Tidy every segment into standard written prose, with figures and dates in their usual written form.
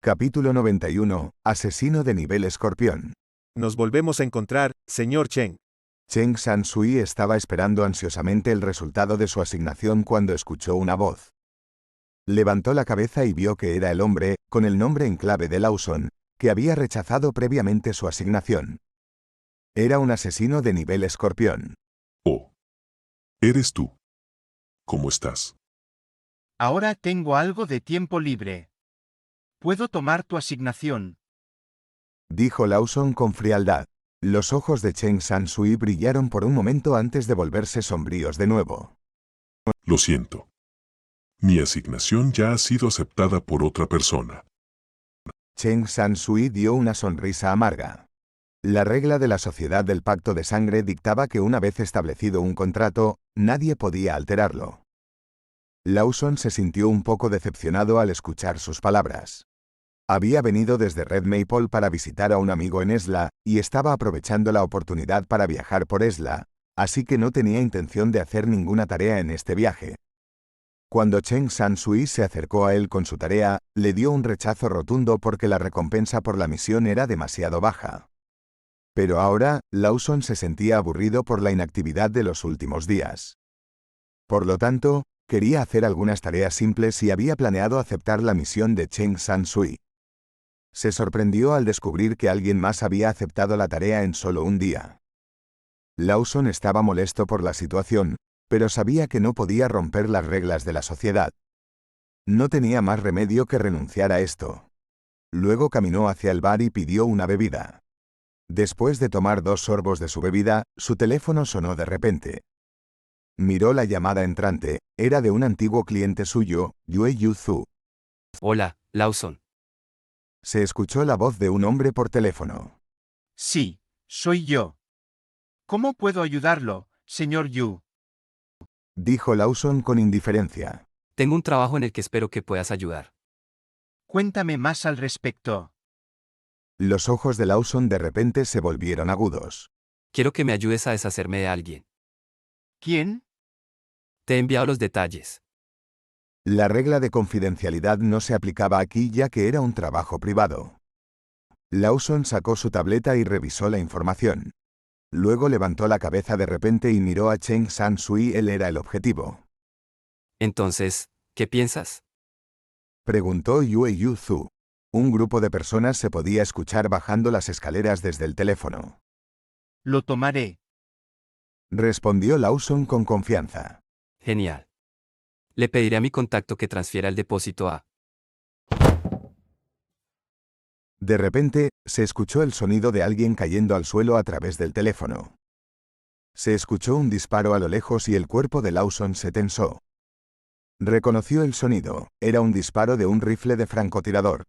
Capítulo 91. Asesino de nivel escorpión. Nos volvemos a encontrar, señor Chen. Cheng San-sui estaba esperando ansiosamente el resultado de su asignación cuando escuchó una voz. Levantó la cabeza y vio que era el hombre, con el nombre en clave de Lawson, que había rechazado previamente su asignación. Era un asesino de nivel escorpión. Oh. Eres tú. ¿Cómo estás? Ahora tengo algo de tiempo libre. ¿Puedo tomar tu asignación? Dijo Lawson con frialdad. Los ojos de Cheng San-sui brillaron por un momento antes de volverse sombríos de nuevo. Lo siento. Mi asignación ya ha sido aceptada por otra persona. Cheng San-sui dio una sonrisa amarga. La regla de la sociedad del pacto de sangre dictaba que una vez establecido un contrato, nadie podía alterarlo. Lawson se sintió un poco decepcionado al escuchar sus palabras. Había venido desde Red Maple para visitar a un amigo en Esla, y estaba aprovechando la oportunidad para viajar por Esla, así que no tenía intención de hacer ninguna tarea en este viaje. Cuando Cheng San-sui se acercó a él con su tarea, le dio un rechazo rotundo porque la recompensa por la misión era demasiado baja. Pero ahora, Lawson se sentía aburrido por la inactividad de los últimos días. Por lo tanto, quería hacer algunas tareas simples y había planeado aceptar la misión de Cheng San-sui. Se sorprendió al descubrir que alguien más había aceptado la tarea en solo un día. Lawson estaba molesto por la situación, pero sabía que no podía romper las reglas de la sociedad. No tenía más remedio que renunciar a esto. Luego caminó hacia el bar y pidió una bebida. Después de tomar 2 sorbos de su bebida, su teléfono sonó de repente. Miró la llamada entrante, era de un antiguo cliente suyo, Yue Yu-zu. Hola, Lawson. Se escuchó la voz de un hombre por teléfono. Sí, soy yo. ¿Cómo puedo ayudarlo, señor Yu? Dijo Lawson con indiferencia. Tengo un trabajo en el que espero que puedas ayudar. Cuéntame más al respecto. Los ojos de Lawson de repente se volvieron agudos. Quiero que me ayudes a deshacerme de alguien. ¿Quién? Te he enviado los detalles. La regla de confidencialidad no se aplicaba aquí ya que era un trabajo privado. Lawson sacó su tableta y revisó la información. Luego levantó la cabeza de repente y miró a Cheng San-sui. Él era el objetivo. Entonces, ¿qué piensas? Preguntó Yue Yu-zu. Un grupo de personas se podía escuchar bajando las escaleras desde el teléfono. Lo tomaré. Respondió Lawson con confianza. Genial. Le pediré a mi contacto que transfiera el depósito a... De repente, se escuchó el sonido de alguien cayendo al suelo a través del teléfono. Se escuchó un disparo a lo lejos y el cuerpo de Lawson se tensó. Reconoció el sonido, era un disparo de un rifle de francotirador.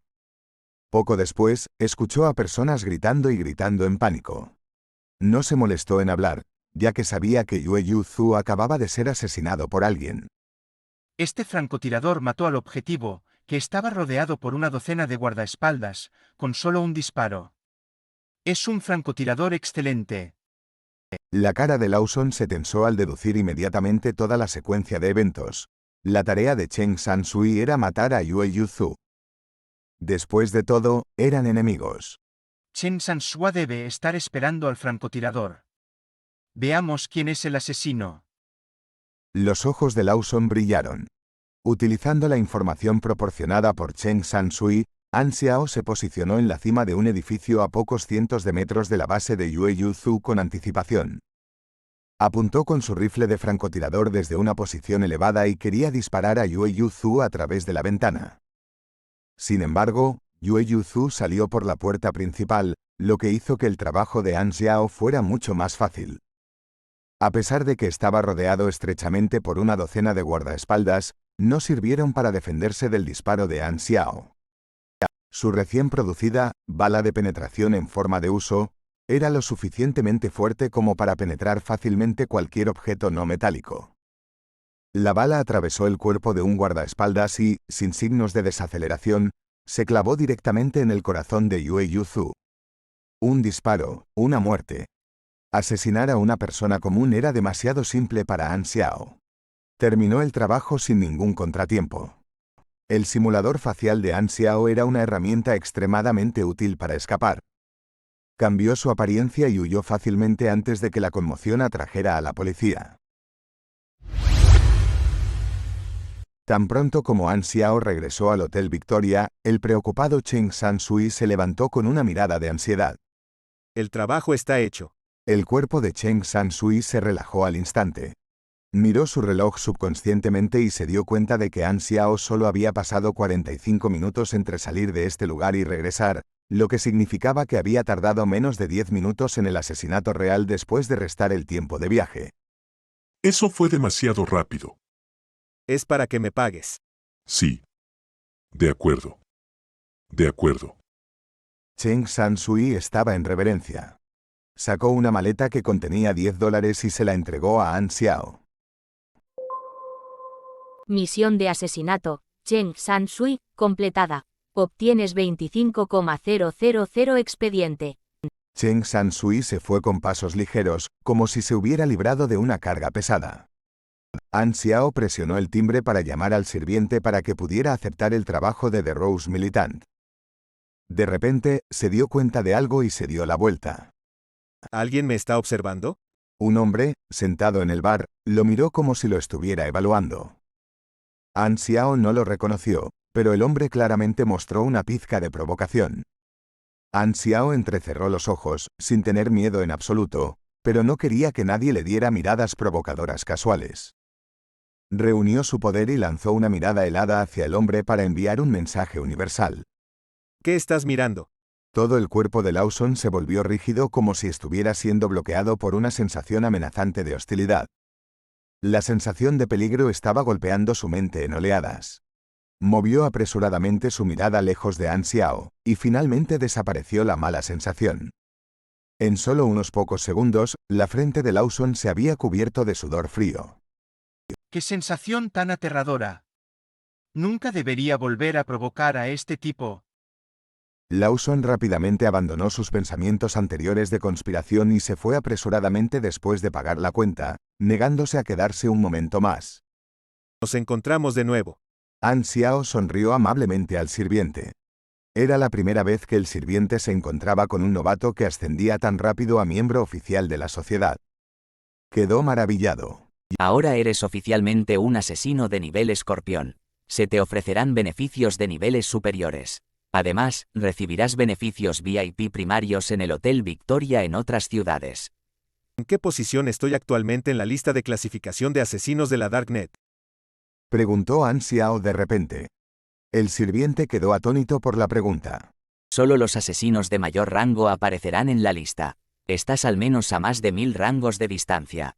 Poco después, escuchó a personas gritando y gritando en pánico. No se molestó en hablar, ya que sabía que Yue Yu-zu acababa de ser asesinado por alguien. Este francotirador mató al objetivo, que estaba rodeado por una docena de guardaespaldas, con solo un disparo. Es un francotirador excelente. La cara de Lawson se tensó al deducir inmediatamente toda la secuencia de eventos. La tarea de Cheng San-sui era matar a Yue Yu-zu. Después de todo, eran enemigos. Chen San-sui debe estar esperando al francotirador. Veamos quién es el asesino. Los ojos de Lawson brillaron. Utilizando la información proporcionada por Cheng San-sui, An Xiao se posicionó en la cima de un edificio a pocos cientos de metros de la base de Yue Yu-zu con anticipación. Apuntó con su rifle de francotirador desde una posición elevada y quería disparar a Yue Yu-zu a través de la ventana. Sin embargo, Yue Yu-zu salió por la puerta principal, lo que hizo que el trabajo de An Xiao fuera mucho más fácil. A pesar de que estaba rodeado estrechamente por una docena de guardaespaldas, no sirvieron para defenderse del disparo de An Xiao. Su recién producida bala de penetración en forma de uso era lo suficientemente fuerte como para penetrar fácilmente cualquier objeto no metálico. La bala atravesó el cuerpo de un guardaespaldas y, sin signos de desaceleración, se clavó directamente en el corazón de Yue Yu-zu. Un disparo, una muerte. Asesinar a una persona común era demasiado simple para An Xiao. Terminó el trabajo sin ningún contratiempo. El simulador facial de An Xiao era una herramienta extremadamente útil para escapar. Cambió su apariencia y huyó fácilmente antes de que la conmoción atrajera a la policía. Tan pronto como An Xiao regresó al Hotel Victoria, el preocupado Cheng San-sui se levantó con una mirada de ansiedad. El trabajo está hecho. El cuerpo de Cheng San-sui se relajó al instante. Miró su reloj subconscientemente y se dio cuenta de que An Xiao solo había pasado 45 minutos entre salir de este lugar y regresar, lo que significaba que había tardado menos de 10 minutos en el asesinato real después de restar el tiempo de viaje. Eso fue demasiado rápido. Es para que me pagues. Sí. De acuerdo. De acuerdo. Cheng San-sui estaba en reverencia. Sacó una maleta que contenía $10 y se la entregó a An Xiao. Misión de asesinato, Cheng San-sui, completada. Obtienes 25,000 expediente. Cheng San-sui se fue con pasos ligeros, como si se hubiera librado de una carga pesada. An Xiao presionó el timbre para llamar al sirviente para que pudiera aceptar el trabajo de The Rose Militant. De repente, se dio cuenta de algo y se dio la vuelta. ¿Alguien me está observando? Un hombre, sentado en el bar, lo miró como si lo estuviera evaluando. An Xiao no lo reconoció, pero el hombre claramente mostró una pizca de provocación. An Xiao entrecerró los ojos, sin tener miedo en absoluto, pero no quería que nadie le diera miradas provocadoras casuales. Reunió su poder y lanzó una mirada helada hacia el hombre para enviar un mensaje universal. ¿Qué estás mirando? Todo el cuerpo de Lawson se volvió rígido como si estuviera siendo bloqueado por una sensación amenazante de hostilidad. La sensación de peligro estaba golpeando su mente en oleadas. Movió apresuradamente su mirada lejos de An Xiao, y finalmente desapareció la mala sensación. En solo unos pocos segundos, la frente de Lawson se había cubierto de sudor frío. ¡Qué sensación tan aterradora! Nunca debería volver a provocar a este tipo. Lawson rápidamente abandonó sus pensamientos anteriores de conspiración y se fue apresuradamente después de pagar la cuenta, negándose a quedarse un momento más. Nos encontramos de nuevo. An Xiao sonrió amablemente al sirviente. Era la primera vez que el sirviente se encontraba con un novato que ascendía tan rápido a miembro oficial de la sociedad. Quedó maravillado. Ahora eres oficialmente un asesino de nivel escorpión. Se te ofrecerán beneficios de niveles superiores. Además, recibirás beneficios VIP primarios en el Hotel Victoria en otras ciudades. ¿En qué posición estoy actualmente en la lista de clasificación de asesinos de la Darknet? Preguntó An Xiao de repente. El sirviente quedó atónito por la pregunta. Solo los asesinos de mayor rango aparecerán en la lista. Estás al menos a más de 1000 rangos de distancia.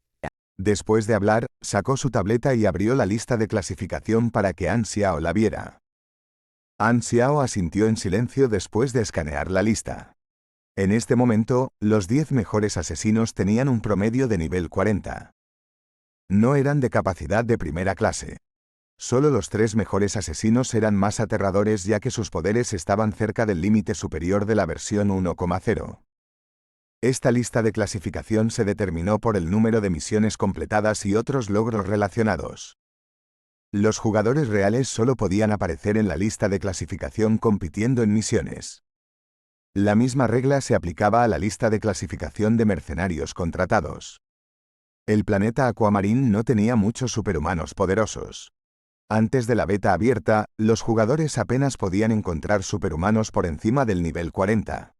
Después de hablar, sacó su tableta y abrió la lista de clasificación para que An Xiao la viera. An Xiao asintió en silencio después de escanear la lista. En este momento, los 10 mejores asesinos tenían un promedio de nivel 40. No eran de capacidad de primera clase. Solo los 3 mejores asesinos eran más aterradores ya que sus poderes estaban cerca del límite superior de la versión 1,0. Esta lista de clasificación se determinó por el número de misiones completadas y otros logros relacionados. Los jugadores reales solo podían aparecer en la lista de clasificación compitiendo en misiones. La misma regla se aplicaba a la lista de clasificación de mercenarios contratados. El planeta Aquamarine no tenía muchos superhumanos poderosos. Antes de la beta abierta, los jugadores apenas podían encontrar superhumanos por encima del nivel 40.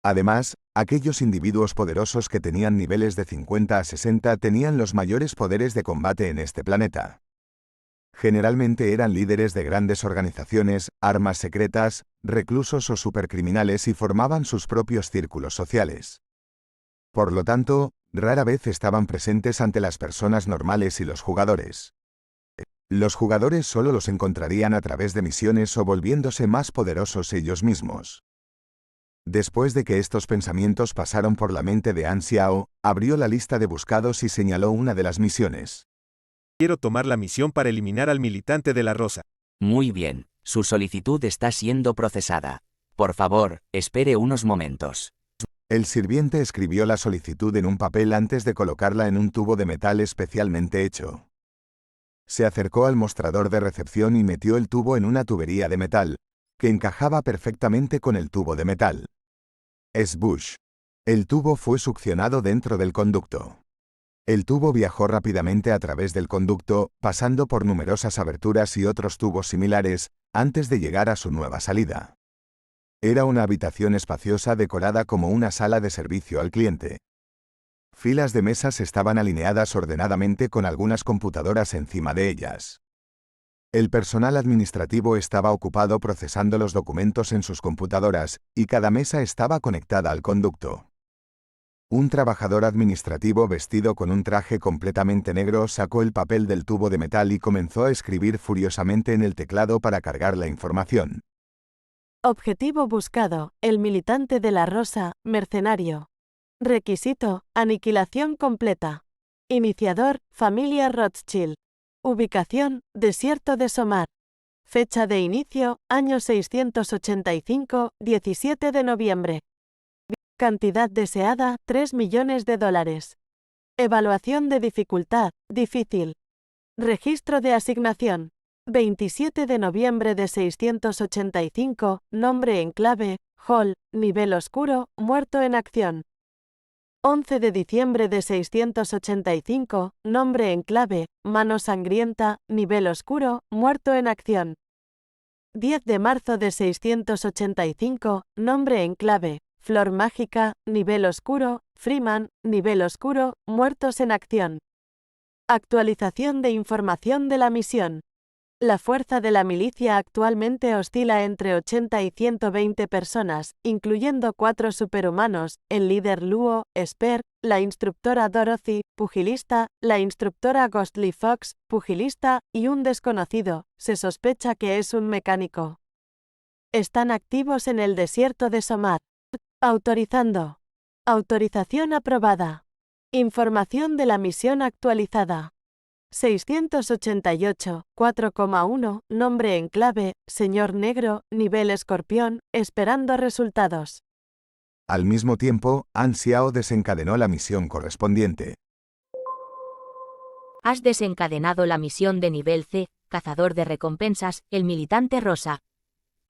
Además, aquellos individuos poderosos que tenían niveles de 50 a 60 tenían los mayores poderes de combate en este planeta. Generalmente eran líderes de grandes organizaciones, armas secretas, reclusos o supercriminales y formaban sus propios círculos sociales. Por lo tanto, rara vez estaban presentes ante las personas normales y los jugadores. Los jugadores solo los encontrarían a través de misiones o volviéndose más poderosos ellos mismos. Después de que estos pensamientos pasaron por la mente de An Xiao, abrió la lista de buscados y señaló una de las misiones. Quiero tomar la misión para eliminar al militante de la Rosa. Muy bien, su solicitud está siendo procesada. Por favor, espere unos momentos. El sirviente escribió la solicitud en un papel antes de colocarla en un tubo de metal especialmente hecho. Se acercó al mostrador de recepción y metió el tubo en una tubería de metal, que encajaba perfectamente con el tubo de metal. Sbush. El tubo fue succionado dentro del conducto. El tubo viajó rápidamente a través del conducto, pasando por numerosas aberturas y otros tubos similares, antes de llegar a su nueva salida. Era una habitación espaciosa decorada como una sala de servicio al cliente. Filas de mesas estaban alineadas ordenadamente con algunas computadoras encima de ellas. El personal administrativo estaba ocupado procesando los documentos en sus computadoras, y cada mesa estaba conectada al conducto. Un trabajador administrativo vestido con un traje completamente negro sacó el papel del tubo de metal y comenzó a escribir furiosamente en el teclado para cargar la información. Objetivo buscado, el militante de la Rosa, mercenario. Requisito, aniquilación completa. Iniciador, familia Rothschild. Ubicación, desierto de Somar. Fecha de inicio, año 685, 17 de noviembre. Cantidad deseada, $3 millones. Evaluación de dificultad, difícil. Registro de asignación. 27 de noviembre de 685, nombre en clave, Hall, nivel oscuro, muerto en acción. 11 de diciembre de 685, nombre en clave, mano sangrienta, nivel oscuro, muerto en acción. 10 de marzo de 685, nombre en clave, flor mágica, nivel oscuro, Freeman, nivel oscuro, muertos en acción. Actualización de información de la misión. La fuerza de la milicia actualmente oscila entre 80 y 120 personas, incluyendo 4 superhumanos, el líder Luo, Esper, la instructora Dorothy, pugilista, la instructora Ghostly Fox, pugilista, y un desconocido, se sospecha que es un mecánico. Están activos en el desierto de Somar. Autorizando. Autorización aprobada. Información de la misión actualizada. 688, 4,1, nombre en clave, señor negro, nivel escorpión, esperando resultados. Al mismo tiempo, An Xiao desencadenó la misión correspondiente. Has desencadenado la misión de nivel C, cazador de recompensas, el militante rosa.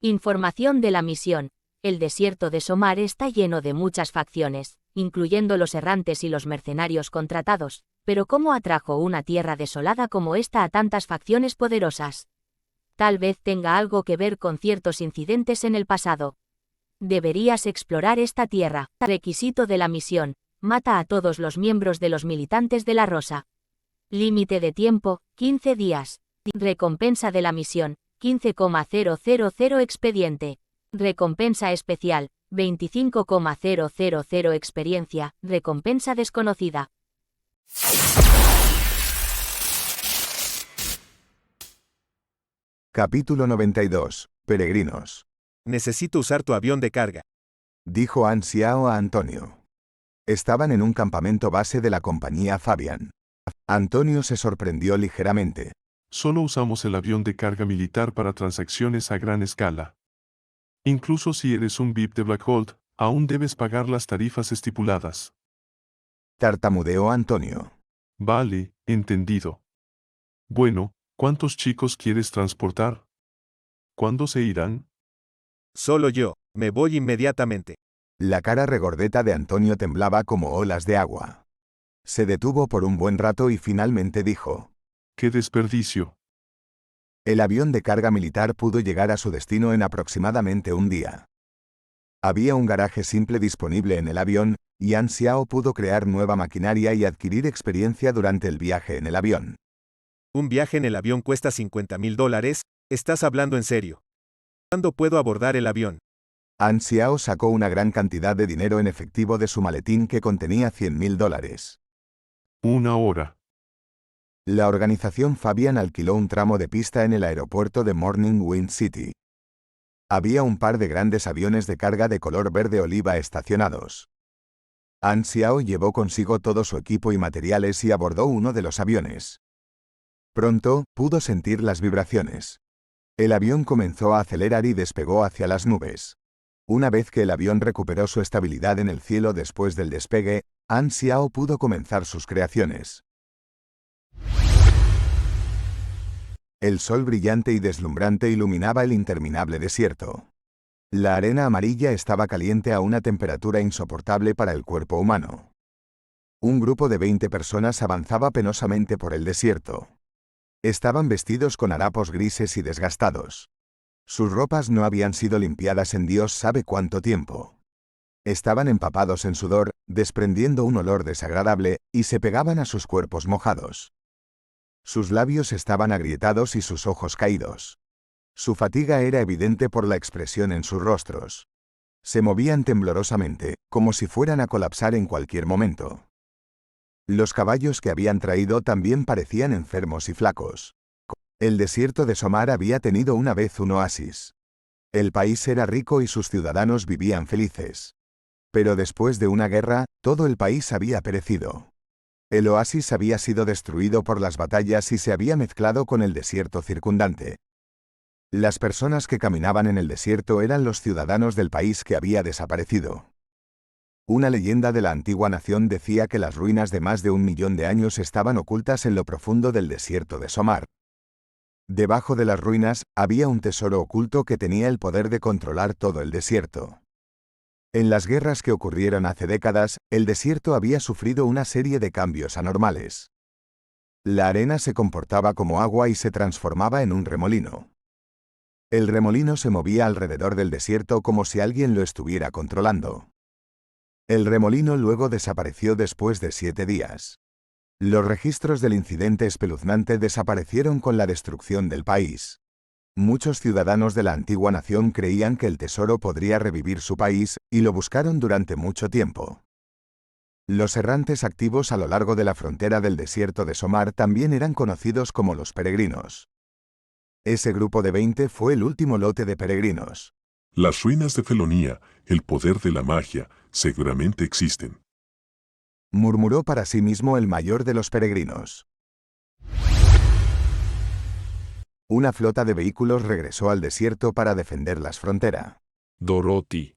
Información de la misión. El desierto de Somar está lleno de muchas facciones, incluyendo los errantes y los mercenarios contratados, pero ¿cómo atrajo una tierra desolada como esta a tantas facciones poderosas? Tal vez tenga algo que ver con ciertos incidentes en el pasado. Deberías explorar esta tierra. Requisito de la misión: mata a todos los miembros de los militantes de la Rosa. Límite de tiempo: 15 días. Recompensa de la misión: 15,000 expediente. Recompensa especial: 25,000 experiencia. Recompensa desconocida. Capítulo 92. Peregrinos. Necesito usar tu avión de carga. Dijo An Xiao a Antonio. Estaban en un campamento base de la compañía Fabian. Antonio se sorprendió ligeramente. Solo usamos el avión de carga militar para transacciones a gran escala. Incluso si eres un VIP de Blackhold, aún debes pagar las tarifas estipuladas. Tartamudeó Antonio. Vale, entendido. Bueno, ¿cuántos chicos quieres transportar? ¿Cuándo se irán? Solo yo, me voy inmediatamente. La cara regordeta de Antonio temblaba como olas de agua. Se detuvo por un buen rato y finalmente dijo: ¡Qué desperdicio! El avión de carga militar pudo llegar a su destino en aproximadamente un día. Había un garaje simple disponible en el avión, y An Xiao pudo crear nueva maquinaria y adquirir experiencia durante el viaje en el avión. Un viaje en el avión cuesta $50,000, ¿estás hablando en serio? ¿Cuándo puedo abordar el avión? An Xiao sacó una gran cantidad de dinero en efectivo de su maletín que contenía $100,000. 1 hora. La organización Fabian alquiló un tramo de pista en el aeropuerto de Morning Wind City. Había un par de grandes aviones de carga de color verde oliva estacionados. An Xiao llevó consigo todo su equipo y materiales y abordó uno de los aviones. Pronto, pudo sentir las vibraciones. El avión comenzó a acelerar y despegó hacia las nubes. Una vez que el avión recuperó su estabilidad en el cielo después del despegue, An Xiao pudo comenzar sus creaciones. El sol brillante y deslumbrante iluminaba el interminable desierto. La arena amarilla estaba caliente a una temperatura insoportable para el cuerpo humano. Un grupo de 20 personas avanzaba penosamente por el desierto. Estaban vestidos con harapos grises y desgastados. Sus ropas no habían sido limpiadas en Dios sabe cuánto tiempo. Estaban empapados en sudor, desprendiendo un olor desagradable, y se pegaban a sus cuerpos mojados. Sus labios estaban agrietados y sus ojos caídos. Su fatiga era evidente por la expresión en sus rostros. Se movían temblorosamente, como si fueran a colapsar en cualquier momento. Los caballos que habían traído también parecían enfermos y flacos. El desierto de Somar había tenido una vez un oasis. El país era rico y sus ciudadanos vivían felices. Pero después de una guerra, todo el país había perecido. El oasis había sido destruido por las batallas y se había mezclado con el desierto circundante. Las personas que caminaban en el desierto eran los ciudadanos del país que había desaparecido. Una leyenda de la antigua nación decía que las ruinas de más de 1 millón de años estaban ocultas en lo profundo del desierto de Somar. Debajo de las ruinas, había un tesoro oculto que tenía el poder de controlar todo el desierto. En las guerras que ocurrieron hace décadas, el desierto había sufrido una serie de cambios anormales. La arena se comportaba como agua y se transformaba en un remolino. El remolino se movía alrededor del desierto como si alguien lo estuviera controlando. El remolino luego desapareció después de 7 días. Los registros del incidente espeluznante desaparecieron con la destrucción del país. Muchos ciudadanos de la antigua nación creían que el tesoro podría revivir su país, y lo buscaron durante mucho tiempo. Los errantes activos a lo largo de la frontera del desierto de Somar también eran conocidos como los peregrinos. Ese grupo de 20 fue el último lote de peregrinos. Las ruinas de Felonía, el poder de la magia, seguramente existen. Murmuró para sí mismo el mayor de los peregrinos. Una flota de vehículos regresó al desierto para defender las fronteras. Dorothy.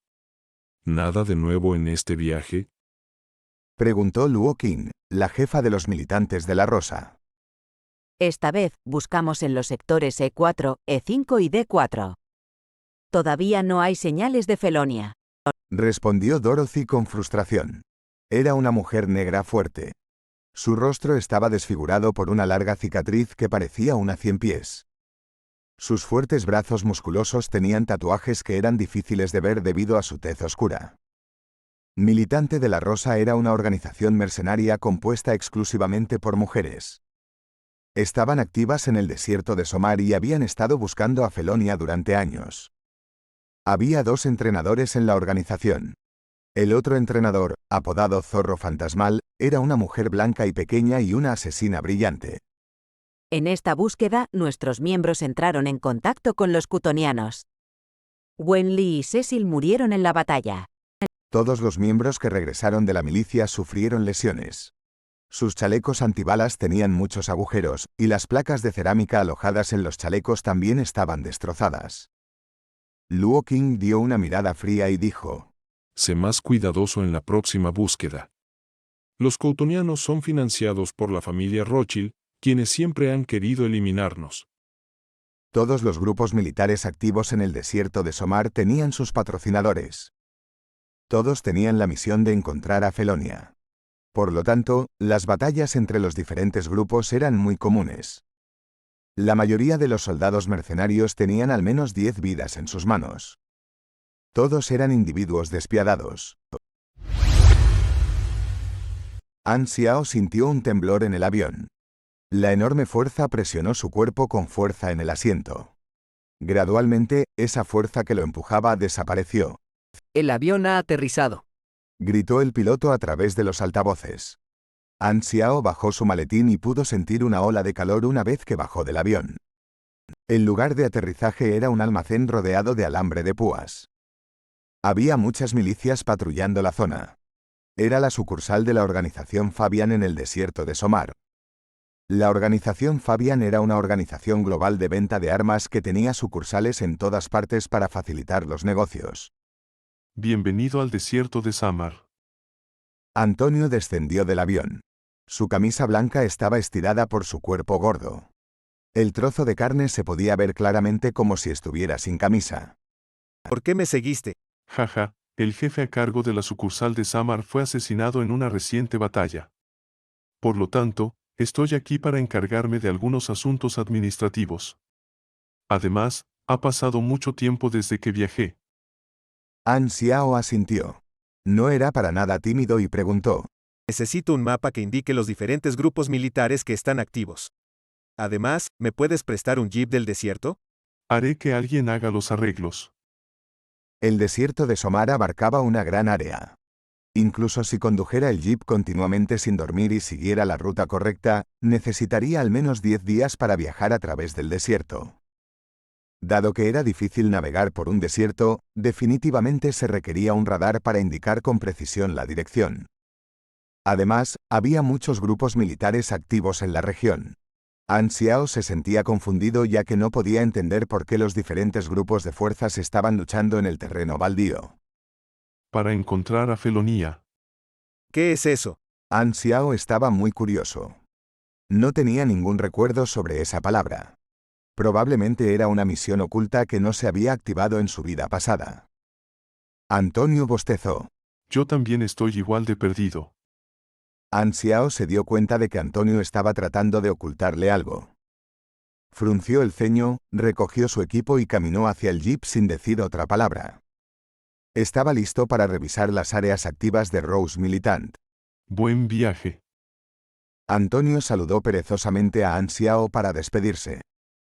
¿Nada de nuevo en este viaje? Preguntó Luo Qing, la jefa de los militantes de la Rosa. Esta vez, buscamos en los sectores E4, E5 y D4. Todavía no hay señales de Felonia. Respondió Dorothy con frustración. Era una mujer negra fuerte. Su rostro estaba desfigurado por una larga cicatriz que parecía una 100 pies. Sus fuertes brazos musculosos tenían tatuajes que eran difíciles de ver debido a su tez oscura. Militante de la Rosa era una organización mercenaria compuesta exclusivamente por mujeres. Estaban activas en el desierto de Somar y habían estado buscando a Felonia durante años. Había 2 entrenadores en la organización. El otro entrenador, apodado Zorro Fantasmal, era una mujer blanca y pequeña y una asesina brillante. En esta búsqueda, nuestros miembros entraron en contacto con los cutonianos. Wenli y Cecil murieron en la batalla. Todos los miembros que regresaron de la milicia sufrieron lesiones. Sus chalecos antibalas tenían muchos agujeros, y las placas de cerámica alojadas en los chalecos también estaban destrozadas. Luo Qing dio una mirada fría y dijo: Sé más cuidadoso en la próxima búsqueda. Los coutonianos son financiados por la familia Rothschild, quienes siempre han querido eliminarnos. Todos los grupos militares activos en el desierto de Somar tenían sus patrocinadores. Todos tenían la misión de encontrar a Felonia. Por lo tanto, las batallas entre los diferentes grupos eran muy comunes. La mayoría de los soldados mercenarios tenían al menos 10 vidas en sus manos. Todos eran individuos despiadados. An Xiao sintió un temblor en el avión. La enorme fuerza presionó su cuerpo con fuerza en el asiento. Gradualmente, esa fuerza que lo empujaba desapareció. El avión ha aterrizado. Gritó el piloto a través de los altavoces. An Xiao bajó su maletín y pudo sentir una ola de calor una vez que bajó del avión. El lugar de aterrizaje era un almacén rodeado de alambre de púas. Había muchas milicias patrullando la zona. Era la sucursal de la organización Fabian en el desierto de Somar. La organización Fabian era una organización global de venta de armas que tenía sucursales en todas partes para facilitar los negocios. Bienvenido al desierto de Samar. Antonio descendió del avión. Su camisa blanca estaba estirada por su cuerpo gordo. El trozo de carne se podía ver claramente como si estuviera sin camisa. ¿Por qué me seguiste? Jaja, el jefe a cargo de la sucursal de Samar fue asesinado en una reciente batalla. Por lo tanto, estoy aquí para encargarme de algunos asuntos administrativos. Además, ha pasado mucho tiempo desde que viajé. An Xiao asintió. No era para nada tímido y preguntó. Necesito un mapa que indique los diferentes grupos militares que están activos. Además, ¿me puedes prestar un jeep del desierto? Haré que alguien haga los arreglos. El desierto de Somar abarcaba una gran área. Incluso si condujera el jeep continuamente sin dormir y siguiera la ruta correcta, necesitaría al menos 10 días para viajar a través del desierto. Dado que era difícil navegar por un desierto, definitivamente se requería un radar para indicar con precisión la dirección. Además, había muchos grupos militares activos en la región. An Xiao se sentía confundido ya que no podía entender por qué los diferentes grupos de fuerzas estaban luchando en el terreno baldío. Para encontrar a Felonía. ¿Qué es eso? An Xiao estaba muy curioso. No tenía ningún recuerdo sobre esa palabra. Probablemente era una misión oculta que no se había activado en su vida pasada. Antonio bostezó. Yo también estoy igual de perdido. An Xiao se dio cuenta de que Antonio estaba tratando de ocultarle algo. Frunció el ceño, recogió su equipo y caminó hacia el jeep sin decir otra palabra. Estaba listo para revisar las áreas activas de Rose Militant. Buen viaje. Antonio saludó perezosamente a An Xiao para despedirse.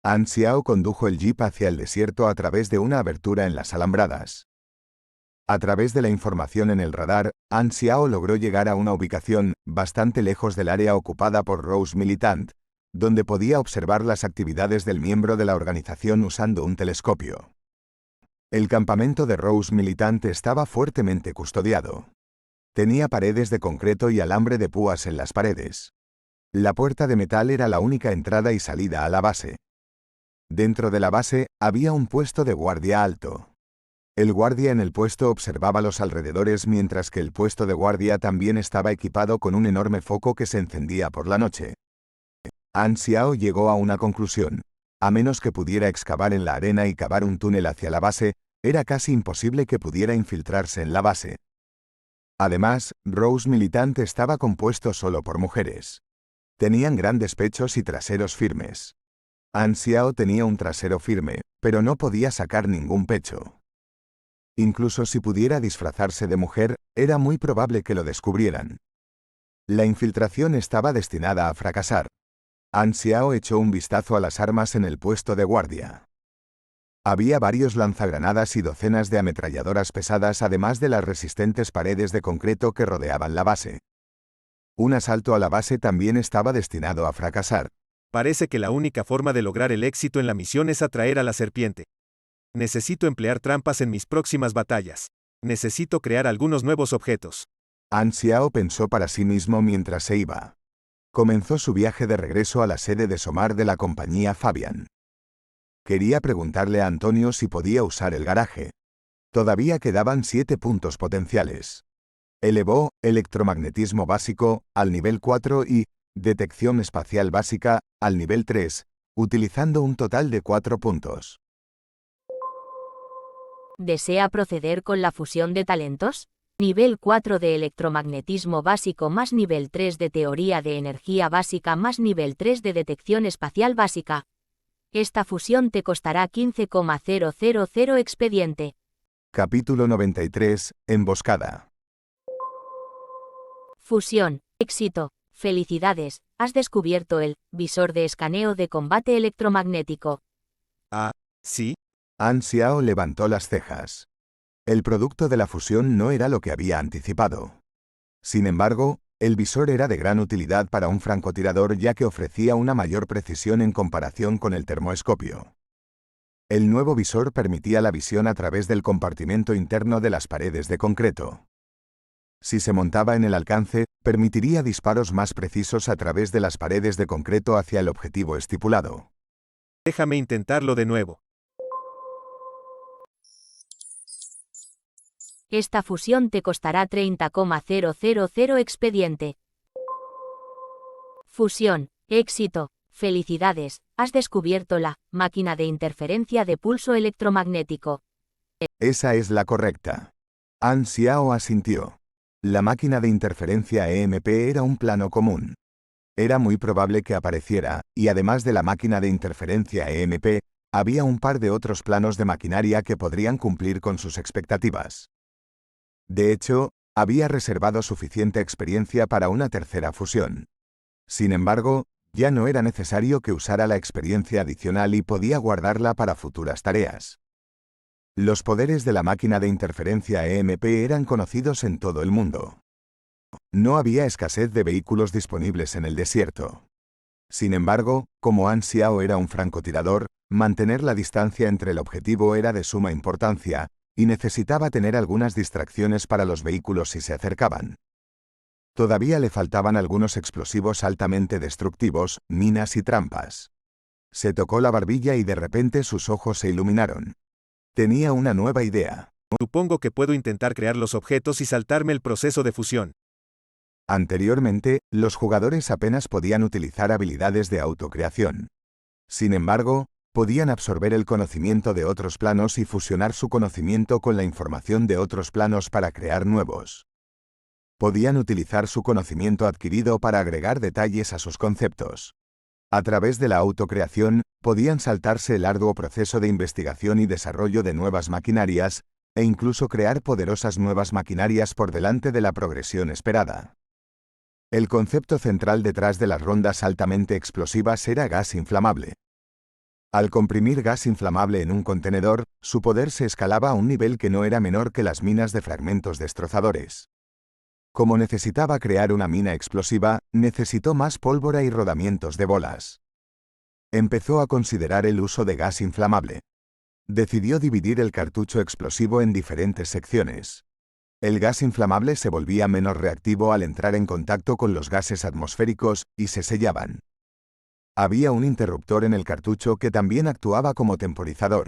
An Xiao condujo el jeep hacia el desierto a través de una abertura en las alambradas. A través de la información en el radar, An Xiao logró llegar a una ubicación, bastante lejos del área ocupada por Rose Militant, donde podía observar las actividades del miembro de la organización usando un telescopio. El campamento de Rose Militant estaba fuertemente custodiado. Tenía paredes de concreto y alambre de púas en las paredes. La puerta de metal era la única entrada y salida a la base. Dentro de la base, había un puesto de guardia alto. El guardia en el puesto observaba los alrededores mientras que el puesto de guardia también estaba equipado con un enorme foco que se encendía por la noche. An Xiao llegó a una conclusión. A menos que pudiera excavar en la arena y cavar un túnel hacia la base, era casi imposible que pudiera infiltrarse en la base. Además, Rose Militant estaba compuesto solo por mujeres. Tenían grandes pechos y traseros firmes. An Xiao tenía un trasero firme, pero no podía sacar ningún pecho. Incluso si pudiera disfrazarse de mujer, era muy probable que lo descubrieran. La infiltración estaba destinada a fracasar. An Xiao echó un vistazo a las armas en el puesto de guardia. Había varios lanzagranadas y docenas de ametralladoras pesadas además de las resistentes paredes de concreto que rodeaban la base. Un asalto a la base también estaba destinado a fracasar. Parece que la única forma de lograr el éxito en la misión es atraer a la serpiente. Necesito emplear trampas en mis próximas batallas. Necesito crear algunos nuevos objetos. An Xiao pensó para sí mismo mientras se iba. Comenzó su viaje de regreso a la sede de Somar de la compañía Fabian. Quería preguntarle a Antonio si podía usar el garaje. Todavía quedaban 7 puntos potenciales. Elevó electromagnetismo básico al nivel 4 y detección espacial básica al nivel 3, utilizando un total de 4 puntos. ¿Desea proceder con la fusión de talentos? Nivel 4 de electromagnetismo básico más nivel 3 de teoría de energía básica más nivel 3 de detección espacial básica. Esta fusión te costará 15,000 expediente. Capítulo 93. Emboscada. Fusión. Éxito. Felicidades, has descubierto el visor de escaneo de combate electromagnético. Ah, ¿sí? An Xiao levantó las cejas. El producto de la fusión no era lo que había anticipado. Sin embargo, el visor era de gran utilidad para un francotirador ya que ofrecía una mayor precisión en comparación con el termoescopio. El nuevo visor permitía la visión a través del compartimento interno de las paredes de concreto. Si se montaba en el alcance, permitiría disparos más precisos a través de las paredes de concreto hacia el objetivo estipulado. Déjame intentarlo de nuevo. Esta fusión te costará 30,000 expediente. Fusión. Éxito. Felicidades, has descubierto la máquina de interferencia de pulso electromagnético. Esa es la correcta. An Xiao asintió. La máquina de interferencia EMP era un plano común. Era muy probable que apareciera, y además de la máquina de interferencia EMP, había un par de otros planos de maquinaria que podrían cumplir con sus expectativas. De hecho, había reservado suficiente experiencia para una tercera fusión. Sin embargo, ya no era necesario que usara la experiencia adicional y podía guardarla para futuras tareas. Los poderes de la máquina de interferencia EMP eran conocidos en todo el mundo. No había escasez de vehículos disponibles en el desierto. Sin embargo, como An Xiao era un francotirador, mantener la distancia entre el objetivo era de suma importancia, y necesitaba tener algunas distracciones para los vehículos si se acercaban. Todavía le faltaban algunos explosivos altamente destructivos, minas y trampas. Se tocó la barbilla y de repente sus ojos se iluminaron. Tenía una nueva idea. Supongo que puedo intentar crear los objetos y saltarme el proceso de fusión. Anteriormente, los jugadores apenas podían utilizar habilidades de autocreación. Sin embargo, podían absorber el conocimiento de otros planos y fusionar su conocimiento con la información de otros planos para crear nuevos. Podían utilizar su conocimiento adquirido para agregar detalles a sus conceptos. A través de la autocreación, podían saltarse el arduo proceso de investigación y desarrollo de nuevas maquinarias, e incluso crear poderosas nuevas maquinarias por delante de la progresión esperada. El concepto central detrás de las rondas altamente explosivas era gas inflamable. Al comprimir gas inflamable en un contenedor, su poder se escalaba a un nivel que no era menor que las minas de fragmentos destrozadores. Como necesitaba crear una mina explosiva, necesitó más pólvora y rodamientos de bolas. Empezó a considerar el uso de gas inflamable. Decidió dividir el cartucho explosivo en diferentes secciones. El gas inflamable se volvía menos reactivo al entrar en contacto con los gases atmosféricos, y se sellaban. Había un interruptor en el cartucho que también actuaba como temporizador.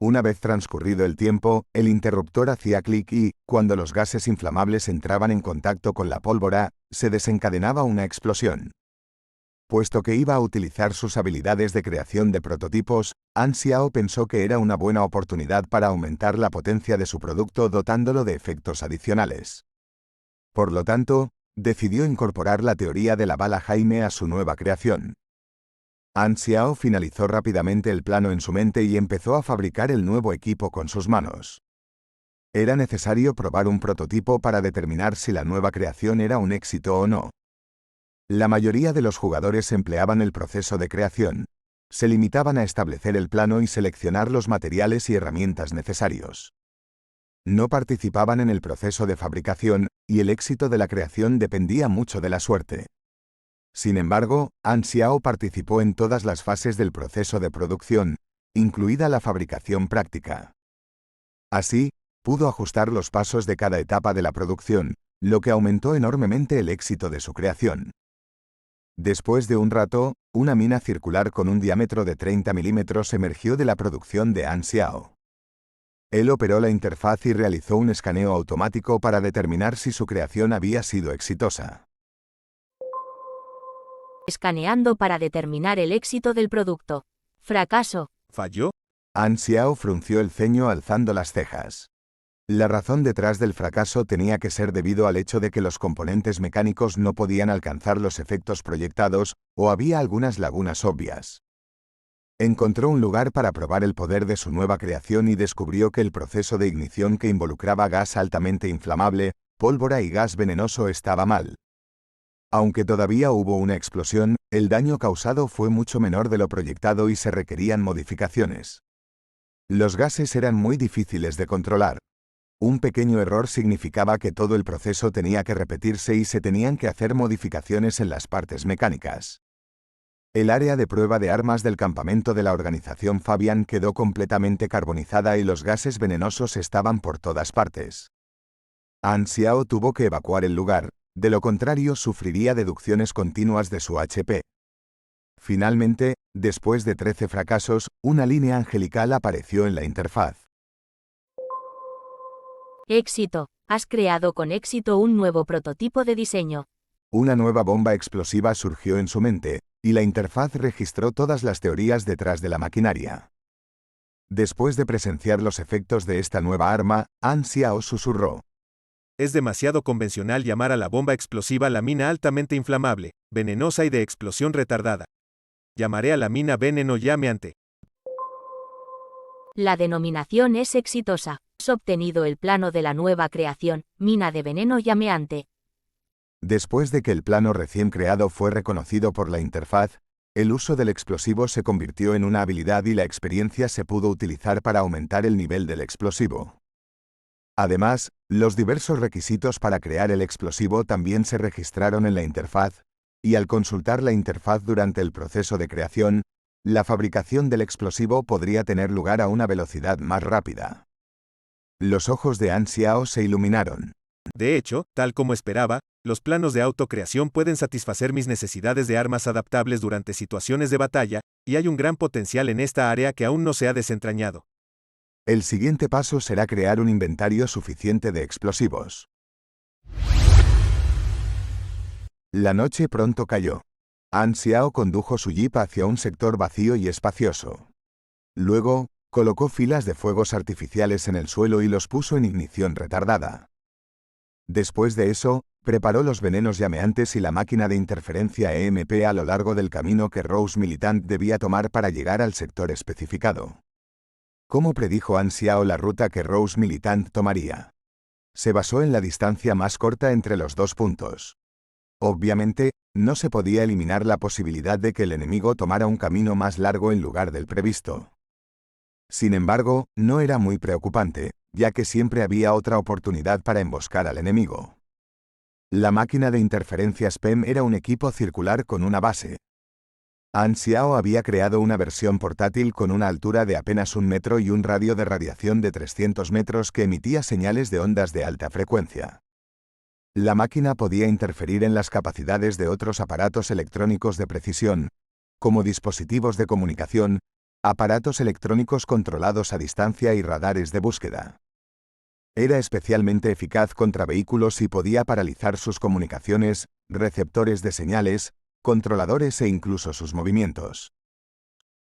Una vez transcurrido el tiempo, el interruptor hacía clic y, cuando los gases inflamables entraban en contacto con la pólvora, se desencadenaba una explosión. Puesto que iba a utilizar sus habilidades de creación de prototipos, An Xiao pensó que era una buena oportunidad para aumentar la potencia de su producto dotándolo de efectos adicionales. Por lo tanto, decidió incorporar la teoría de la bala Jaime a su nueva creación. An Xiao finalizó rápidamente el plano en su mente y empezó a fabricar el nuevo equipo con sus manos. Era necesario probar un prototipo para determinar si la nueva creación era un éxito o no. La mayoría de los jugadores empleaban el proceso de creación. Se limitaban a establecer el plano y seleccionar los materiales y herramientas necesarios. No participaban en el proceso de fabricación, y el éxito de la creación dependía mucho de la suerte. Sin embargo, An Xiao participó en todas las fases del proceso de producción, incluida la fabricación práctica. Así, pudo ajustar los pasos de cada etapa de la producción, lo que aumentó enormemente el éxito de su creación. Después de un rato, una mina circular con un diámetro de 30 milímetros emergió de la producción de An Xiao. Él operó la interfaz y realizó un escaneo automático para determinar si su creación había sido exitosa. Escaneando para determinar el éxito del producto. Fracaso. ¿Falló? An Xiao frunció el ceño alzando las cejas. La razón detrás del fracaso tenía que ser debido al hecho de que los componentes mecánicos no podían alcanzar los efectos proyectados, o había algunas lagunas obvias. Encontró un lugar para probar el poder de su nueva creación y descubrió que el proceso de ignición que involucraba gas altamente inflamable, pólvora y gas venenoso estaba mal. Aunque todavía hubo una explosión, el daño causado fue mucho menor de lo proyectado y se requerían modificaciones. Los gases eran muy difíciles de controlar. Un pequeño error significaba que todo el proceso tenía que repetirse y se tenían que hacer modificaciones en las partes mecánicas. El área de prueba de armas del campamento de la organización Fabian quedó completamente carbonizada y los gases venenosos estaban por todas partes. An Xiao tuvo que evacuar el lugar, de lo contrario sufriría deducciones continuas de su HP. Finalmente, después de 13 fracasos, una línea angelical apareció en la interfaz. Éxito. Has creado con éxito un nuevo prototipo de diseño. Una nueva bomba explosiva surgió en su mente, y la interfaz registró todas las teorías detrás de la maquinaria. Después de presenciar los efectos de esta nueva arma, Han Xiao susurró. Es demasiado convencional llamar a la bomba explosiva la mina altamente inflamable, venenosa y de explosión retardada. Llamaré a la mina veneno llameante. La denominación es exitosa. Has obtenido el plano de la nueva creación, mina de veneno llameante. Después de que el plano recién creado fue reconocido por la interfaz, el uso del explosivo se convirtió en una habilidad y la experiencia se pudo utilizar para aumentar el nivel del explosivo. Además, los diversos requisitos para crear el explosivo también se registraron en la interfaz, y al consultar la interfaz durante el proceso de creación, la fabricación del explosivo podría tener lugar a una velocidad más rápida. Los ojos de Han Xiao se iluminaron. De hecho, tal como esperaba, los planos de autocreación pueden satisfacer mis necesidades de armas adaptables durante situaciones de batalla, y hay un gran potencial en esta área que aún no se ha desentrañado. El siguiente paso será crear un inventario suficiente de explosivos. La noche pronto cayó. Han Xiao condujo su jeep hacia un sector vacío y espacioso. Luego, colocó filas de fuegos artificiales en el suelo y los puso en ignición retardada. Después de eso, preparó los venenos llameantes y la máquina de interferencia EMP a lo largo del camino que Rose Militant debía tomar para llegar al sector especificado. ¿Cómo predijo Han Xiao la ruta que Rose Militant tomaría? Se basó en la distancia más corta entre los dos puntos. Obviamente, no se podía eliminar la posibilidad de que el enemigo tomara un camino más largo en lugar del previsto. Sin embargo, no era muy preocupante, ya que siempre había otra oportunidad para emboscar al enemigo. La máquina de interferencia SPEM era un equipo circular con una base. Han Xiao había creado una versión portátil con una altura de apenas 1 metro y un radio de radiación de 300 metros que emitía señales de ondas de alta frecuencia. La máquina podía interferir en las capacidades de otros aparatos electrónicos de precisión, como dispositivos de comunicación, aparatos electrónicos controlados a distancia y radares de búsqueda. Era especialmente eficaz contra vehículos y podía paralizar sus comunicaciones, receptores de señales, controladores e incluso sus movimientos.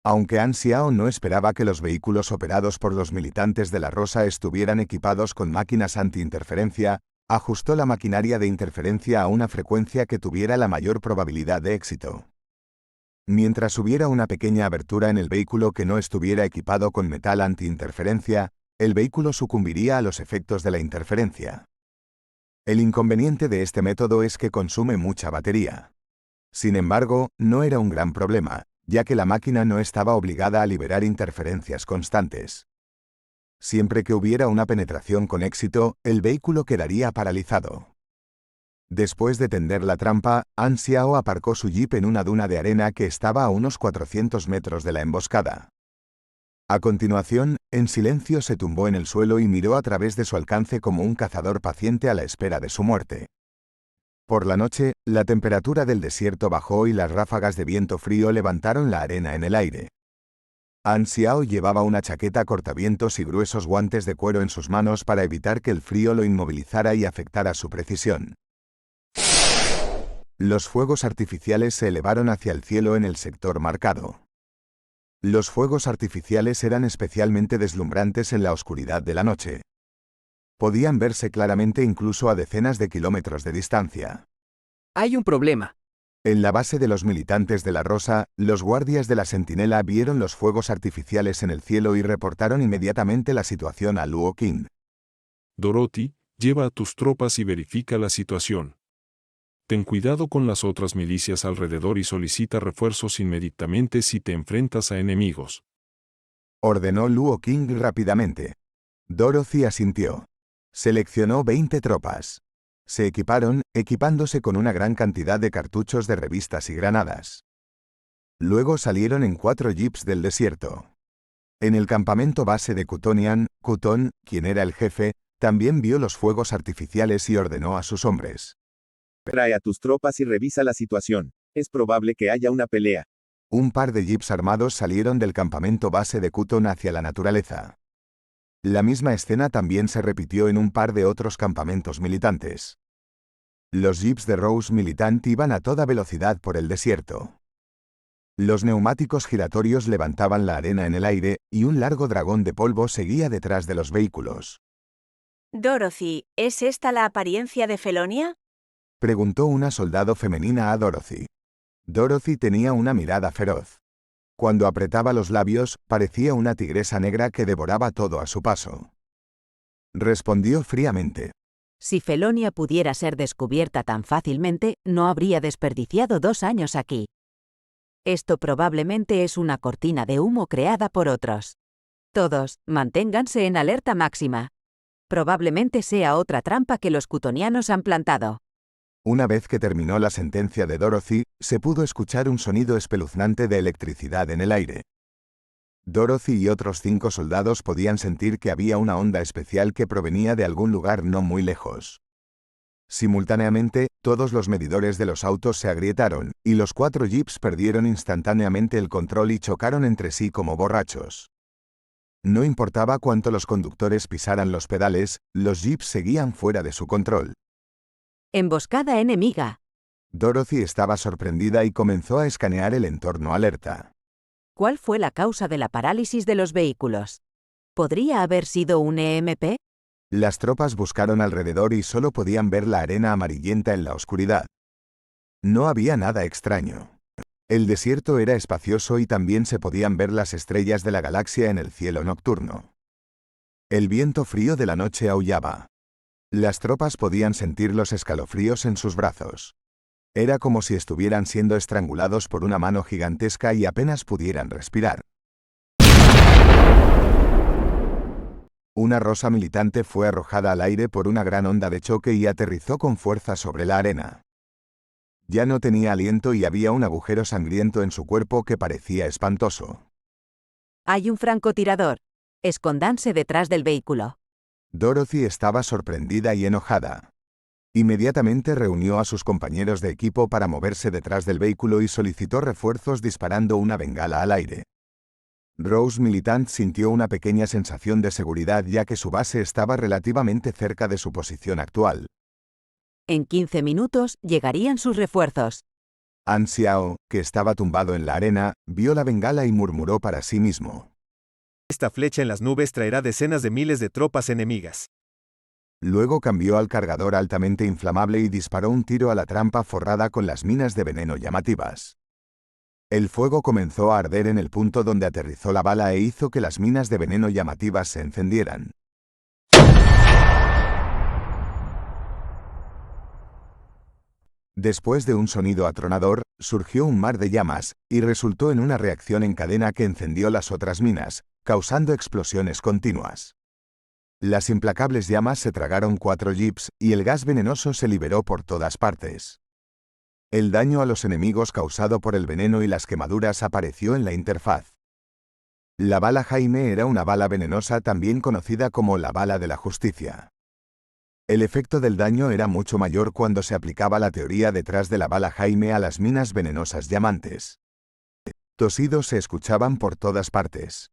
Aunque Han Xiao no esperaba que los vehículos operados por los militantes de la Rosa estuvieran equipados con máquinas anti-interferencia, ajustó la maquinaria de interferencia a una frecuencia que tuviera la mayor probabilidad de éxito. Mientras hubiera una pequeña abertura en el vehículo que no estuviera equipado con metal anti-interferencia, el vehículo sucumbiría a los efectos de la interferencia. El inconveniente de este método es que consume mucha batería. Sin embargo, no era un gran problema, ya que la máquina no estaba obligada a liberar interferencias constantes. Siempre que hubiera una penetración con éxito, el vehículo quedaría paralizado. Después de tender la trampa, Han Xiao aparcó su jeep en una duna de arena que estaba a unos 400 metros de la emboscada. A continuación, en silencio se tumbó en el suelo y miró a través de su alcance como un cazador paciente a la espera de su muerte. Por la noche, la temperatura del desierto bajó y las ráfagas de viento frío levantaron la arena en el aire. Han Xiao llevaba una chaqueta cortavientos y gruesos guantes de cuero en sus manos para evitar que el frío lo inmovilizara y afectara su precisión. Los fuegos artificiales se elevaron hacia el cielo en el sector marcado. Los fuegos artificiales eran especialmente deslumbrantes en la oscuridad de la noche. Podían verse claramente incluso a decenas de kilómetros de distancia. Hay un problema. En la base de los militantes de la Rosa, los guardias de la Centinela vieron los fuegos artificiales en el cielo y reportaron inmediatamente la situación a Luo Qing. Dorothy, lleva a tus tropas y verifica la situación. Ten cuidado con las otras milicias alrededor y solicita refuerzos inmediatamente si te enfrentas a enemigos. Ordenó Luo Qing rápidamente. Dorothy asintió. Seleccionó 20 tropas. Se equiparon, equipándose con una gran cantidad de cartuchos de revistas y granadas. Luego salieron en 4 jeeps del desierto. En el campamento base de Kutonian, Kuton, quien era el jefe, también vio los fuegos artificiales y ordenó a sus hombres. Trae a tus tropas y revisa la situación. Es probable que haya una pelea. Un par de jeeps armados salieron del campamento base de Kuton hacia la naturaleza. La misma escena también se repitió en un par de otros campamentos militantes. Los jeeps de Rose Militant iban a toda velocidad por el desierto. Los neumáticos giratorios levantaban la arena en el aire, y un largo dragón de polvo seguía detrás de los vehículos. Dorothy, ¿es esta la apariencia de Felonia? Preguntó una soldado femenina a Dorothy. Dorothy tenía una mirada feroz. Cuando apretaba los labios, parecía una tigresa negra que devoraba todo a su paso. Respondió fríamente. Si Felonia pudiera ser descubierta tan fácilmente, no habría desperdiciado 2 años aquí. Esto probablemente es una cortina de humo creada por otros. Todos, manténganse en alerta máxima. Probablemente sea otra trampa que los cutonianos han plantado. Una vez que terminó la sentencia de Dorothy, se pudo escuchar un sonido espeluznante de electricidad en el aire. Dorothy y otros 5 soldados podían sentir que había una onda especial que provenía de algún lugar no muy lejos. Simultáneamente, todos los medidores de los autos se agrietaron, y los 4 jeeps perdieron instantáneamente el control y chocaron entre sí como borrachos. No importaba cuánto los conductores pisaran los pedales, los jeeps seguían fuera de su control. Emboscada enemiga. Dorothy estaba sorprendida y comenzó a escanear el entorno alerta. ¿Cuál fue la causa de la parálisis de los vehículos? ¿Podría haber sido un EMP? Las tropas buscaron alrededor y solo podían ver la arena amarillenta en la oscuridad. No había nada extraño. El desierto era espacioso y también se podían ver las estrellas de la galaxia en el cielo nocturno. El viento frío de la noche aullaba. Las tropas podían sentir los escalofríos en sus brazos. Era como si estuvieran siendo estrangulados por una mano gigantesca y apenas pudieran respirar. Una rosa militante fue arrojada al aire por una gran onda de choque y aterrizó con fuerza sobre la arena. Ya no tenía aliento y había un agujero sangriento en su cuerpo que parecía espantoso. Hay un francotirador. Escóndanse detrás del vehículo. Dorothy estaba sorprendida y enojada. Inmediatamente reunió a sus compañeros de equipo para moverse detrás del vehículo y solicitó refuerzos disparando una bengala al aire. Rose Militant sintió una pequeña sensación de seguridad ya que su base estaba relativamente cerca de su posición actual. En 15 minutos llegarían sus refuerzos. An Xiao, que estaba tumbado en la arena, vio la bengala y murmuró para sí mismo. Esta flecha en las nubes traerá decenas de miles de tropas enemigas. Luego cambió al cargador altamente inflamable y disparó un tiro a la trampa forrada con las minas de veneno llamativas. El fuego comenzó a arder en el punto donde aterrizó la bala e hizo que las minas de veneno llamativas se encendieran. Después de un sonido atronador, surgió un mar de llamas, y resultó en una reacción en cadena que encendió las otras minas, causando explosiones continuas. Las implacables llamas se tragaron 4 jeeps, y el gas venenoso se liberó por todas partes. El daño a los enemigos causado por el veneno y las quemaduras apareció en la interfaz. La bala Jaime era una bala venenosa también conocida como la bala de la justicia. El efecto del daño era mucho mayor cuando se aplicaba la teoría detrás de la bala Jaime a las minas venenosas llamantes. Tosidos se escuchaban por todas partes.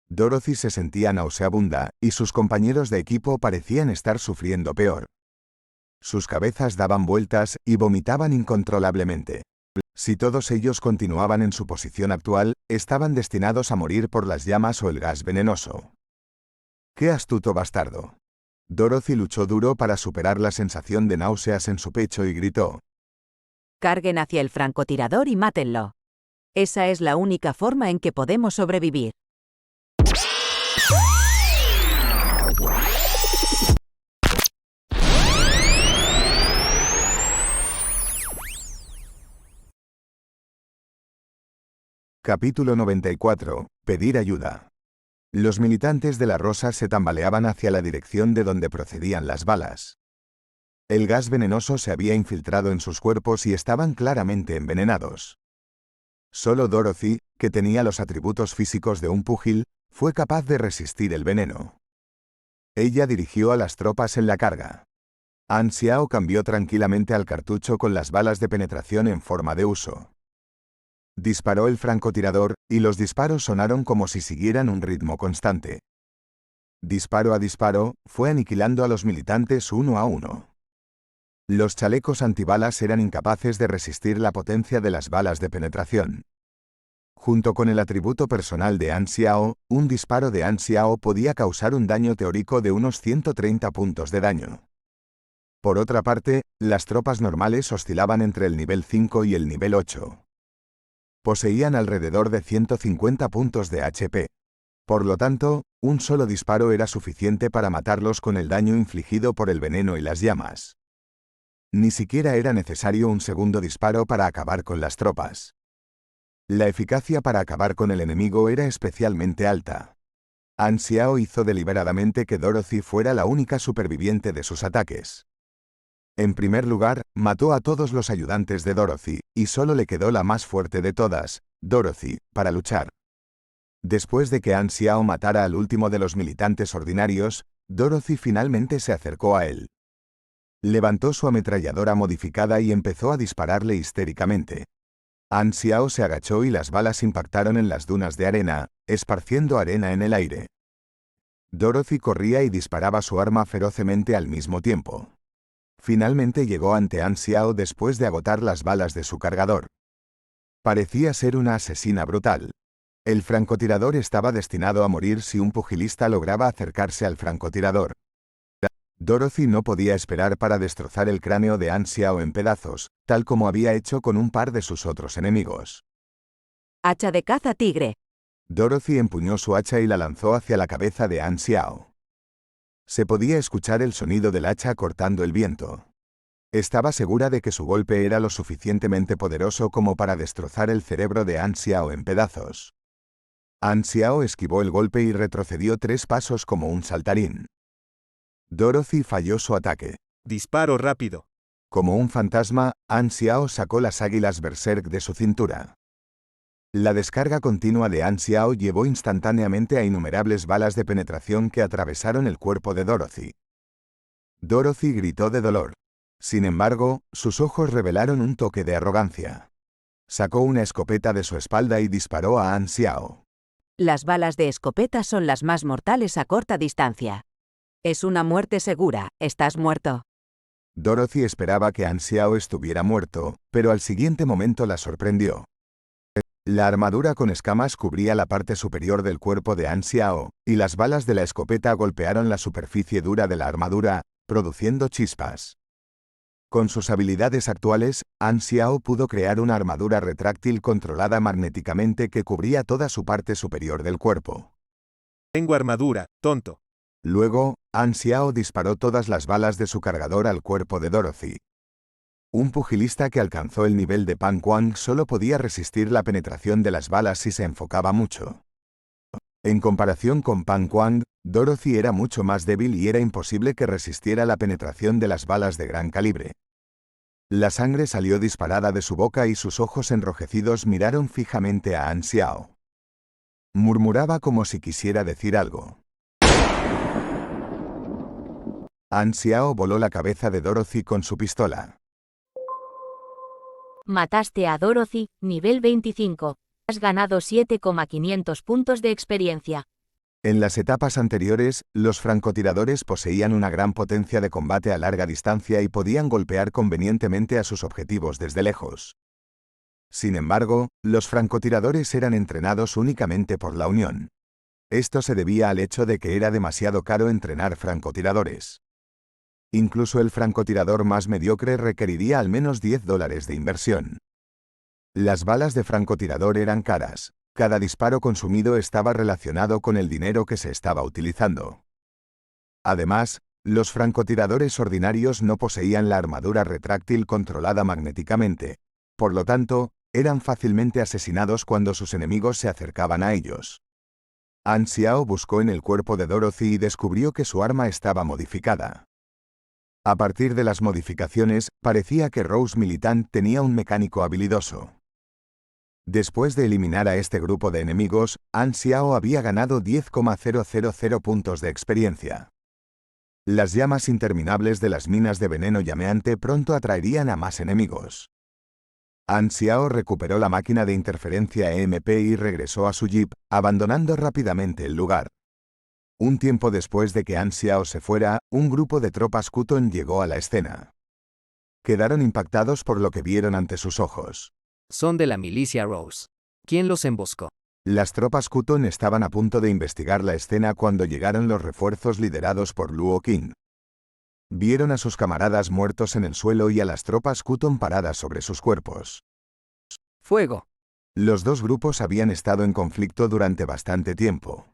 Dorothy se sentía nauseabunda, y sus compañeros de equipo parecían estar sufriendo peor. Sus cabezas daban vueltas y vomitaban incontrolablemente. Si todos ellos continuaban en su posición actual, estaban destinados a morir por las llamas o el gas venenoso. ¡Qué astuto bastardo! Dorothy luchó duro para superar la sensación de náuseas en su pecho y gritó. Carguen hacia el francotirador y mátenlo. Esa es la única forma en que podemos sobrevivir. Capítulo 94. Pedir ayuda. Los militantes de la Rosa se tambaleaban hacia la dirección de donde procedían las balas. El gas venenoso se había infiltrado en sus cuerpos y estaban claramente envenenados. Solo Dorothy, que tenía los atributos físicos de un púgil, fue capaz de resistir el veneno. Ella dirigió a las tropas en la carga. An Xiao cambió tranquilamente al cartucho con las balas de penetración en forma de uso. Disparó el francotirador, y los disparos sonaron como si siguieran un ritmo constante. Disparo a disparo, fue aniquilando a los militantes uno a uno. Los chalecos antibalas eran incapaces de resistir la potencia de las balas de penetración. Junto con el atributo personal de An Xiao, un disparo de An Xiao podía causar un daño teórico de unos 130 puntos de daño. Por otra parte, las tropas normales oscilaban entre el nivel 5 y el nivel 8. Poseían alrededor de 150 puntos de HP. Por lo tanto, un solo disparo era suficiente para matarlos con el daño infligido por el veneno y las llamas. Ni siquiera era necesario un segundo disparo para acabar con las tropas. La eficacia para acabar con el enemigo era especialmente alta. An Xiao hizo deliberadamente que Dorothy fuera la única superviviente de sus ataques. En primer lugar, mató a todos los ayudantes de Dorothy, y solo le quedó la más fuerte de todas, Dorothy, para luchar. Después de que An Xiao matara al último de los militantes ordinarios, Dorothy finalmente se acercó a él. Levantó su ametralladora modificada y empezó a dispararle histéricamente. An Xiao se agachó y las balas impactaron en las dunas de arena, esparciendo arena en el aire. Dorothy corría y disparaba su arma ferocemente al mismo tiempo. Finalmente llegó ante An Xiao después de agotar las balas de su cargador. Parecía ser una asesina brutal. El francotirador estaba destinado a morir si un pugilista lograba acercarse al francotirador. Dorothy no podía esperar para destrozar el cráneo de An Xiao en pedazos, tal como había hecho con un par de sus otros enemigos. Hacha de caza tigre. Dorothy empuñó su hacha y la lanzó hacia la cabeza de An Xiao. Se podía escuchar el sonido del hacha cortando el viento. Estaba segura de que su golpe era lo suficientemente poderoso como para destrozar el cerebro de An Xiao en pedazos. An Xiao esquivó el golpe y retrocedió 3 pasos como un saltarín. Dorothy falló su ataque. Disparo rápido. Como un fantasma, An Xiao sacó las águilas berserk de su cintura. La descarga continua de An Xiao llevó instantáneamente a innumerables balas de penetración que atravesaron el cuerpo de Dorothy. Dorothy gritó de dolor. Sin embargo, sus ojos revelaron un toque de arrogancia. Sacó una escopeta de su espalda y disparó a An Xiao. Las balas de escopeta son las más mortales a corta distancia. Es una muerte segura, estás muerto. Dorothy esperaba que An Xiao estuviera muerto, pero al siguiente momento la sorprendió. La armadura con escamas cubría la parte superior del cuerpo de An Xiao, y las balas de la escopeta golpearon la superficie dura de la armadura, produciendo chispas. Con sus habilidades actuales, An Xiao pudo crear una armadura retráctil controlada magnéticamente que cubría toda su parte superior del cuerpo. Tengo armadura, tonto. Luego, An Xiao disparó todas las balas de su cargador al cuerpo de Dorothy. Un pugilista que alcanzó el nivel de Pan Quan solo podía resistir la penetración de las balas si se enfocaba mucho. En comparación con Pan Quan, Dorothy era mucho más débil y era imposible que resistiera la penetración de las balas de gran calibre. La sangre salió disparada de su boca y sus ojos enrojecidos miraron fijamente a An Xiao. Murmuraba como si quisiera decir algo. An Xiao voló la cabeza de Dorothy con su pistola. Mataste a Dorothy, nivel 25. Has ganado 7,500 puntos de experiencia. En las etapas anteriores, los francotiradores poseían una gran potencia de combate a larga distancia y podían golpear convenientemente a sus objetivos desde lejos. Sin embargo, los francotiradores eran entrenados únicamente por la Unión. Esto se debía al hecho de que era demasiado caro entrenar francotiradores. Incluso el francotirador más mediocre requeriría al menos $10 de inversión. Las balas de francotirador eran caras. Cada disparo consumido estaba relacionado con el dinero que se estaba utilizando. Además, los francotiradores ordinarios no poseían la armadura retráctil controlada magnéticamente. Por lo tanto, eran fácilmente asesinados cuando sus enemigos se acercaban a ellos. An Xiao buscó en el cuerpo de Dorothy y descubrió que su arma estaba modificada. A partir de las modificaciones, parecía que Rose Militant tenía un mecánico habilidoso. Después de eliminar a este grupo de enemigos, An Xiao había ganado 10,000 puntos de experiencia. Las llamas interminables de las minas de veneno llameante pronto atraerían a más enemigos. An Xiao recuperó la máquina de interferencia EMP y regresó a su jeep, abandonando rápidamente el lugar. Un tiempo después de que An Xiao se fuera, un grupo de tropas Kuton llegó a la escena. Quedaron impactados por lo que vieron ante sus ojos. Son de la milicia Rose. ¿Quién los emboscó? Las tropas Kuton estaban a punto de investigar la escena cuando llegaron los refuerzos liderados por Luo Qing. Vieron a sus camaradas muertos en el suelo y a las tropas Kuton paradas sobre sus cuerpos. Fuego. Los dos grupos habían estado en conflicto durante bastante tiempo.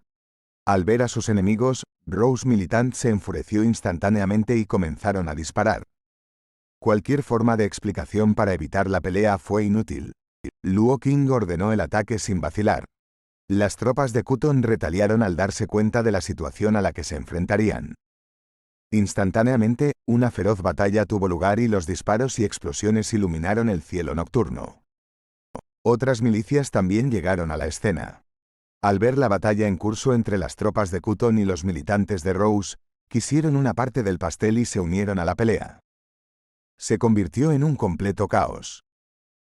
Al ver a sus enemigos, Rose Militant se enfureció instantáneamente y comenzaron a disparar. Cualquier forma de explicación para evitar la pelea fue inútil. Luo Qing ordenó el ataque sin vacilar. Las tropas de Kuton retaliaron al darse cuenta de la situación a la que se enfrentarían. Instantáneamente, una feroz batalla tuvo lugar y los disparos y explosiones iluminaron el cielo nocturno. Otras milicias también llegaron a la escena. Al ver la batalla en curso entre las tropas de Kuton y los militantes de Rose, quisieron una parte del pastel y se unieron a la pelea. Se convirtió en un completo caos.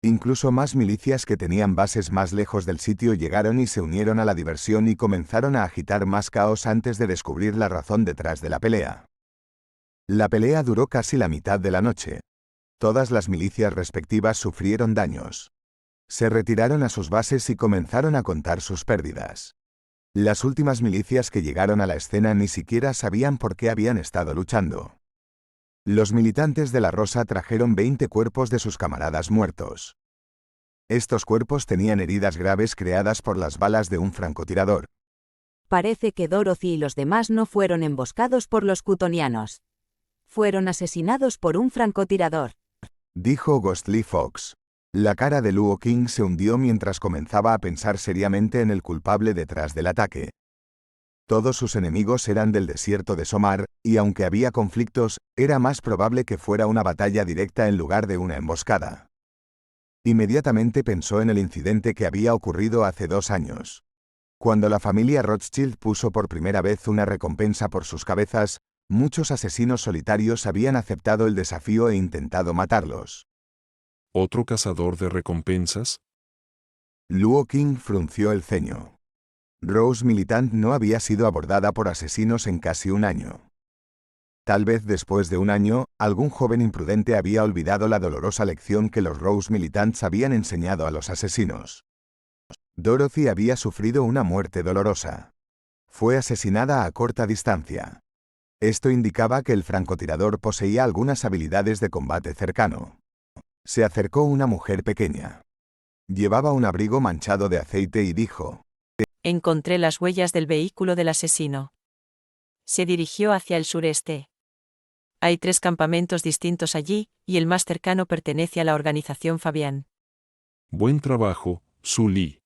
Incluso más milicias que tenían bases más lejos del sitio llegaron y se unieron a la diversión y comenzaron a agitar más caos antes de descubrir la razón detrás de la pelea. La pelea duró casi la mitad de la noche. Todas las milicias respectivas sufrieron daños. Se retiraron a sus bases y comenzaron a contar sus pérdidas. Las últimas milicias que llegaron a la escena ni siquiera sabían por qué habían estado luchando. Los militantes de la Rosa trajeron 20 cuerpos de sus camaradas muertos. Estos cuerpos tenían heridas graves creadas por las balas de un francotirador. Parece que Dorothy y los demás no fueron emboscados por los kutonianos. Fueron asesinados por un francotirador, dijo Ghostly Fox. La cara de Luo Qing se hundió mientras comenzaba a pensar seriamente en el culpable detrás del ataque. Todos sus enemigos eran del desierto de Somar, y aunque había conflictos, era más probable que fuera una batalla directa en lugar de una emboscada. Inmediatamente pensó en el incidente que había ocurrido hace 2 años. Cuando la familia Rothschild puso por primera vez una recompensa por sus cabezas, muchos asesinos solitarios habían aceptado el desafío e intentado matarlos. ¿Otro cazador de recompensas? Luo Qing frunció el ceño. Rose Militant no había sido abordada por asesinos en casi un año. Tal vez después de un año, algún joven imprudente había olvidado la dolorosa lección que los Rose Militants habían enseñado a los asesinos. Dorothy había sufrido una muerte dolorosa. Fue asesinada a corta distancia. Esto indicaba que el francotirador poseía algunas habilidades de combate cercano. Se acercó una mujer pequeña. Llevaba un abrigo manchado de aceite y dijo: Encontré las huellas del vehículo del asesino. Se dirigió hacia el sureste. Hay 3 campamentos distintos allí, y el más cercano pertenece a la organización Fabián. Buen trabajo, Su Li.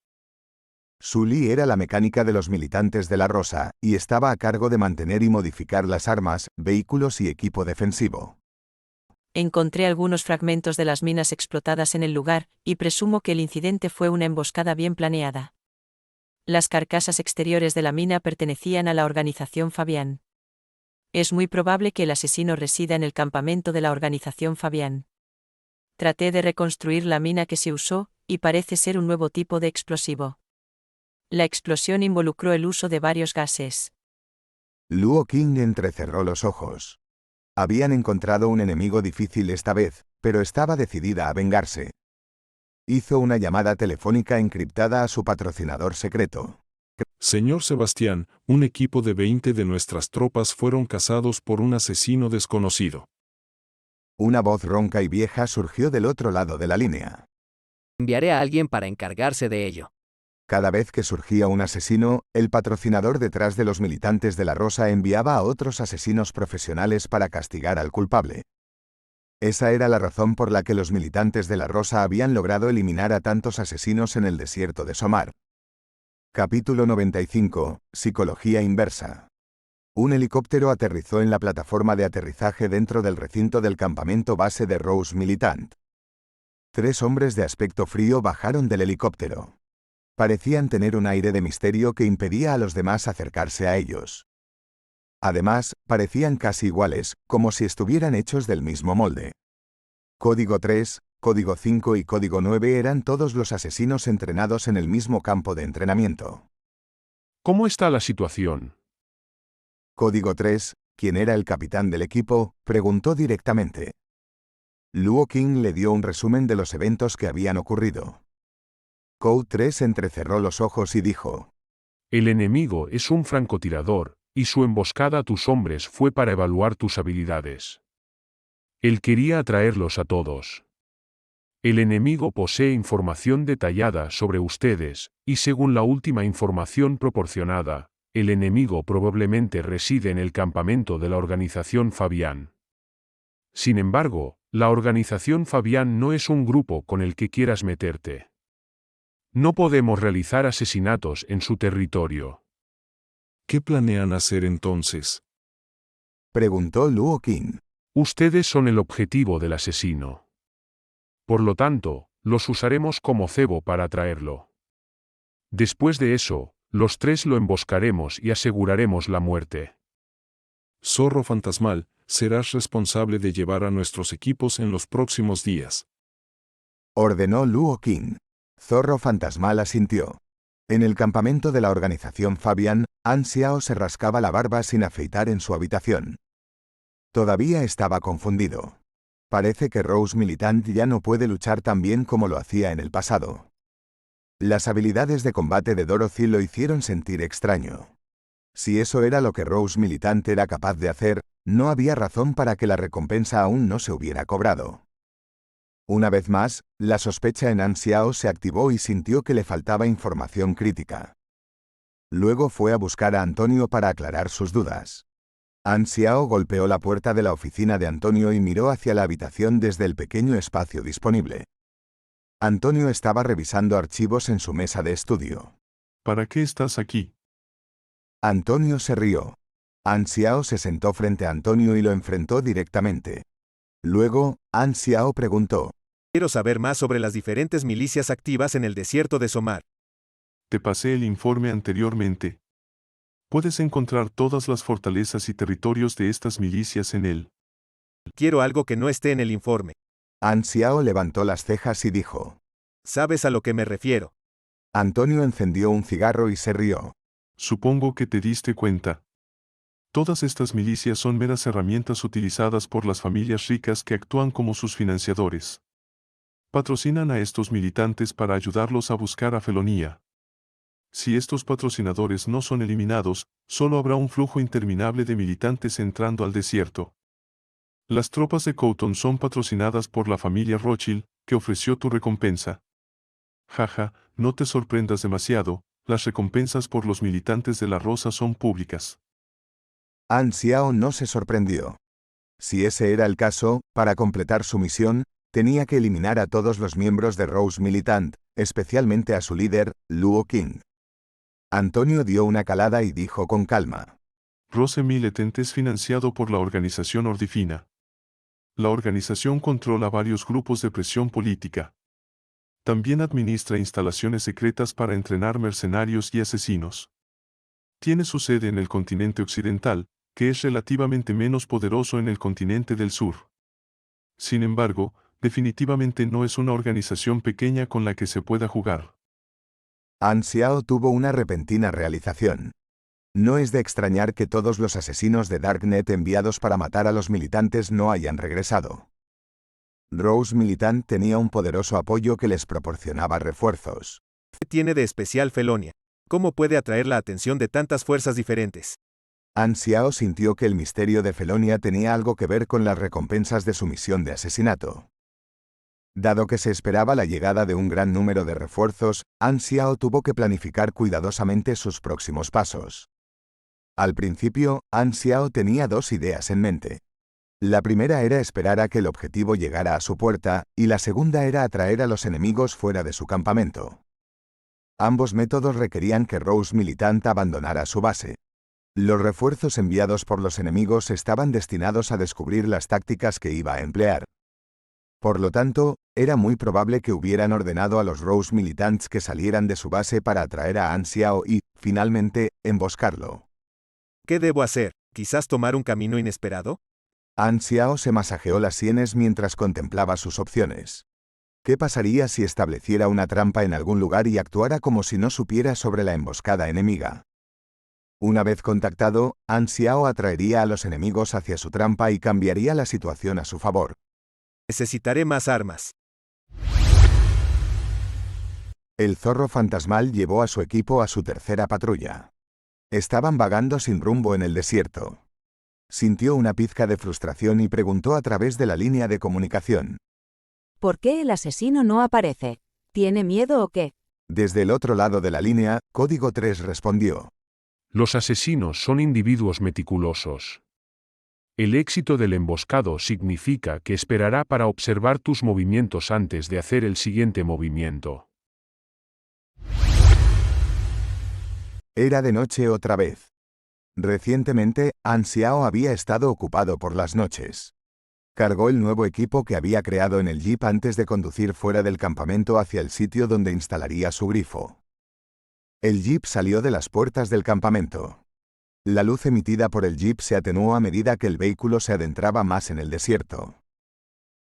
Su Li era la mecánica de los militantes de la Rosa, y estaba a cargo de mantener y modificar las armas, vehículos y equipo defensivo. Encontré algunos fragmentos de las minas explotadas en el lugar, y presumo que el incidente fue una emboscada bien planeada. Las carcasas exteriores de la mina pertenecían a la organización Fabián. Es muy probable que el asesino resida en el campamento de la organización Fabián. Traté de reconstruir la mina que se usó, y parece ser un nuevo tipo de explosivo. La explosión involucró el uso de varios gases. Luo Qing entrecerró los ojos. Habían encontrado un enemigo difícil esta vez, pero estaba decidida a vengarse. Hizo una llamada telefónica encriptada a su patrocinador secreto. Señor Sebastián, un equipo de 20 de nuestras tropas fueron cazados por un asesino desconocido. Una voz ronca y vieja surgió del otro lado de la línea. Enviaré a alguien para encargarse de ello. Cada vez que surgía un asesino, el patrocinador detrás de los militantes de la Rosa enviaba a otros asesinos profesionales para castigar al culpable. Esa era la razón por la que los militantes de la Rosa habían logrado eliminar a tantos asesinos en el desierto de Somar. Capítulo 95. Psicología inversa. Un helicóptero aterrizó en la plataforma de aterrizaje dentro del recinto del campamento base de Rose Militant. 3 hombres de aspecto frío bajaron del helicóptero. Parecían tener un aire de misterio que impedía a los demás acercarse a ellos. Además, parecían casi iguales, como si estuvieran hechos del mismo molde. Código 3, Código 5 y Código 9 eran todos los asesinos entrenados en el mismo campo de entrenamiento. ¿Cómo está la situación? Código 3, quien era el capitán del equipo, preguntó directamente. Luo Qing le dio un resumen de los eventos que habían ocurrido. Kou 3 entrecerró los ojos y dijo: El enemigo es un francotirador, y su emboscada a tus hombres fue para evaluar tus habilidades. Él quería atraerlos a todos. El enemigo posee información detallada sobre ustedes, y según la última información proporcionada, el enemigo probablemente reside en el campamento de la organización Fabián. Sin embargo, la organización Fabián no es un grupo con el que quieras meterte. No podemos realizar asesinatos en su territorio. ¿Qué planean hacer entonces? Preguntó Luo Qin. Ustedes son el objetivo del asesino. Por lo tanto, los usaremos como cebo para atraerlo. Después de eso, los tres lo emboscaremos y aseguraremos la muerte. Zorro fantasmal, serás responsable de llevar a nuestros equipos en los próximos días. Ordenó Luo Qin. Zorro fantasmal asintió. En el campamento de la organización Fabián, An Xiao se rascaba la barba sin afeitar en su habitación. Todavía estaba confundido. Parece que Rose Militant ya no puede luchar tan bien como lo hacía en el pasado. Las habilidades de combate de Dorothy lo hicieron sentir extraño. Si eso era lo que Rose Militant era capaz de hacer, no había razón para que la recompensa aún no se hubiera cobrado. Una vez más, la sospecha en An Xiao se activó y sintió que le faltaba información crítica. Luego fue a buscar a Antonio para aclarar sus dudas. An Xiao golpeó la puerta de la oficina de Antonio y miró hacia la habitación desde el pequeño espacio disponible. Antonio estaba revisando archivos en su mesa de estudio. ¿Para qué estás aquí? Antonio se rió. An Xiao se sentó frente a Antonio y lo enfrentó directamente. Luego, An Xiao preguntó: Quiero saber más sobre las diferentes milicias activas en el desierto de Somar. Te pasé el informe anteriormente. Puedes encontrar todas las fortalezas y territorios de estas milicias en él. Quiero algo que no esté en el informe. An Xiao levantó las cejas y dijo: ¿Sabes a lo que me refiero? Antonio encendió un cigarro y se rió. Supongo que te diste cuenta. Todas estas milicias son meras herramientas utilizadas por las familias ricas que actúan como sus financiadores. Patrocinan a estos militantes para ayudarlos a buscar a felonía. Si estos patrocinadores no son eliminados, solo habrá un flujo interminable de militantes entrando al desierto. Las tropas de Coughton son patrocinadas por la familia Rothschild, que ofreció tu recompensa. Jaja, no te sorprendas demasiado, las recompensas por los militantes de la Rosa son públicas. An Xiao no se sorprendió. Si ese era el caso, para completar su misión, tenía que eliminar a todos los miembros de Rose Militant, especialmente a su líder, Luo Qin. Antonio dio una calada y dijo con calma: Rose Militant es financiado por la organización Ordifina. La organización controla varios grupos de presión política. También administra instalaciones secretas para entrenar mercenarios y asesinos. Tiene su sede en el continente occidental, que es relativamente menos poderoso en el continente del sur. Sin embargo, definitivamente no es una organización pequeña con la que se pueda jugar. An Xiao tuvo una repentina realización. No es de extrañar que todos los asesinos de Darknet enviados para matar a los militantes no hayan regresado. Rose Militant tenía un poderoso apoyo que les proporcionaba refuerzos. ¿Qué tiene de especial Felonia? ¿Cómo puede atraer la atención de tantas fuerzas diferentes? An Xiao sintió que el misterio de Felonia tenía algo que ver con las recompensas de su misión de asesinato. Dado que se esperaba la llegada de un gran número de refuerzos, An Xiao tuvo que planificar cuidadosamente sus próximos pasos. Al principio, An Xiao tenía dos ideas en mente. La primera era esperar a que el objetivo llegara a su puerta, y la segunda era atraer a los enemigos fuera de su campamento. Ambos métodos requerían que Rose Militant abandonara su base. Los refuerzos enviados por los enemigos estaban destinados a descubrir las tácticas que iba a emplear. Por lo tanto, era muy probable que hubieran ordenado a los Rose Militants que salieran de su base para atraer a An Xiao y, finalmente, emboscarlo. ¿Qué debo hacer? ¿Quizás tomar un camino inesperado? An Xiao se masajeó las sienes mientras contemplaba sus opciones. ¿Qué pasaría si estableciera una trampa en algún lugar y actuara como si no supiera sobre la emboscada enemiga? Una vez contactado, An Xiao atraería a los enemigos hacia su trampa y cambiaría la situación a su favor. Necesitaré más armas. El zorro fantasmal llevó a su equipo a su tercera patrulla. Estaban vagando sin rumbo en el desierto. Sintió una pizca de frustración y preguntó a través de la línea de comunicación. ¿Por qué el asesino no aparece? ¿Tiene miedo o qué? Desde el otro lado de la línea, Código 3 respondió. Los asesinos son individuos meticulosos. El éxito del emboscado significa que esperará para observar tus movimientos antes de hacer el siguiente movimiento. Era de noche otra vez. Recientemente, An Xiao había estado ocupado por las noches. Cargó el nuevo equipo que había creado en el jeep antes de conducir fuera del campamento hacia el sitio donde instalaría su grifo. El jeep salió de las puertas del campamento. La luz emitida por el jeep se atenuó a medida que el vehículo se adentraba más en el desierto.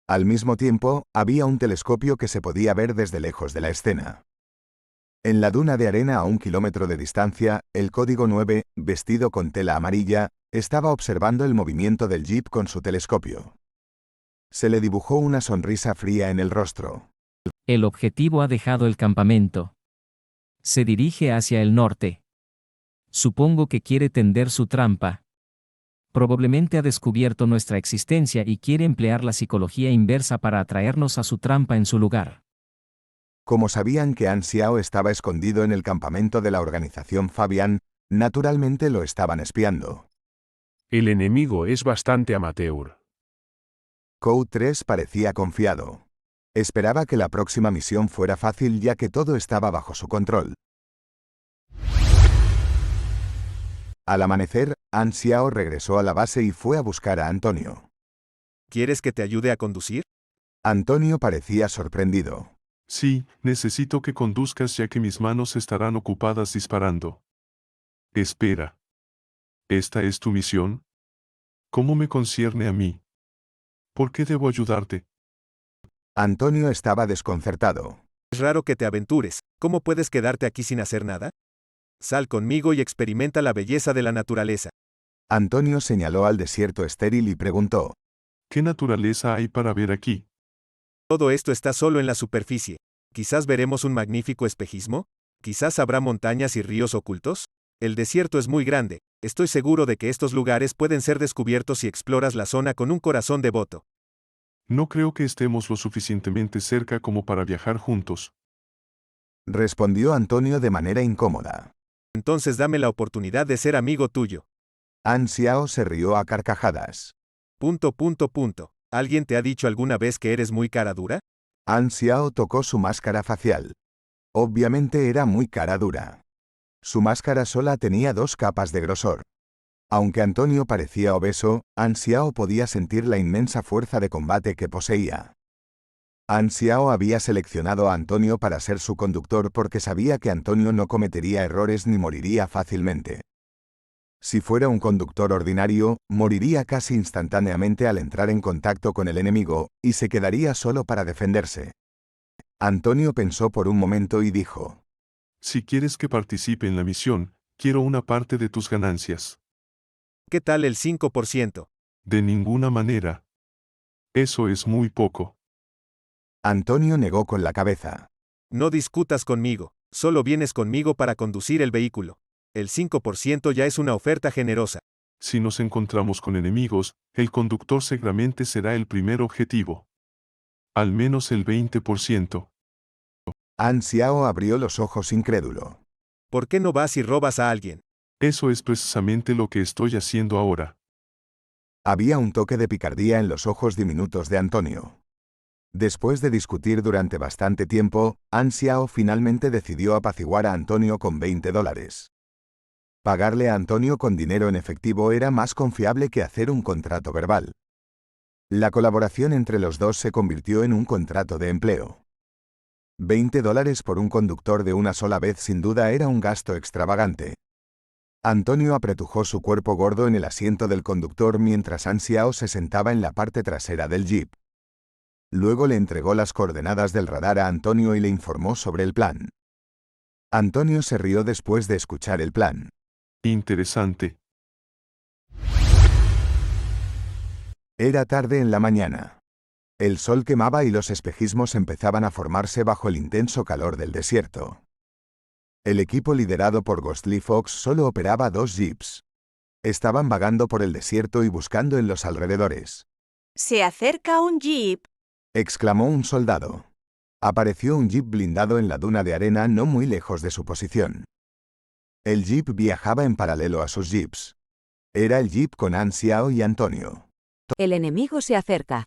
Al mismo tiempo, había un telescopio que se podía ver desde lejos de la escena. En la duna de arena a 1 kilómetro de distancia, el Código 9, vestido con tela amarilla, estaba observando el movimiento del jeep con su telescopio. Se le dibujó una sonrisa fría en el rostro. El objetivo ha dejado el campamento. Se dirige hacia el norte. Supongo que quiere tender su trampa. Probablemente ha descubierto nuestra existencia y quiere emplear la psicología inversa para atraernos a su trampa en su lugar. Como sabían que An Xiao estaba escondido en el campamento de la organización Fabian, naturalmente lo estaban espiando. El enemigo es bastante amateur. Code 3 parecía confiado. Esperaba que la próxima misión fuera fácil ya que todo estaba bajo su control. Al amanecer, An Xiao regresó a la base y fue a buscar a Antonio. ¿Quieres que te ayude a conducir? Antonio parecía sorprendido. Sí, necesito que conduzcas ya que mis manos estarán ocupadas disparando. Espera. ¿Esta es tu misión? ¿Cómo me concierne a mí? ¿Por qué debo ayudarte? Antonio estaba desconcertado. Es raro que te aventures. ¿Cómo puedes quedarte aquí sin hacer nada? Sal conmigo y experimenta la belleza de la naturaleza. Antonio señaló al desierto estéril y preguntó. ¿Qué naturaleza hay para ver aquí? Todo esto está solo en la superficie. Quizás veremos un magnífico espejismo. Quizás habrá montañas y ríos ocultos. El desierto es muy grande. Estoy seguro de que estos lugares pueden ser descubiertos si exploras la zona con un corazón devoto. No creo que estemos lo suficientemente cerca como para viajar juntos. Respondió Antonio de manera incómoda. Entonces dame la oportunidad de ser amigo tuyo. An Xiao se rió a carcajadas. ¿Alguien te ha dicho alguna vez que eres muy cara dura? An Xiao tocó su máscara facial. Obviamente era muy cara dura. Su máscara sola tenía 2 capas de grosor. Aunque Antonio parecía obeso, An Xiao podía sentir la inmensa fuerza de combate que poseía. An Xiao había seleccionado a Antonio para ser su conductor porque sabía que Antonio no cometería errores ni moriría fácilmente. Si fuera un conductor ordinario, moriría casi instantáneamente al entrar en contacto con el enemigo, y se quedaría solo para defenderse. Antonio pensó por un momento y dijo: Si quieres que participe en la misión, quiero una parte de tus ganancias. ¿Qué tal el 5%? De ninguna manera. Eso es muy poco. Antonio negó con la cabeza. No discutas conmigo, solo vienes conmigo para conducir el vehículo. El 5% ya es una oferta generosa. Si nos encontramos con enemigos, el conductor seguramente será el primer objetivo. Al menos el 20%. An Xiao abrió los ojos incrédulo. ¿Por qué no vas y robas a alguien? Eso es precisamente lo que estoy haciendo ahora. Había un toque de picardía en los ojos diminutos de Antonio. Después de discutir durante bastante tiempo, An Xiao finalmente decidió apaciguar a Antonio con $20. Pagarle a Antonio con dinero en efectivo era más confiable que hacer un contrato verbal. La colaboración entre los dos se convirtió en un contrato de empleo. $20 por un conductor de una sola vez sin duda era un gasto extravagante. Antonio apretujó su cuerpo gordo en el asiento del conductor mientras An Xiao se sentaba en la parte trasera del jeep. Luego le entregó las coordenadas del radar a Antonio y le informó sobre el plan. Antonio se rió después de escuchar el plan. Interesante. Era tarde en la mañana. El sol quemaba y los espejismos empezaban a formarse bajo el intenso calor del desierto. El equipo liderado por Ghostly Fox solo operaba 2 jeeps. Estaban vagando por el desierto y buscando en los alrededores. Se acerca un jeep. Exclamó un soldado. Apareció un jeep blindado en la duna de arena no muy lejos de su posición. El jeep viajaba en paralelo a sus jeeps. Era el jeep con Xiao y Antonio. El enemigo se acerca.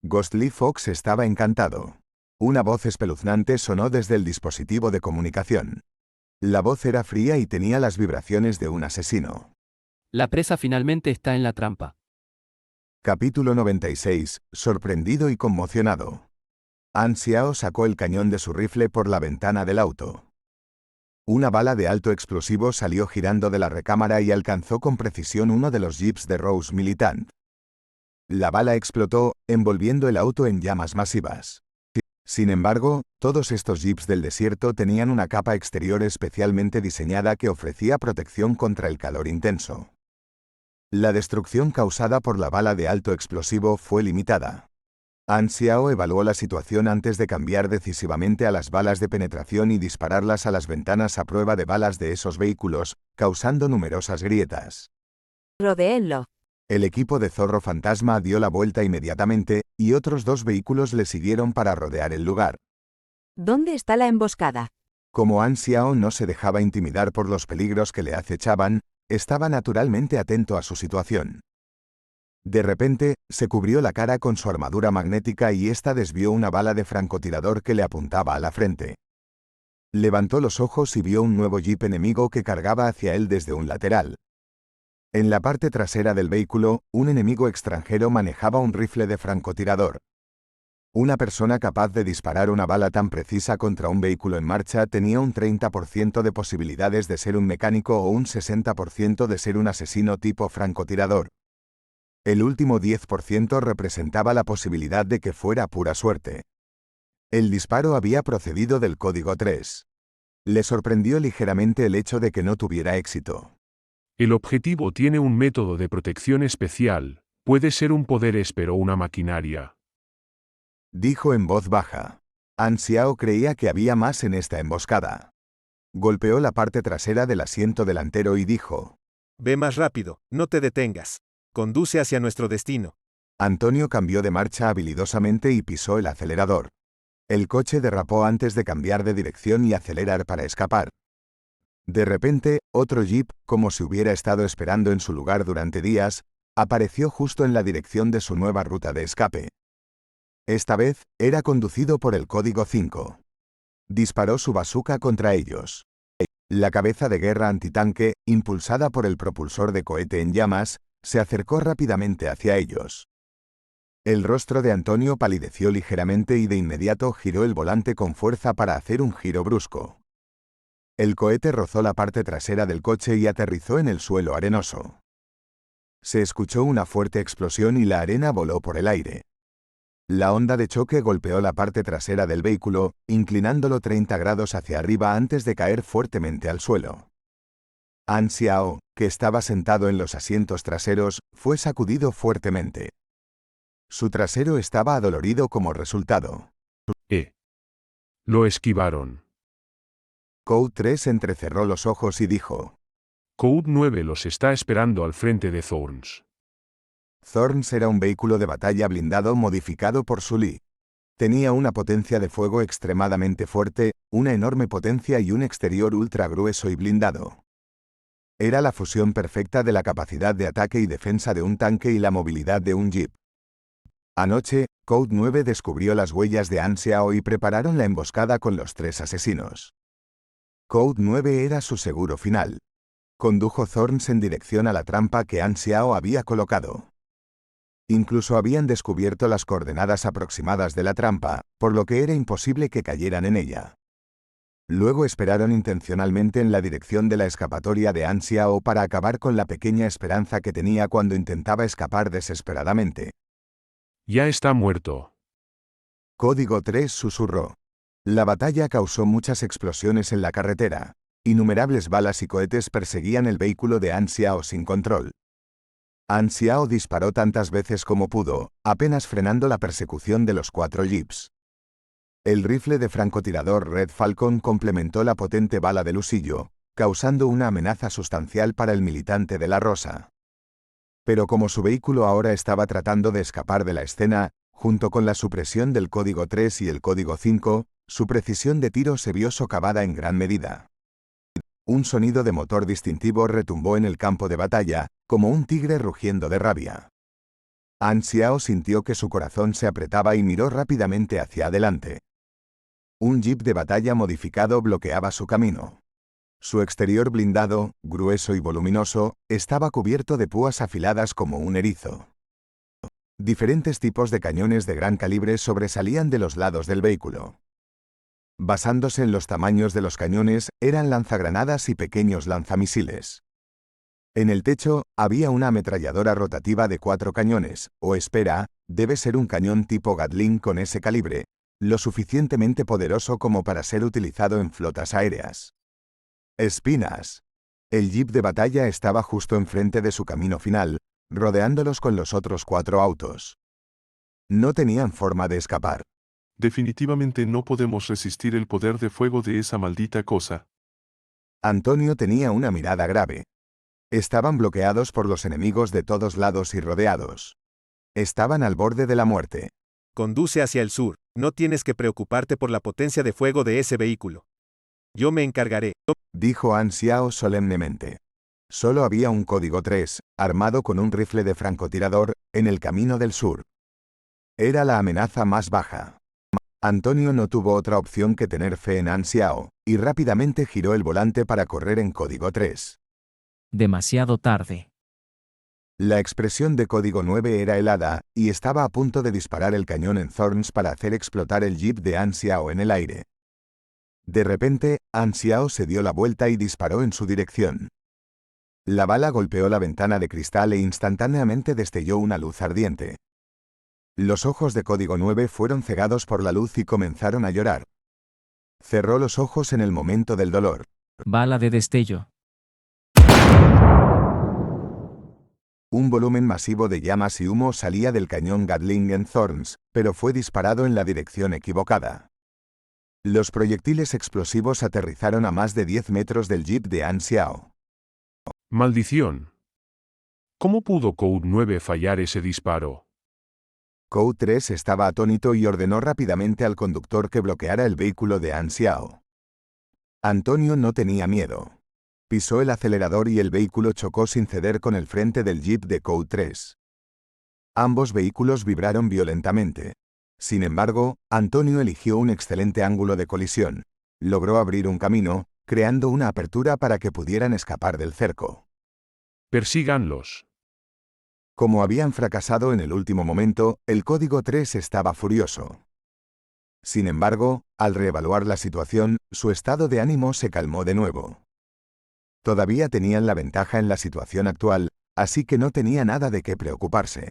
Ghostly Fox estaba encantado. Una voz espeluznante sonó desde el dispositivo de comunicación. La voz era fría y tenía las vibraciones de un asesino. La presa finalmente está en la trampa. Capítulo 96. Sorprendido y conmocionado. Xiao sacó el cañón de su rifle por la ventana del auto. Una bala de alto explosivo salió girando de la recámara y alcanzó con precisión uno de los jeeps de Rose Militant. La bala explotó, envolviendo el auto en llamas masivas. Sin embargo, todos estos jeeps del desierto tenían una capa exterior especialmente diseñada que ofrecía protección contra el calor intenso. La destrucción causada por la bala de alto explosivo fue limitada. Xiao evaluó la situación antes de cambiar decisivamente a las balas de penetración y dispararlas a las ventanas a prueba de balas de esos vehículos, causando numerosas grietas. Rodéenlo. El equipo de Zorro Fantasma dio la vuelta inmediatamente, y otros 2 vehículos le siguieron para rodear el lugar. ¿Dónde está la emboscada? Como Xiao no se dejaba intimidar por los peligros que le acechaban, estaba naturalmente atento a su situación. De repente, se cubrió la cara con su armadura magnética y ésta desvió una bala de francotirador que le apuntaba a la frente. Levantó los ojos y vio un nuevo jeep enemigo que cargaba hacia él desde un lateral. En la parte trasera del vehículo, un enemigo extranjero manejaba un rifle de francotirador. Una persona capaz de disparar una bala tan precisa contra un vehículo en marcha tenía un 30% de posibilidades de ser un mecánico o un 60% de ser un asesino tipo francotirador. El último 10% representaba la posibilidad de que fuera pura suerte. El disparo había procedido del código 3. Le sorprendió ligeramente el hecho de que no tuviera éxito. El objetivo tiene un método de protección especial, puede ser un poder esper o una maquinaria. Dijo en voz baja. Xiao creía que había más en esta emboscada. Golpeó la parte trasera del asiento delantero y dijo: Ve más rápido, no te detengas. Conduce hacia nuestro destino. Antonio cambió de marcha habilidosamente y pisó el acelerador. El coche derrapó antes de cambiar de dirección y acelerar para escapar. De repente, otro jeep, como si hubiera estado esperando en su lugar durante días, apareció justo en la dirección de su nueva ruta de escape. Esta vez, era conducido por el código 5. Disparó su bazooka contra ellos. La cabeza de guerra antitanque, impulsada por el propulsor de cohete en llamas, se acercó rápidamente hacia ellos. El rostro de Antonio palideció ligeramente y de inmediato giró el volante con fuerza para hacer un giro brusco. El cohete rozó la parte trasera del coche y aterrizó en el suelo arenoso. Se escuchó una fuerte explosión y la arena voló por el aire. La onda de choque golpeó la parte trasera del vehículo, inclinándolo 30 grados hacia arriba antes de caer fuertemente al suelo. Xiao, que estaba sentado en los asientos traseros, fue sacudido fuertemente. Su trasero estaba adolorido como resultado. Lo esquivaron. Code 3 entrecerró los ojos y dijo: Code 9 los está esperando al frente de Thorns. Thorns era un vehículo de batalla blindado modificado por Sully. Tenía una potencia de fuego extremadamente fuerte, una enorme potencia y un exterior ultra grueso y blindado. Era la fusión perfecta de la capacidad de ataque y defensa de un tanque y la movilidad de un jeep. Anoche, Code 9 descubrió las huellas de Xiao y prepararon la emboscada con los 3 asesinos. Code 9 era su seguro final. Condujo Thorns en dirección a la trampa que Xiao había colocado. Incluso habían descubierto las coordenadas aproximadas de la trampa, por lo que era imposible que cayeran en ella. Luego esperaron intencionalmente en la dirección de la escapatoria de Xiao para acabar con la pequeña esperanza que tenía cuando intentaba escapar desesperadamente. Ya está muerto. Código 3 susurró. La batalla causó muchas explosiones en la carretera. Innumerables balas y cohetes perseguían el vehículo de Xiao sin control. An Xiao disparó tantas veces como pudo, apenas frenando la persecución de los 4 jeeps. El rifle de francotirador Red Falcon complementó la potente bala de Lusillo, causando una amenaza sustancial para el militante de la Rosa. Pero como su vehículo ahora estaba tratando de escapar de la escena, junto con la supresión del código 3 y el código 5, su precisión de tiro se vio socavada en gran medida. Un sonido de motor distintivo retumbó en el campo de batalla, como un tigre rugiendo de rabia. An Xiao sintió que su corazón se apretaba y miró rápidamente hacia adelante. Un jeep de batalla modificado bloqueaba su camino. Su exterior blindado, grueso y voluminoso, estaba cubierto de púas afiladas como un erizo. Diferentes tipos de cañones de gran calibre sobresalían de los lados del vehículo. Basándose en los tamaños de los cañones, eran lanzagranadas y pequeños lanzamisiles. En el techo, había una ametralladora rotativa de 4 cañones, o espera, debe ser un cañón tipo Gatling con ese calibre, lo suficientemente poderoso como para ser utilizado en flotas aéreas. Espinas. El jeep de batalla estaba justo enfrente de su camino final, rodeándolos con los otros 4 autos. No tenían forma de escapar. Definitivamente no podemos resistir el poder de fuego de esa maldita cosa. Antonio tenía una mirada grave. Estaban bloqueados por los enemigos de todos lados y rodeados. Estaban al borde de la muerte. Conduce hacia el sur, no tienes que preocuparte por la potencia de fuego de ese vehículo. Yo me encargaré, dijo An Xiao solemnemente. Solo había un código 3, armado con un rifle de francotirador, en el camino del sur. Era la amenaza más baja. Antonio no tuvo otra opción que tener fe en An Xiao, y rápidamente giró el volante para correr en código 3. Demasiado tarde. La expresión de código 9 era helada, y estaba a punto de disparar el cañón en Thorns para hacer explotar el jeep de An Xiao en el aire. De repente, An Xiao se dio la vuelta y disparó en su dirección. La bala golpeó la ventana de cristal e instantáneamente destelló una luz ardiente. Los ojos de código 9 fueron cegados por la luz y comenzaron a llorar. Cerró los ojos en el momento del dolor. Bala de destello. Un volumen masivo de llamas y humo salía del cañón Gatling en Thorns, pero fue disparado en la dirección equivocada. Los proyectiles explosivos aterrizaron a más de 10 metros del jeep de An Xiao. ¡Maldición! ¿Cómo pudo Code 9 fallar ese disparo? Code 3 estaba atónito y ordenó rápidamente al conductor que bloqueara el vehículo de An Xiao. Antonio no tenía miedo. Pisó el acelerador y el vehículo chocó sin ceder con el frente del jeep de Code 3. Ambos vehículos vibraron violentamente. Sin embargo, Antonio eligió un excelente ángulo de colisión. Logró abrir un camino, creando una apertura para que pudieran escapar del cerco. Persíganlos. Como habían fracasado en el último momento, el código 3 estaba furioso. Sin embargo, al reevaluar la situación, su estado de ánimo se calmó de nuevo. Todavía tenían la ventaja en la situación actual, así que no tenía nada de qué preocuparse.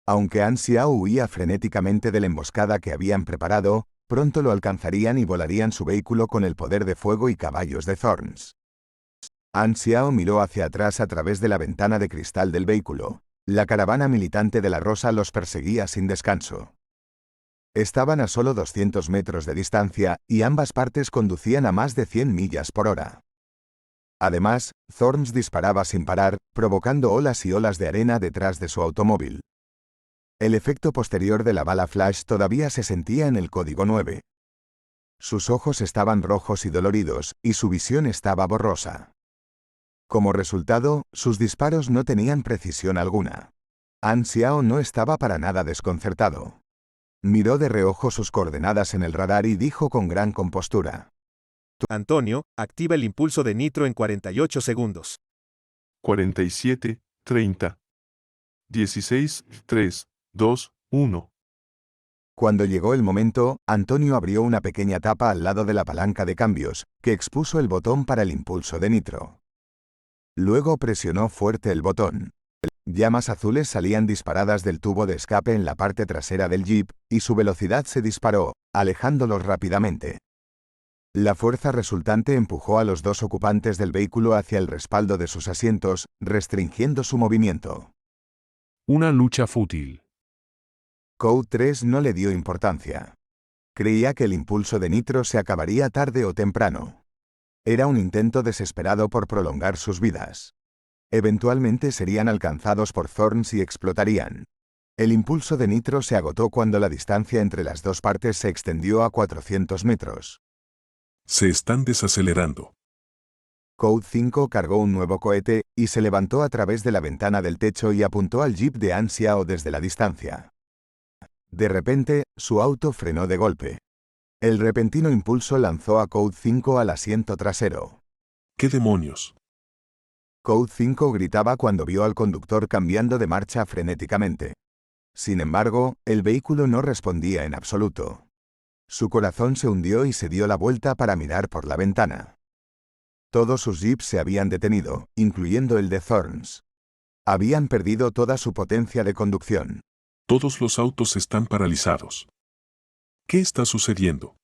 Aunque An Xiao huía frenéticamente de la emboscada que habían preparado, pronto lo alcanzarían y volarían su vehículo con el poder de fuego y caballos de Thorns. An Xiao miró hacia atrás a través de la ventana de cristal del vehículo. La caravana militante de la Rosa los perseguía sin descanso. Estaban a solo 200 metros de distancia, y ambas partes conducían a más de 100 millas por hora. Además, Thorns disparaba sin parar, provocando olas y olas de arena detrás de su automóvil. El efecto posterior de la bala flash todavía se sentía en el código 9. Sus ojos estaban rojos y doloridos, y su visión estaba borrosa. Como resultado, sus disparos no tenían precisión alguna. An Xiao no estaba para nada desconcertado. Miró de reojo sus coordenadas en el radar y dijo con gran compostura: Antonio, activa el impulso de nitro en 48 segundos. 47, 30. 16, 3, 2, 1. Cuando llegó el momento, Antonio abrió una pequeña tapa al lado de la palanca de cambios, que expuso el botón para el impulso de nitro. Luego presionó fuerte el botón. Llamas azules salían disparadas del tubo de escape en la parte trasera del jeep, y su velocidad se disparó, alejándolos rápidamente. La fuerza resultante empujó a los dos ocupantes del vehículo hacia el respaldo de sus asientos, restringiendo su movimiento. Una lucha fútil. Code 3 no le dio importancia. Creía que el impulso de Nitro se acabaría tarde o temprano. Era un intento desesperado por prolongar sus vidas. Eventualmente serían alcanzados por Thorns y explotarían. El impulso de Nitro se agotó cuando la distancia entre las dos partes se extendió a 400 metros. Se están desacelerando. Code 5 cargó un nuevo cohete y se levantó a través de la ventana del techo y apuntó al jeep de Ansiao desde la distancia. De repente, su auto frenó de golpe. El repentino impulso lanzó a Code 5 al asiento trasero. ¿Qué demonios? Code 5 gritaba cuando vio al conductor cambiando de marcha frenéticamente. Sin embargo, el vehículo no respondía en absoluto. Su corazón se hundió y se dio la vuelta para mirar por la ventana. Todos sus jeeps se habían detenido, incluyendo el de Thorns. Habían perdido toda su potencia de conducción. Todos los autos están paralizados. ¿Qué está sucediendo?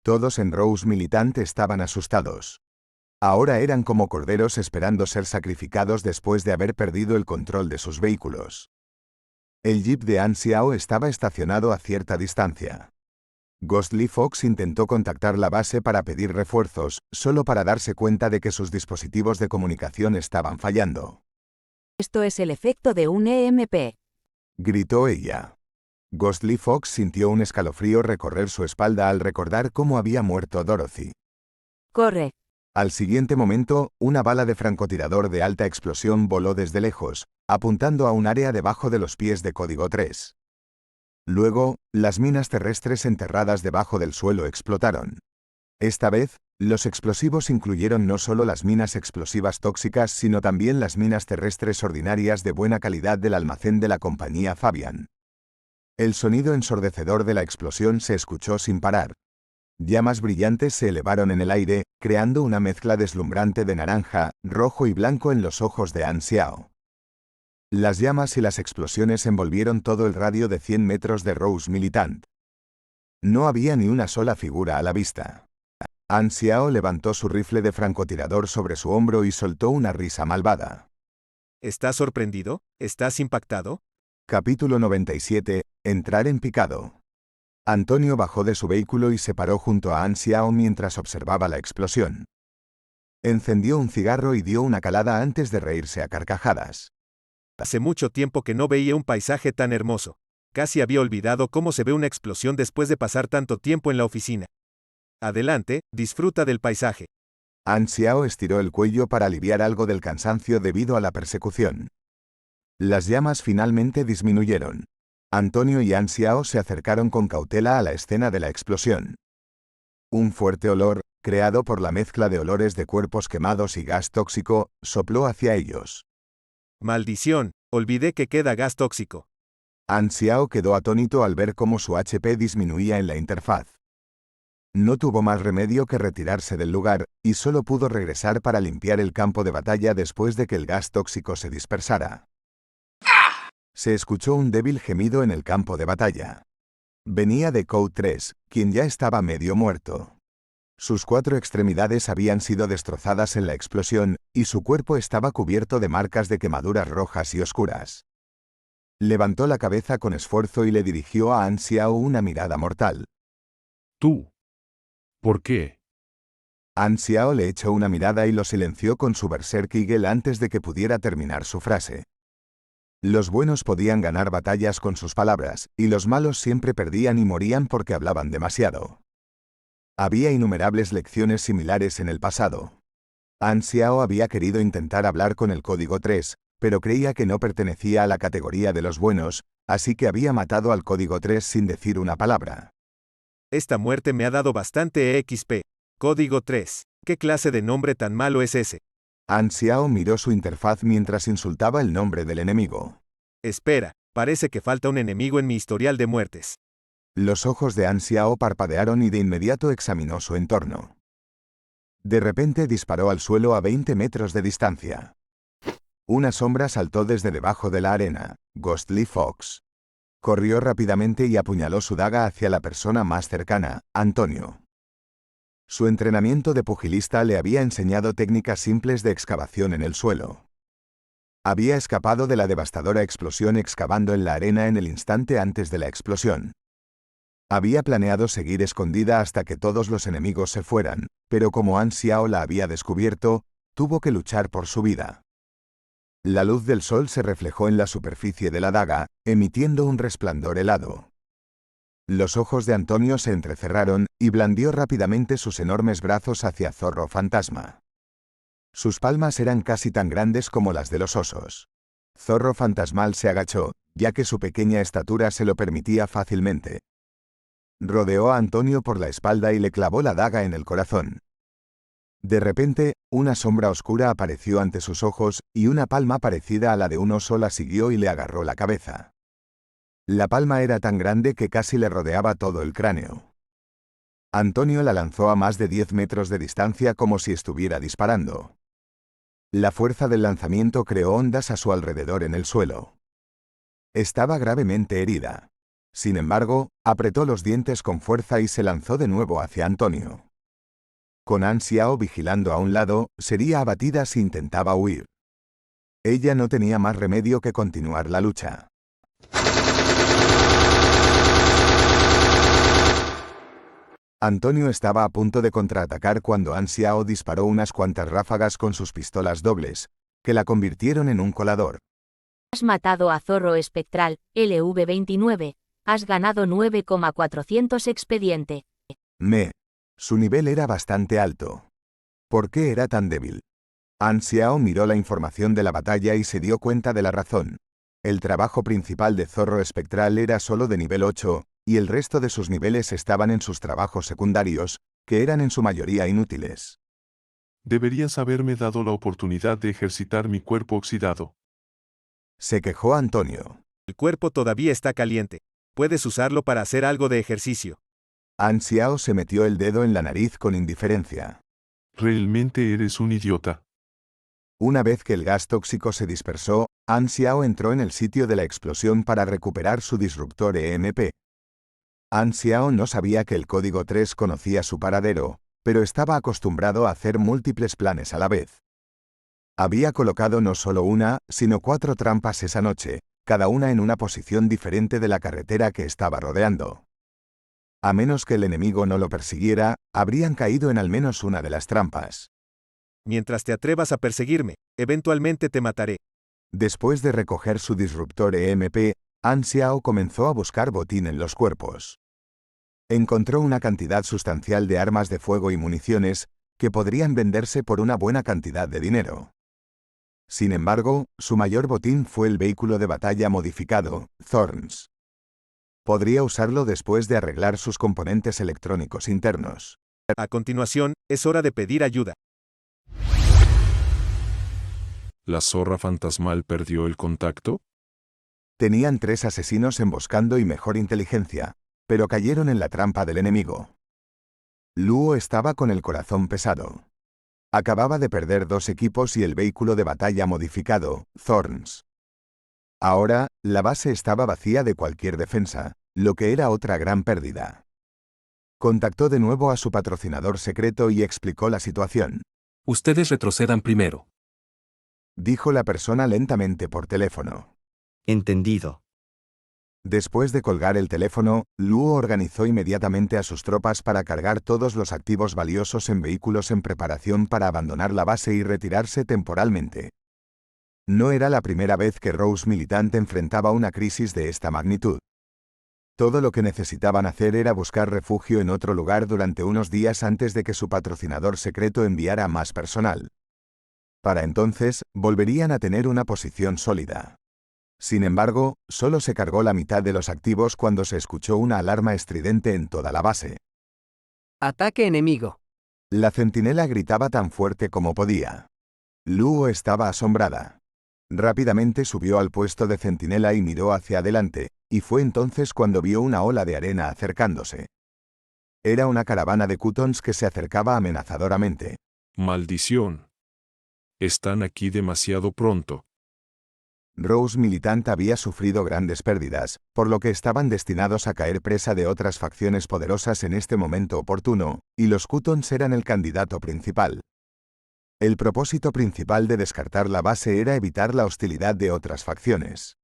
Todos en Rose Militant estaban asustados. Ahora eran como corderos esperando ser sacrificados después de haber perdido el control de sus vehículos. El jeep de Ansiao estaba estacionado a cierta distancia. Ghostly Fox intentó contactar la base para pedir refuerzos, solo para darse cuenta de que sus dispositivos de comunicación estaban fallando. Esto es el efecto de un EMP. Gritó ella. Ghostly Fox sintió un escalofrío recorrer su espalda al recordar cómo había muerto Dorothy. Corre. Al siguiente momento, una bala de francotirador de alta explosión voló desde lejos, apuntando a un área debajo de los pies de Código 3. Luego, las minas terrestres enterradas debajo del suelo explotaron. Esta vez, los explosivos incluyeron no solo las minas explosivas tóxicas, sino también las minas terrestres ordinarias de buena calidad del almacén de la compañía Fabian. El sonido ensordecedor de la explosión se escuchó sin parar. Llamas brillantes se elevaron en el aire, creando una mezcla deslumbrante de naranja, rojo y blanco en los ojos de Ansiao. Las llamas y las explosiones envolvieron todo el radio de 100 metros de Rose Militant. No había ni una sola figura a la vista. Ansiao levantó su rifle de francotirador sobre su hombro y soltó una risa malvada. ¿Estás sorprendido? ¿Estás impactado? Capítulo 97. Entrar en picado. Antonio bajó de su vehículo y se paró junto a Ansiao mientras observaba la explosión. Encendió un cigarro y dio una calada antes de reírse a carcajadas. Hace mucho tiempo que no veía un paisaje tan hermoso. Casi había olvidado cómo se ve una explosión después de pasar tanto tiempo en la oficina. Adelante, disfruta del paisaje. Ansiao estiró el cuello para aliviar algo del cansancio debido a la persecución. Las llamas finalmente disminuyeron. Antonio y Ansiao se acercaron con cautela a la escena de la explosión. Un fuerte olor, creado por la mezcla de olores de cuerpos quemados y gas tóxico, sopló hacia ellos. Maldición, olvidé que queda gas tóxico. Ansiao quedó atónito al ver cómo su HP disminuía en la interfaz. No tuvo más remedio que retirarse del lugar, y solo pudo regresar para limpiar el campo de batalla después de que el gas tóxico se dispersara. Se escuchó un débil gemido en el campo de batalla. Venía de Code 3, quien ya estaba medio muerto. Sus 4 extremidades habían sido destrozadas en la explosión, y su cuerpo estaba cubierto de marcas de quemaduras rojas y oscuras. Levantó la cabeza con esfuerzo y le dirigió a Ansiao una mirada mortal. ¿Tú? ¿Por qué? Ansiao le echó una mirada y lo silenció con su Berserk Eagle antes de que pudiera terminar su frase. Los buenos podían ganar batallas con sus palabras, y los malos siempre perdían y morían porque hablaban demasiado. Había innumerables lecciones similares en el pasado. Ansiao había querido intentar hablar con el Código 3, pero creía que no pertenecía a la categoría de los buenos, así que había matado al Código 3 sin decir una palabra. Esta muerte me ha dado bastante EXP. Código 3. ¿Qué clase de nombre tan malo es ese? Ansiao miró su interfaz mientras insultaba el nombre del enemigo. Espera, parece que falta un enemigo en mi historial de muertes. Los ojos de Ansiao parpadearon y de inmediato examinó su entorno. De repente disparó al suelo a 20 metros de distancia. Una sombra saltó desde debajo de la arena, Ghostly Fox. Corrió rápidamente y apuñaló su daga hacia la persona más cercana, Antonio. Su entrenamiento de pugilista le había enseñado técnicas simples de excavación en el suelo. Había escapado de la devastadora explosión excavando en la arena en el instante antes de la explosión. Había planeado seguir escondida hasta que todos los enemigos se fueran, pero como An Xiao la había descubierto, tuvo que luchar por su vida. La luz del sol se reflejó en la superficie de la daga, emitiendo un resplandor helado. Los ojos de Antonio se entrecerraron, y blandió rápidamente sus enormes brazos hacia Zorro Fantasma. Sus palmas eran casi tan grandes como las de los osos. Zorro Fantasmal se agachó, ya que su pequeña estatura se lo permitía fácilmente. Rodeó a Antonio por la espalda y le clavó la daga en el corazón. De repente, una sombra oscura apareció ante sus ojos, y una palma parecida a la de un oso la siguió y le agarró la cabeza. La palma era tan grande que casi le rodeaba todo el cráneo. Antonio la lanzó a más de 10 metros de distancia como si estuviera disparando. La fuerza del lanzamiento creó ondas a su alrededor en el suelo. Estaba gravemente herida. Sin embargo, apretó los dientes con fuerza y se lanzó de nuevo hacia Antonio. Con An Xiao vigilando a un lado, sería abatida si intentaba huir. Ella no tenía más remedio que continuar la lucha. Antonio estaba a punto de contraatacar cuando An Xiao disparó unas cuantas ráfagas con sus pistolas dobles, que la convirtieron en un colador. Has matado a Zorro Espectral, LV29. Has ganado 9,400 expediente. Su nivel era bastante alto. ¿Por qué era tan débil? An Xiao miró la información de la batalla y se dio cuenta de la razón. El trabajo principal de Zorro Espectral era solo de nivel 8, y el resto de sus niveles estaban en sus trabajos secundarios, que eran en su mayoría inútiles. Deberías haberme dado la oportunidad de ejercitar mi cuerpo oxidado. Se quejó Antonio. El cuerpo todavía está caliente. Puedes usarlo para hacer algo de ejercicio. An Xiao se metió el dedo en la nariz con indiferencia. Realmente eres un idiota. Una vez que el gas tóxico se dispersó, An Xiao entró en el sitio de la explosión para recuperar su disruptor EMP. An Xiao no sabía que el código 3 conocía su paradero, pero estaba acostumbrado a hacer múltiples planes a la vez. Había colocado no solo una, sino 4 trampas esa noche, cada una en una posición diferente de la carretera que estaba rodeando. A menos que el enemigo no lo persiguiera, habrían caído en al menos una de las trampas. Mientras te atrevas a perseguirme, eventualmente te mataré. Después de recoger su disruptor EMP, An Xiao comenzó a buscar botín en los cuerpos. Encontró una cantidad sustancial de armas de fuego y municiones, que podrían venderse por una buena cantidad de dinero. Sin embargo, su mayor botín fue el vehículo de batalla modificado, Thorns. Podría usarlo después de arreglar sus componentes electrónicos internos. A continuación, es hora de pedir ayuda. ¿La zorra fantasmal perdió el contacto? Tenían 3 asesinos emboscando y mejor inteligencia, pero cayeron en la trampa del enemigo. Luo estaba con el corazón pesado. Acababa de perder 2 equipos y el vehículo de batalla modificado, Thorns. Ahora, la base estaba vacía de cualquier defensa, lo que era otra gran pérdida. Contactó de nuevo a su patrocinador secreto y explicó la situación. Ustedes retrocedan primero. Dijo la persona lentamente por teléfono. Entendido. Después de colgar el teléfono, Luo organizó inmediatamente a sus tropas para cargar todos los activos valiosos en vehículos en preparación para abandonar la base y retirarse temporalmente. No era la primera vez que Rose Militant enfrentaba una crisis de esta magnitud. Todo lo que necesitaban hacer era buscar refugio en otro lugar durante unos días antes de que su patrocinador secreto enviara más personal. Para entonces, volverían a tener una posición sólida. Sin embargo, solo se cargó la mitad de los activos cuando se escuchó una alarma estridente en toda la base. ¡Ataque enemigo! La centinela gritaba tan fuerte como podía. Luo estaba asombrada. Rápidamente subió al puesto de centinela y miró hacia adelante, y fue entonces cuando vio una ola de arena acercándose. Era una caravana de Kutons que se acercaba amenazadoramente. ¡Maldición! Están aquí demasiado pronto. Rose Militant había sufrido grandes pérdidas, por lo que estaban destinados a caer presa de otras facciones poderosas en este momento oportuno, y los Kutons eran el candidato principal. El propósito principal de descartar la base era evitar la hostilidad de otras facciones.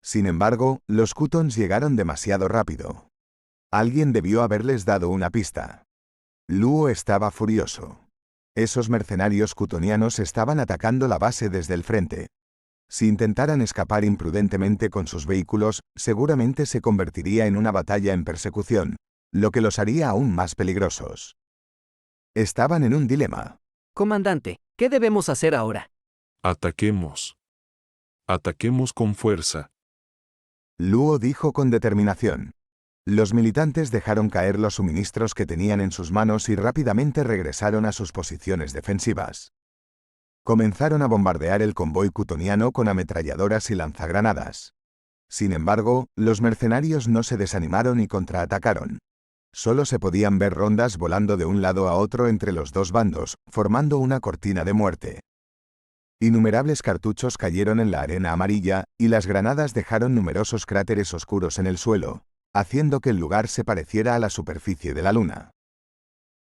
Sin embargo, los Kutons llegaron demasiado rápido. Alguien debió haberles dado una pista. Luo estaba furioso. Esos mercenarios kutonianos estaban atacando la base desde el frente. Si intentaran escapar imprudentemente con sus vehículos, seguramente se convertiría en una batalla en persecución, lo que los haría aún más peligrosos. Estaban en un dilema. Comandante, ¿qué debemos hacer ahora? Ataquemos. Ataquemos con fuerza. Luo dijo con determinación. Los militantes dejaron caer los suministros que tenían en sus manos y rápidamente regresaron a sus posiciones defensivas. Comenzaron a bombardear el convoy kutoniano con ametralladoras y lanzagranadas. Sin embargo, los mercenarios no se desanimaron y contraatacaron. Solo se podían ver rondas volando de un lado a otro entre los dos bandos, formando una cortina de muerte. Innumerables cartuchos cayeron en la arena amarilla, y las granadas dejaron numerosos cráteres oscuros en el suelo, haciendo que el lugar se pareciera a la superficie de la luna.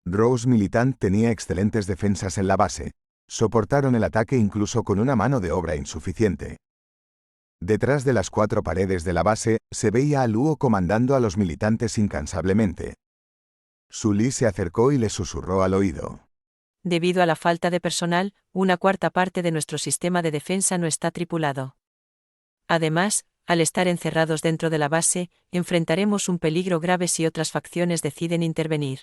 Rose Militant tenía excelentes defensas en la base. Soportaron el ataque incluso con una mano de obra insuficiente. Detrás de las 4 paredes de la base, se veía a Luo comandando a los militantes incansablemente. Su Li se acercó y le susurró al oído. Debido a la falta de personal, una cuarta parte de nuestro sistema de defensa no está tripulado. Además, al estar encerrados dentro de la base, enfrentaremos un peligro grave si otras facciones deciden intervenir.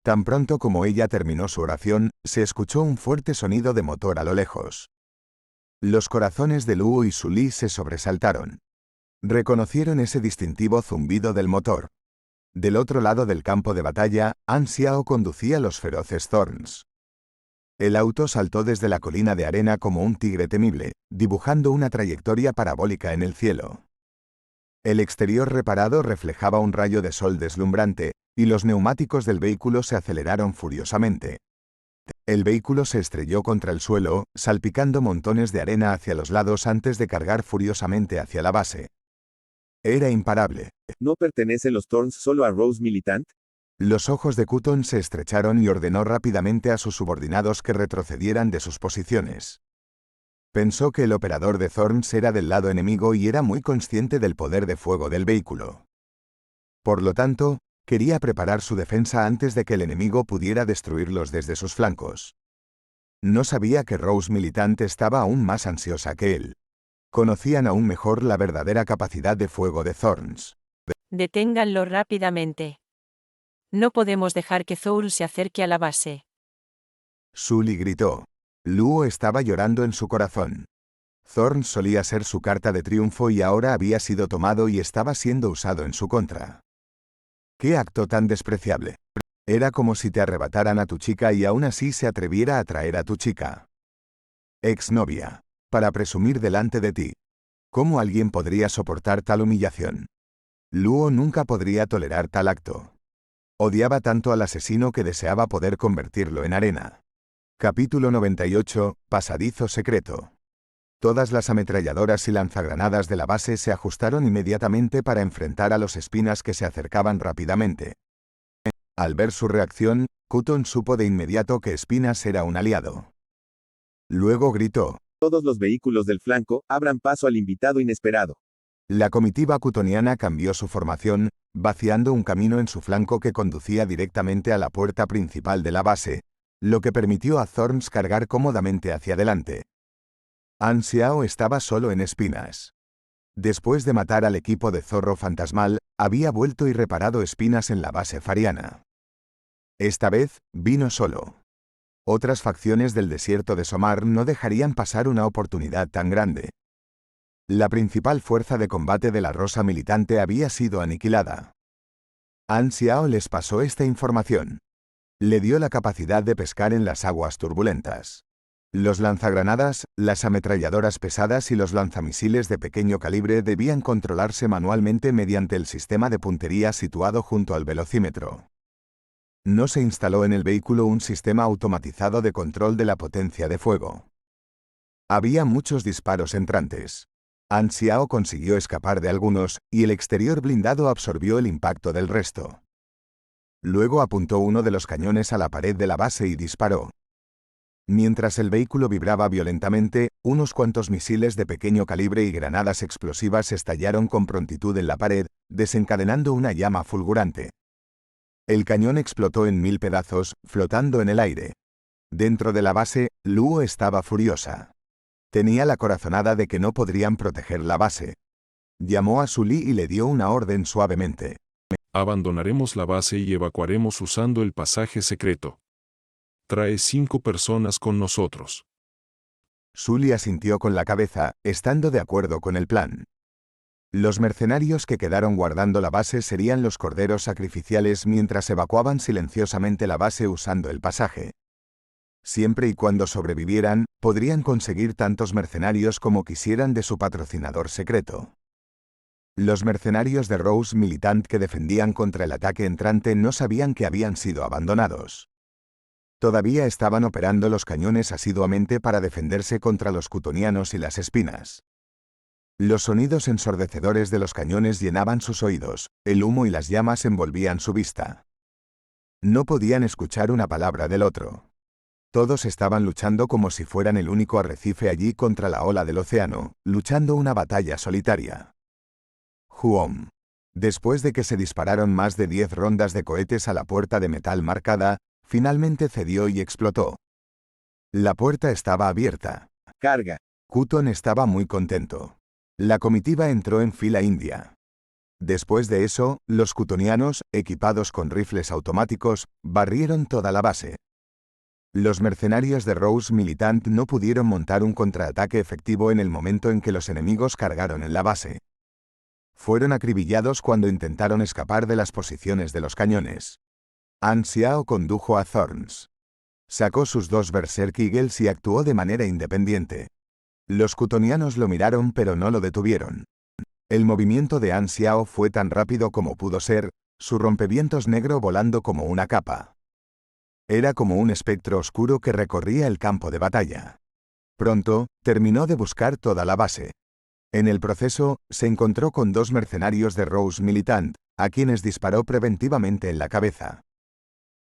Tan pronto como ella terminó su oración, se escuchó un fuerte sonido de motor a lo lejos. Los corazones de Luo y Su Li se sobresaltaron. Reconocieron ese distintivo zumbido del motor. Del otro lado del campo de batalla, An Xiao conducía los feroces Thorns. El auto saltó desde la colina de arena como un tigre temible, dibujando una trayectoria parabólica en el cielo. El exterior reparado reflejaba un rayo de sol deslumbrante, y los neumáticos del vehículo se aceleraron furiosamente. El vehículo se estrelló contra el suelo, salpicando montones de arena hacia los lados antes de cargar furiosamente hacia la base. Era imparable. ¿No pertenecen los Thorns solo a Rose Militant? Los ojos de Kuton se estrecharon y ordenó rápidamente a sus subordinados que retrocedieran de sus posiciones. Pensó que el operador de Thorns era del lado enemigo y era muy consciente del poder de fuego del vehículo. Por lo tanto, quería preparar su defensa antes de que el enemigo pudiera destruirlos desde sus flancos. No sabía que Rose Militant estaba aún más ansiosa que él. Conocían aún mejor la verdadera capacidad de fuego de Thorns. Deténganlo rápidamente. No podemos dejar que Thorn se acerque a la base. Su Li gritó. Luo estaba llorando en su corazón. Thorn solía ser su carta de triunfo y ahora había sido tomado y estaba siendo usado en su contra. ¡Qué acto tan despreciable! Era como si te arrebataran a tu chica y aún así se atreviera a traer a tu chica. Exnovia. Para presumir delante de ti. ¿Cómo alguien podría soportar tal humillación? Luo nunca podría tolerar tal acto. Odiaba tanto al asesino que deseaba poder convertirlo en arena. Capítulo 98, Pasadizo secreto. Todas las ametralladoras y lanzagranadas de la base se ajustaron inmediatamente para enfrentar a los espinas que se acercaban rápidamente. Al ver su reacción, Kuton supo de inmediato que Espinas era un aliado. Luego gritó. Todos los vehículos del flanco, abran paso al invitado inesperado. La comitiva kutoniana cambió su formación, vaciando un camino en su flanco que conducía directamente a la puerta principal de la base, lo que permitió a Thorns cargar cómodamente hacia adelante. An Xiao estaba solo en Espinas. Después de matar al equipo de Zorro Fantasmal, había vuelto y reparado espinas en la base fariana. Esta vez, vino solo. Otras facciones del desierto de Somar no dejarían pasar una oportunidad tan grande. La principal fuerza de combate de la Rosa Militante había sido aniquilada. An Xiao les pasó esta información. Le dio la capacidad de pescar en las aguas turbulentas. Los lanzagranadas, las ametralladoras pesadas y los lanzamisiles de pequeño calibre debían controlarse manualmente mediante el sistema de puntería situado junto al velocímetro. No se instaló en el vehículo un sistema automatizado de control de la potencia de fuego. Había muchos disparos entrantes. An Xiao consiguió escapar de algunos, y el exterior blindado absorbió el impacto del resto. Luego apuntó uno de los cañones a la pared de la base y disparó. Mientras el vehículo vibraba violentamente, unos cuantos misiles de pequeño calibre y granadas explosivas estallaron con prontitud en la pared, desencadenando una llama fulgurante. El cañón explotó en 1000 pedazos, flotando en el aire. Dentro de la base, Luo estaba furiosa. Tenía la corazonada de que no podrían proteger la base. Llamó a Su Li y le dio una orden suavemente. Abandonaremos la base y evacuaremos usando el pasaje secreto. Trae 5 personas con nosotros. Su Li asintió con la cabeza, estando de acuerdo con el plan. Los mercenarios que quedaron guardando la base serían los corderos sacrificiales mientras evacuaban silenciosamente la base usando el pasaje. Siempre y cuando sobrevivieran, podrían conseguir tantos mercenarios como quisieran de su patrocinador secreto. Los mercenarios de Rose Militant que defendían contra el ataque entrante no sabían que habían sido abandonados. Todavía estaban operando los cañones asiduamente para defenderse contra los cutonianos y las espinas. Los sonidos ensordecedores de los cañones llenaban sus oídos, el humo y las llamas envolvían su vista. No podían escuchar una palabra del otro. Todos estaban luchando como si fueran el único arrecife allí contra la ola del océano, luchando una batalla solitaria. Huom. Después de que se dispararon más de 10 rondas de cohetes a la puerta de metal marcada, finalmente cedió y explotó. La puerta estaba abierta. Carga. Kuton estaba muy contento. La comitiva entró en fila india. Después de eso, los cutonianos, equipados con rifles automáticos, barrieron toda la base. Los mercenarios de Rose Militant no pudieron montar un contraataque efectivo en el momento en que los enemigos cargaron en la base. Fueron acribillados cuando intentaron escapar de las posiciones de los cañones. An Xiao condujo a Thorns. Sacó sus 2 Berserk Eagles y actuó de manera independiente. Los cutonianos lo miraron pero no lo detuvieron. El movimiento de An Xiao fue tan rápido como pudo ser, su rompevientos negro volando como una capa. Era como un espectro oscuro que recorría el campo de batalla. Pronto, terminó de buscar toda la base. En el proceso, se encontró con 2 mercenarios de Rose Militant, a quienes disparó preventivamente en la cabeza.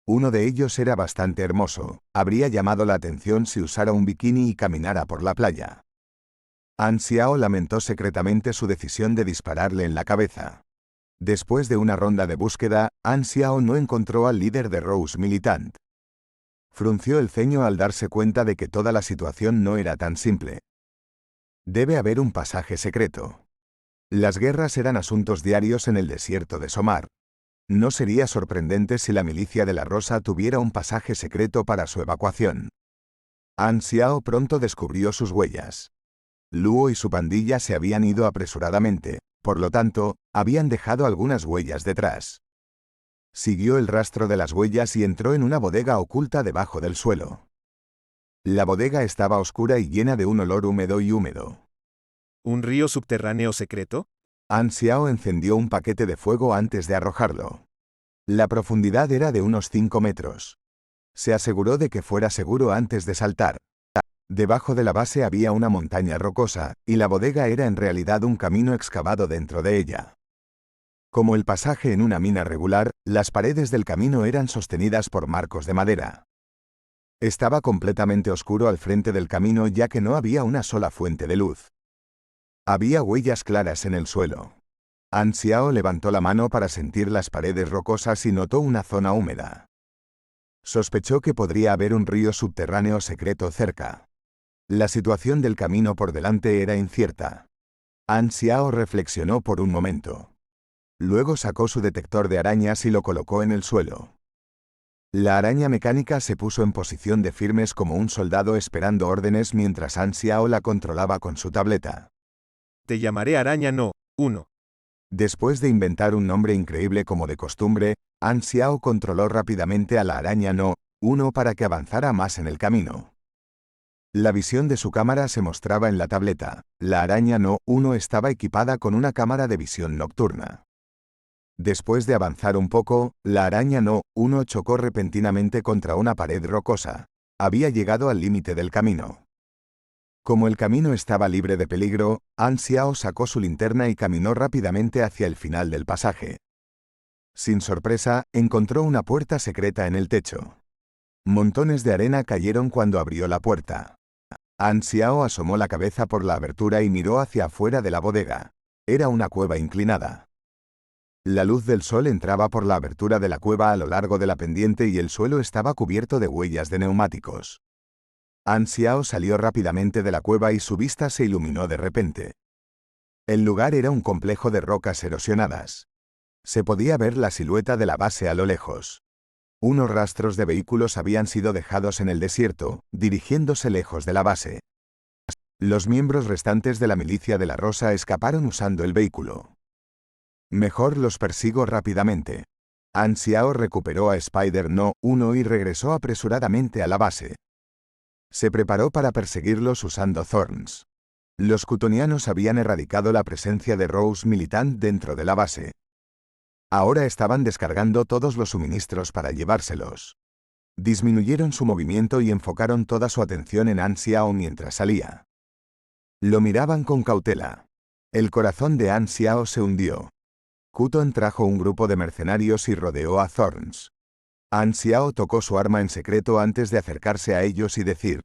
Uno de ellos era bastante hermoso, habría llamado la atención si usara un bikini y caminara por la playa. An Xiao lamentó secretamente su decisión de dispararle en la cabeza. Después de una ronda de búsqueda, An Xiao no encontró al líder de Rose Militant. Frunció el ceño al darse cuenta de que toda la situación no era tan simple. Debe haber un pasaje secreto. Las guerras eran asuntos diarios en el desierto de Somar. No sería sorprendente si la milicia de la Rosa tuviera un pasaje secreto para su evacuación. An Xiao pronto descubrió sus huellas. Luo y su pandilla se habían ido apresuradamente, por lo tanto, habían dejado algunas huellas detrás. Siguió el rastro de las huellas y entró en una bodega oculta debajo del suelo. La bodega estaba oscura y llena de un olor húmedo y húmedo. ¿Un río subterráneo secreto? An Xiao encendió un paquete de fuego antes de arrojarlo. La profundidad era de unos 5 metros. Se aseguró de que fuera seguro antes de saltar. Debajo de la base había una montaña rocosa, y la bodega era en realidad un camino excavado dentro de ella. Como el pasaje en una mina regular, las paredes del camino eran sostenidas por marcos de madera. Estaba completamente oscuro al frente del camino ya que no había una sola fuente de luz. Había huellas claras en el suelo. An Xiao levantó la mano para sentir las paredes rocosas y notó una zona húmeda. Sospechó que podría haber un río subterráneo secreto cerca. La situación del camino por delante era incierta. An Xiao reflexionó por un momento. Luego sacó su detector de arañas y lo colocó en el suelo. La araña mecánica se puso en posición de firmes como un soldado esperando órdenes mientras An Xiao la controlaba con su tableta. Te llamaré Araña No. 1. Después de inventar un nombre increíble como de costumbre, An Xiao controló rápidamente a la araña No. 1 para que avanzara más en el camino. La visión de su cámara se mostraba en la tableta. La araña No. 1 estaba equipada con una cámara de visión nocturna. Después de avanzar un poco, la araña No. 1 chocó repentinamente contra una pared rocosa. Había llegado al límite del camino. Como el camino estaba libre de peligro, An Xiao sacó su linterna y caminó rápidamente hacia el final del pasaje. Sin sorpresa, encontró una puerta secreta en el techo. Montones de arena cayeron cuando abrió la puerta. An Xiao asomó la cabeza por la abertura y miró hacia afuera de la bodega. Era una cueva inclinada. La luz del sol entraba por la abertura de la cueva a lo largo de la pendiente y el suelo estaba cubierto de huellas de neumáticos. An Xiao salió rápidamente de la cueva y su vista se iluminó de repente. El lugar era un complejo de rocas erosionadas. Se podía ver la silueta de la base a lo lejos. Unos rastros de vehículos habían sido dejados en el desierto, dirigiéndose lejos de la base. Los miembros restantes de la milicia de la Rosa escaparon usando el vehículo. Mejor los persigo rápidamente. An Xiao recuperó a Spider-No 1 y regresó apresuradamente a la base. Se preparó para perseguirlos usando Thorns. Los cutonianos habían erradicado la presencia de Rose Militant dentro de la base. Ahora estaban descargando todos los suministros para llevárselos. Disminuyeron su movimiento y enfocaron toda su atención en An Xiao mientras salía. Lo miraban con cautela. El corazón de An Xiao se hundió. Kuton trajo un grupo de mercenarios y rodeó a Thorns. An Xiao tocó su arma en secreto antes de acercarse a ellos y decir: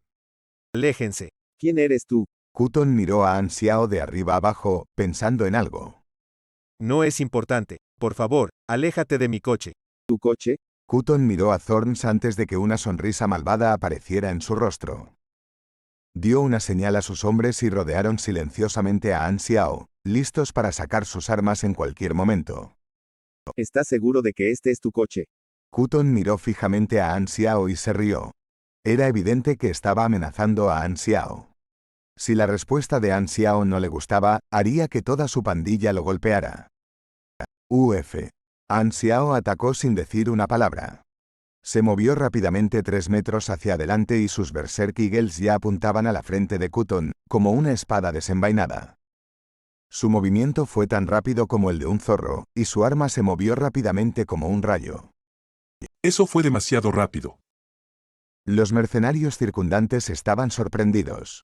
Aléjense. ¿Quién eres tú? Kuton miró a An Xiao de arriba abajo, pensando en algo. No es importante. Por favor, aléjate de mi coche. ¿Tu coche? Kuton miró a Thorns antes de que una sonrisa malvada apareciera en su rostro. Dio una señal a sus hombres y rodearon silenciosamente a An Xiao, listos para sacar sus armas en cualquier momento. ¿Estás seguro de que este es tu coche? Kuton miró fijamente a An Xiao y se rió. Era evidente que estaba amenazando a An Xiao. Si la respuesta de An Xiao no le gustaba, haría que toda su pandilla lo golpeara. An Xiao atacó sin decir una palabra. Se movió rápidamente 3 metros hacia adelante y sus Berserk Eagles ya apuntaban a la frente de Kuton, como una espada desenvainada. Su movimiento fue tan rápido como el de un zorro, y su arma se movió rápidamente como un rayo. Eso fue demasiado rápido. Los mercenarios circundantes estaban sorprendidos.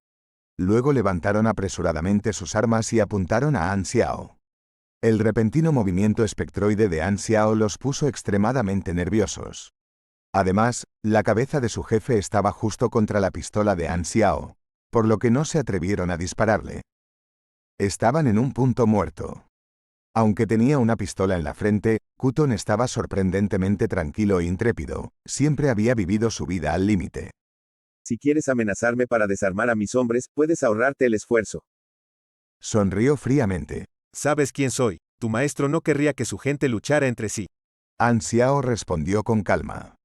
Luego levantaron apresuradamente sus armas y apuntaron a An Xiao. El repentino movimiento espectroide de An Xiao los puso extremadamente nerviosos. Además, la cabeza de su jefe estaba justo contra la pistola de An Xiao, por lo que no se atrevieron a dispararle. Estaban en un punto muerto. Aunque tenía una pistola en la frente, Kuton estaba sorprendentemente tranquilo e intrépido, siempre había vivido su vida al límite. Si quieres amenazarme para desarmar a mis hombres, puedes ahorrarte el esfuerzo. Sonrió fríamente. ¿Sabes quién soy? Tu maestro no querría que su gente luchara entre sí. An Xiao respondió con calma.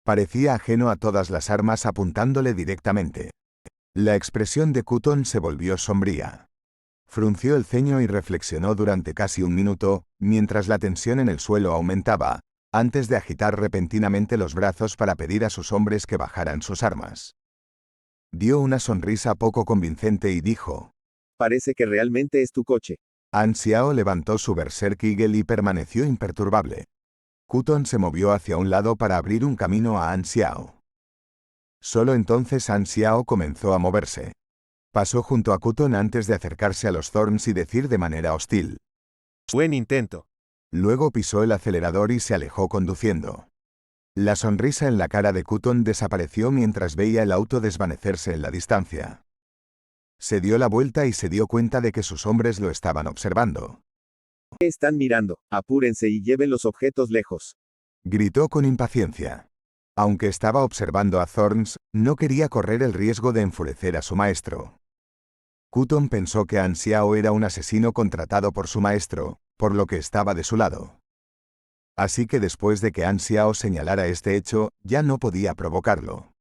Parecía ajeno a todas las armas apuntándole directamente. La expresión de Kuton se volvió sombría. Frunció el ceño y reflexionó durante casi un minuto, mientras la tensión en el suelo aumentaba, antes de agitar repentinamente los brazos para pedir a sus hombres que bajaran sus armas. Dio una sonrisa poco convincente y dijo: Parece que realmente es tu coche. An Xiao levantó su Berserk Eagle y permaneció imperturbable. Kuton se movió hacia un lado para abrir un camino a An Xiao. Solo entonces An Xiao comenzó a moverse. Pasó junto a Kuton antes de acercarse a los Thorns y decir de manera hostil: Buen intento. Luego pisó el acelerador y se alejó conduciendo. La sonrisa en la cara de Kuton desapareció mientras veía el auto desvanecerse en la distancia. Se dio la vuelta y se dio cuenta de que sus hombres lo estaban observando. ¿Qué están mirando? Apúrense y lleven los objetos lejos. Gritó con impaciencia. Aunque estaba observando a Thorns, no quería correr el riesgo de enfurecer a su maestro. Kuton pensó que An Xiao era un asesino contratado por su maestro, por lo que estaba de su lado. Así que después de que An Xiao señalara este hecho, ya no podía provocarlo.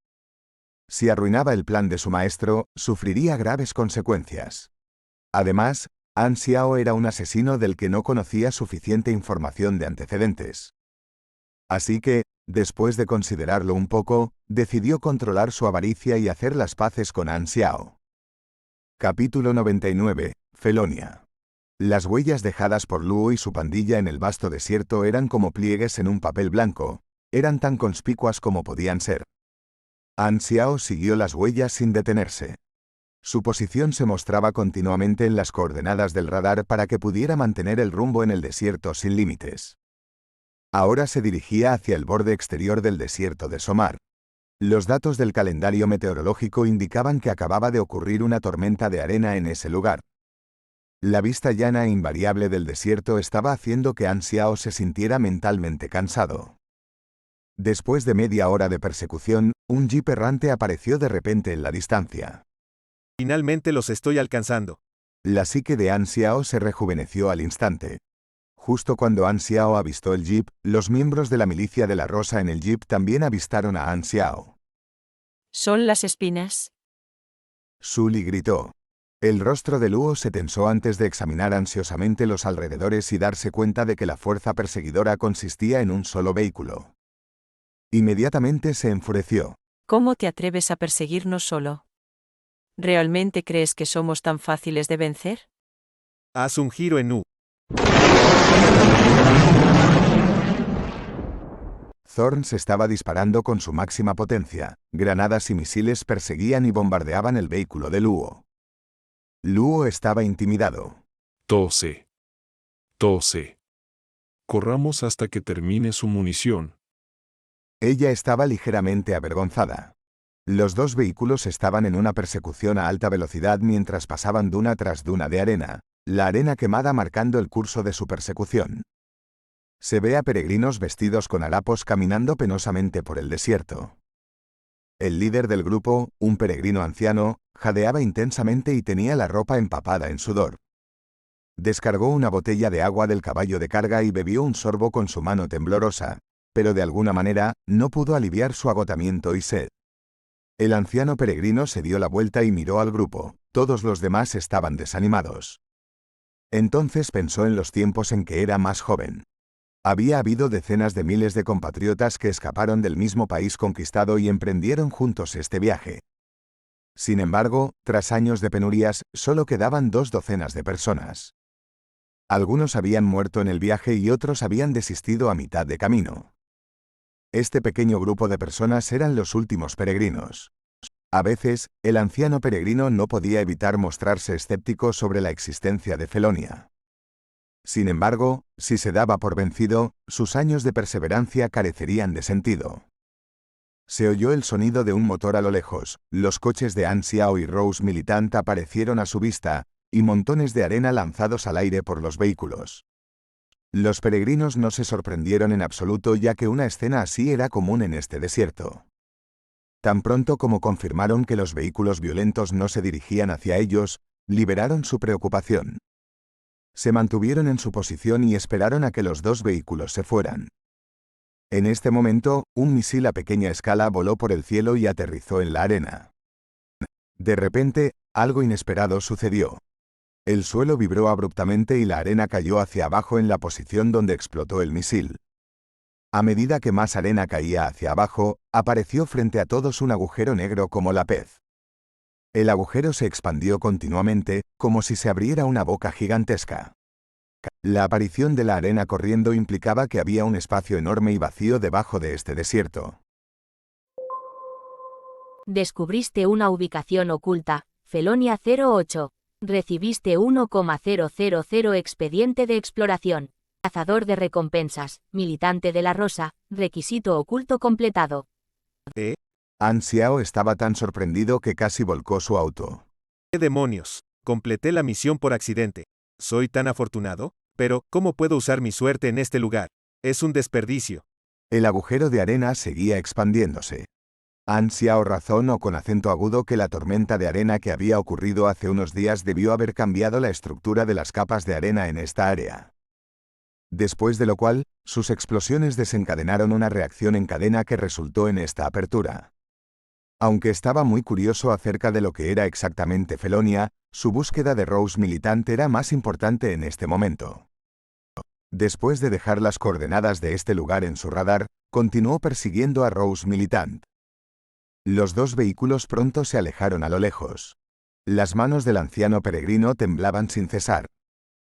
Si arruinaba el plan de su maestro, sufriría graves consecuencias. Además, An Xiao era un asesino del que no conocía suficiente información de antecedentes. Así que, después de considerarlo un poco, decidió controlar su avaricia y hacer las paces con An Xiao. Capítulo 99. Felonia. Las huellas dejadas por Luo y su pandilla en el vasto desierto eran como pliegues en un papel blanco, eran tan conspicuas como podían ser. An Xiao siguió las huellas sin detenerse. Su posición se mostraba continuamente en las coordenadas del radar para que pudiera mantener el rumbo en el desierto sin límites. Ahora se dirigía hacia el borde exterior del desierto de Somar. Los datos del calendario meteorológico indicaban que acababa de ocurrir una tormenta de arena en ese lugar. La vista llana e invariable del desierto estaba haciendo que An Xiao se sintiera mentalmente cansado. Después de media hora de persecución, un jeep errante apareció de repente en la distancia. Finalmente los estoy alcanzando. La psique de An Xiao se rejuveneció al instante. Justo cuando An Xiao avistó el jeep, los miembros de la milicia de la Rosa en el jeep también avistaron a An Xiao. ¿Son las espinas? Su Li gritó. El rostro de Luo se tensó antes de examinar ansiosamente los alrededores y darse cuenta de que la fuerza perseguidora consistía en un solo vehículo. Inmediatamente se enfureció. ¿Cómo te atreves a perseguirnos solo? ¿Realmente crees que somos tan fáciles de vencer? Haz un giro en U. Thorns estaba disparando con su máxima potencia. Granadas y misiles perseguían y bombardeaban el vehículo de Luo. Luo estaba intimidado. Tose. Corramos hasta que termine su munición. Ella estaba ligeramente avergonzada. Los dos vehículos estaban en una persecución a alta velocidad mientras pasaban duna tras duna de arena, la arena quemada marcando el curso de su persecución. Se ve a peregrinos vestidos con harapos caminando penosamente por el desierto. El líder del grupo, un peregrino anciano, jadeaba intensamente y tenía la ropa empapada en sudor. Descargó una botella de agua del caballo de carga y bebió un sorbo con su mano temblorosa, pero de alguna manera no pudo aliviar su agotamiento y sed. El anciano peregrino se dio la vuelta y miró al grupo. Todos los demás estaban desanimados. Entonces pensó en los tiempos en que era más joven. Había habido decenas de miles de compatriotas que escaparon del mismo país conquistado y emprendieron juntos este viaje. Sin embargo, tras años de penurias, solo quedaban 2 docenas de personas. Algunos habían muerto en el viaje y otros habían desistido a mitad de camino. Este pequeño grupo de personas eran los últimos peregrinos. A veces, el anciano peregrino no podía evitar mostrarse escéptico sobre la existencia de Felonia. Sin embargo, si se daba por vencido, sus años de perseverancia carecerían de sentido. Se oyó el sonido de un motor a lo lejos, los coches de An Xiao y Rose Militant aparecieron a su vista, y montones de arena lanzados al aire por los vehículos. Los peregrinos no se sorprendieron en absoluto ya que una escena así era común en este desierto. Tan pronto como confirmaron que los vehículos violentos no se dirigían hacia ellos, liberaron su preocupación. Se mantuvieron en su posición y esperaron a que los 2 vehículos se fueran. En este momento, un misil a pequeña escala voló por el cielo y aterrizó en la arena. De repente, algo inesperado sucedió. El suelo vibró abruptamente y la arena cayó hacia abajo en la posición donde explotó el misil. A medida que más arena caía hacia abajo, apareció frente a todos un agujero negro como la pez. El agujero se expandió continuamente, como si se abriera una boca gigantesca. La aparición de la arena corriendo implicaba que había un espacio enorme y vacío debajo de este desierto. Descubriste una ubicación oculta, Felonia 08. Recibiste 1,000 expediente de exploración. Cazador de recompensas, militante de la Rosa, requisito oculto completado. An Xiao estaba tan sorprendido que casi volcó su auto. ¡Qué demonios! Completé la misión por accidente. ¿Soy tan afortunado? Pero, ¿cómo puedo usar mi suerte en este lugar? Es un desperdicio. El agujero de arena seguía expandiéndose. An Xiao razonó con acento agudo que la tormenta de arena que había ocurrido hace unos días debió haber cambiado la estructura de las capas de arena en esta área. Después de lo cual, sus explosiones desencadenaron una reacción en cadena que resultó en esta apertura. Aunque estaba muy curioso acerca de lo que era exactamente Felonia, su búsqueda de Rose Militant era más importante en este momento. Después de dejar las coordenadas de este lugar en su radar, continuó persiguiendo a Rose Militant. Los 2 vehículos pronto se alejaron a lo lejos. Las manos del anciano peregrino temblaban sin cesar.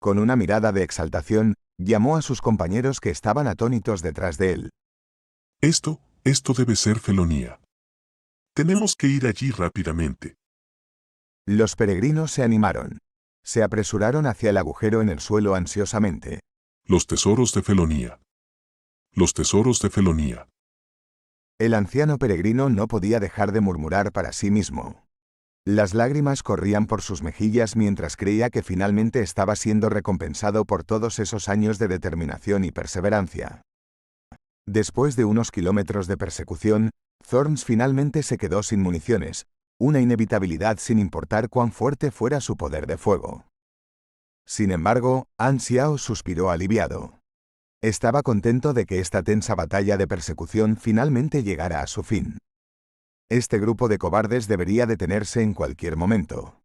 Con una mirada de exaltación, llamó a sus compañeros que estaban atónitos detrás de él. Esto debe ser Felonia. Tenemos que ir allí rápidamente. Los peregrinos se animaron. Se apresuraron hacia el agujero en el suelo ansiosamente. Los tesoros de Felonia. Los tesoros de Felonia. El anciano peregrino no podía dejar de murmurar para sí mismo. Las lágrimas corrían por sus mejillas mientras creía que finalmente estaba siendo recompensado por todos esos años de determinación y perseverancia. Después de unos kilómetros de persecución, Thorns finalmente se quedó sin municiones, una inevitabilidad sin importar cuán fuerte fuera su poder de fuego. Sin embargo, An Xiao suspiró aliviado. Estaba contento de que esta tensa batalla de persecución finalmente llegara a su fin. Este grupo de cobardes debería detenerse en cualquier momento.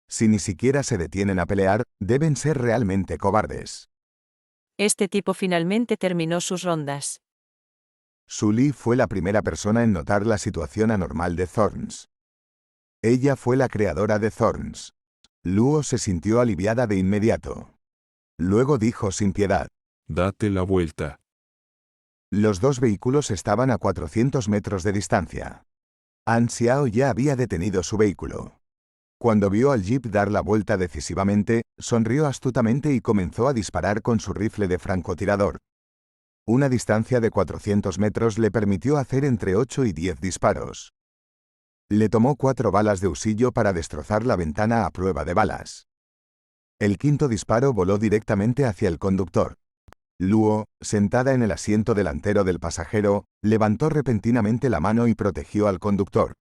Si ni siquiera se detienen a pelear, deben ser realmente cobardes. Este tipo finalmente terminó sus rondas. Su Li fue la primera persona en notar la situación anormal de Thorns. Ella fue la creadora de Thorns. Luo se sintió aliviada de inmediato. Luego dijo sin piedad: Date la vuelta. Los dos vehículos estaban a 400 metros de distancia. An Xiao ya había detenido su vehículo. Cuando vio al jeep dar la vuelta decisivamente, sonrió astutamente y comenzó a disparar con su rifle de francotirador. Una distancia de 400 metros le permitió hacer entre 8 y 10 disparos. Le tomó 4 balas de husillo para destrozar la ventana a prueba de balas. El quinto disparo voló directamente hacia el conductor. Luo, sentada en el asiento delantero del pasajero, levantó repentinamente la mano y protegió al conductor.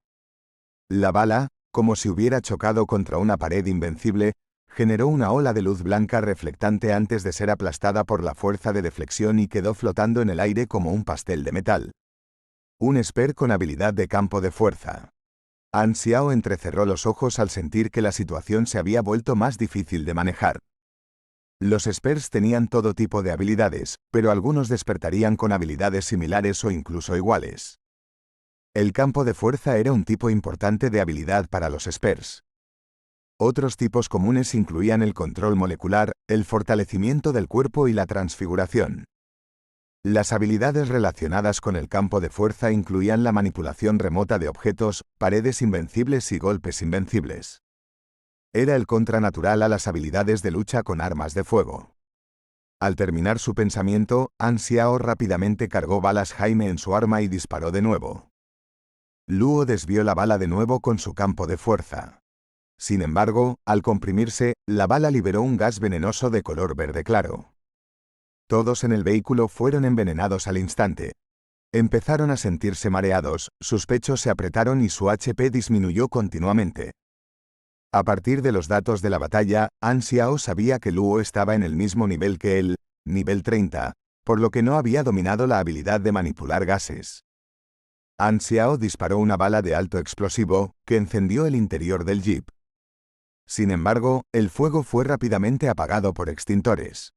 La bala, como si hubiera chocado contra una pared invencible, generó una ola de luz blanca reflectante antes de ser aplastada por la fuerza de deflexión y quedó flotando en el aire como un pastel de metal. Un esper con habilidad de campo de fuerza. An Xiao entrecerró los ojos al sentir que la situación se había vuelto más difícil de manejar. Los Spers tenían todo tipo de habilidades, pero algunos despertarían con habilidades similares o incluso iguales. El campo de fuerza era un tipo importante de habilidad para los Spers. Otros tipos comunes incluían el control molecular, el fortalecimiento del cuerpo y la transfiguración. Las habilidades relacionadas con el campo de fuerza incluían la manipulación remota de objetos, paredes invencibles y golpes invencibles. Era el contranatural a las habilidades de lucha con armas de fuego. Al terminar su pensamiento, An Xiao rápidamente cargó balas Jaime en su arma y disparó de nuevo. Luo desvió la bala de nuevo con su campo de fuerza. Sin embargo, al comprimirse, la bala liberó un gas venenoso de color verde claro. Todos en el vehículo fueron envenenados al instante. Empezaron a sentirse mareados, sus pechos se apretaron y su HP disminuyó continuamente. A partir de los datos de la batalla, An Xiao sabía que Luo estaba en el mismo nivel que él, nivel 30, por lo que no había dominado la habilidad de manipular gases. An Xiao disparó una bala de alto explosivo, que encendió el interior del jeep. Sin embargo, el fuego fue rápidamente apagado por extintores.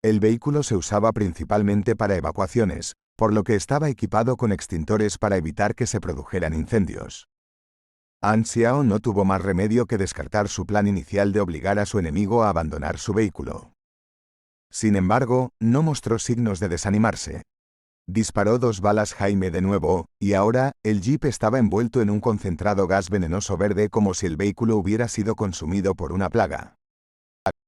El vehículo se usaba principalmente para evacuaciones, por lo que estaba equipado con extintores para evitar que se produjeran incendios. An Xiao no tuvo más remedio que descartar su plan inicial de obligar a su enemigo a abandonar su vehículo. Sin embargo, no mostró signos de desanimarse. Disparó 2 balas Jaime de nuevo, y ahora, el jeep estaba envuelto en un concentrado gas venenoso verde como si el vehículo hubiera sido consumido por una plaga.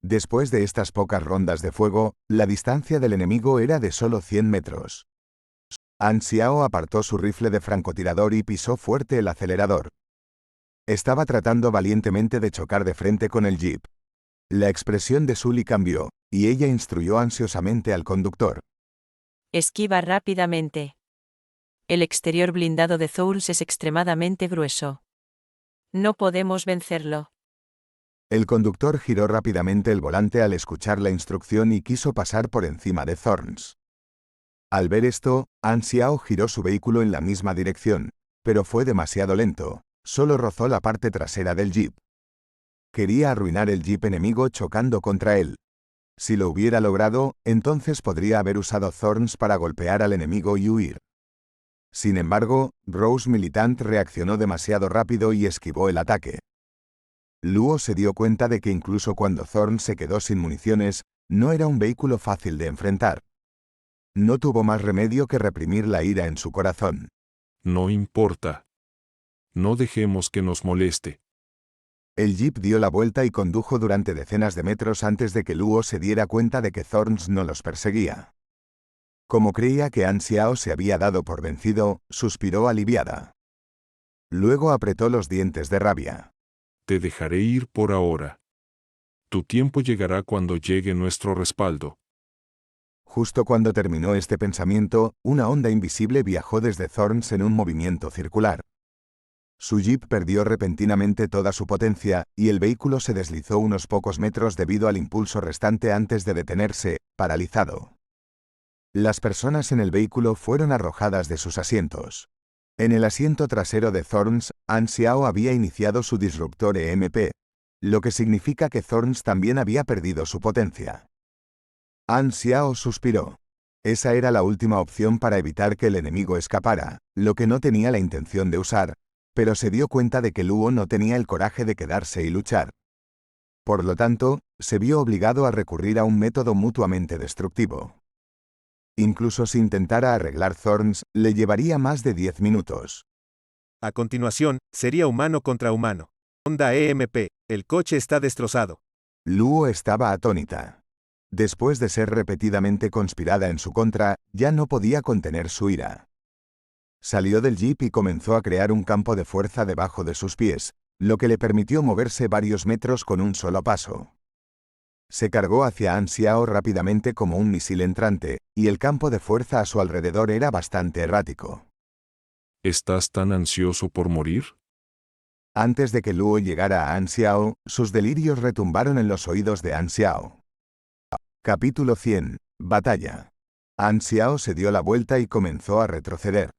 Después de estas pocas rondas de fuego, la distancia del enemigo era de solo 100 metros. An Xiao apartó su rifle de francotirador y pisó fuerte el acelerador. Estaba tratando valientemente de chocar de frente con el jeep. La expresión de Sully cambió, y ella instruyó ansiosamente al conductor. Esquiva rápidamente. El exterior blindado de Thorns es extremadamente grueso. No podemos vencerlo. El conductor giró rápidamente el volante al escuchar la instrucción y quiso pasar por encima de Thorns. Al ver esto, An Xiao giró su vehículo en la misma dirección, pero fue demasiado lento. Solo rozó la parte trasera del jeep. Quería arruinar el jeep enemigo chocando contra él. Si lo hubiera logrado, entonces podría haber usado Thorns para golpear al enemigo y huir. Sin embargo, Rose Militant reaccionó demasiado rápido y esquivó el ataque. Luo se dio cuenta de que incluso cuando Thorns se quedó sin municiones, no era un vehículo fácil de enfrentar. No tuvo más remedio que reprimir la ira en su corazón. No importa. No dejemos que nos moleste. El jeep dio la vuelta y condujo durante decenas de metros antes de que Luo se diera cuenta de que Thorns no los perseguía. Como creía que An Xiao se había dado por vencido, suspiró aliviada. Luego apretó los dientes de rabia. Te dejaré ir por ahora. Tu tiempo llegará cuando llegue nuestro respaldo. Justo cuando terminó este pensamiento, una onda invisible viajó desde Thorns en un movimiento circular. Su jeep perdió repentinamente toda su potencia, y el vehículo se deslizó unos pocos metros debido al impulso restante antes de detenerse, paralizado. Las personas en el vehículo fueron arrojadas de sus asientos. En el asiento trasero de Thorns, An Xiao había iniciado su disruptor EMP, lo que significa que Thorns también había perdido su potencia. An Xiao suspiró. Esa era la última opción para evitar que el enemigo escapara, lo que no tenía la intención de usar, pero se dio cuenta de que Luo no tenía el coraje de quedarse y luchar. Por lo tanto, se vio obligado a recurrir a un método mutuamente destructivo. Incluso si intentara arreglar Thorns, le llevaría más de 10 minutos. A continuación, sería humano contra humano. Honda EMP, el coche está destrozado. Luo estaba atónita. Después de ser repetidamente conspirada en su contra, ya no podía contener su ira. Salió del jeep y comenzó a crear un campo de fuerza debajo de sus pies, lo que le permitió moverse varios metros con un solo paso. Se cargó hacia An Xiao rápidamente como un misil entrante, y el campo de fuerza a su alrededor era bastante errático. ¿Estás tan ansioso por morir? Antes de que Luo llegara a An Xiao, sus delirios retumbaron en los oídos de An Xiao. Capítulo 100. Batalla. An Xiao se dio la vuelta y comenzó a retroceder.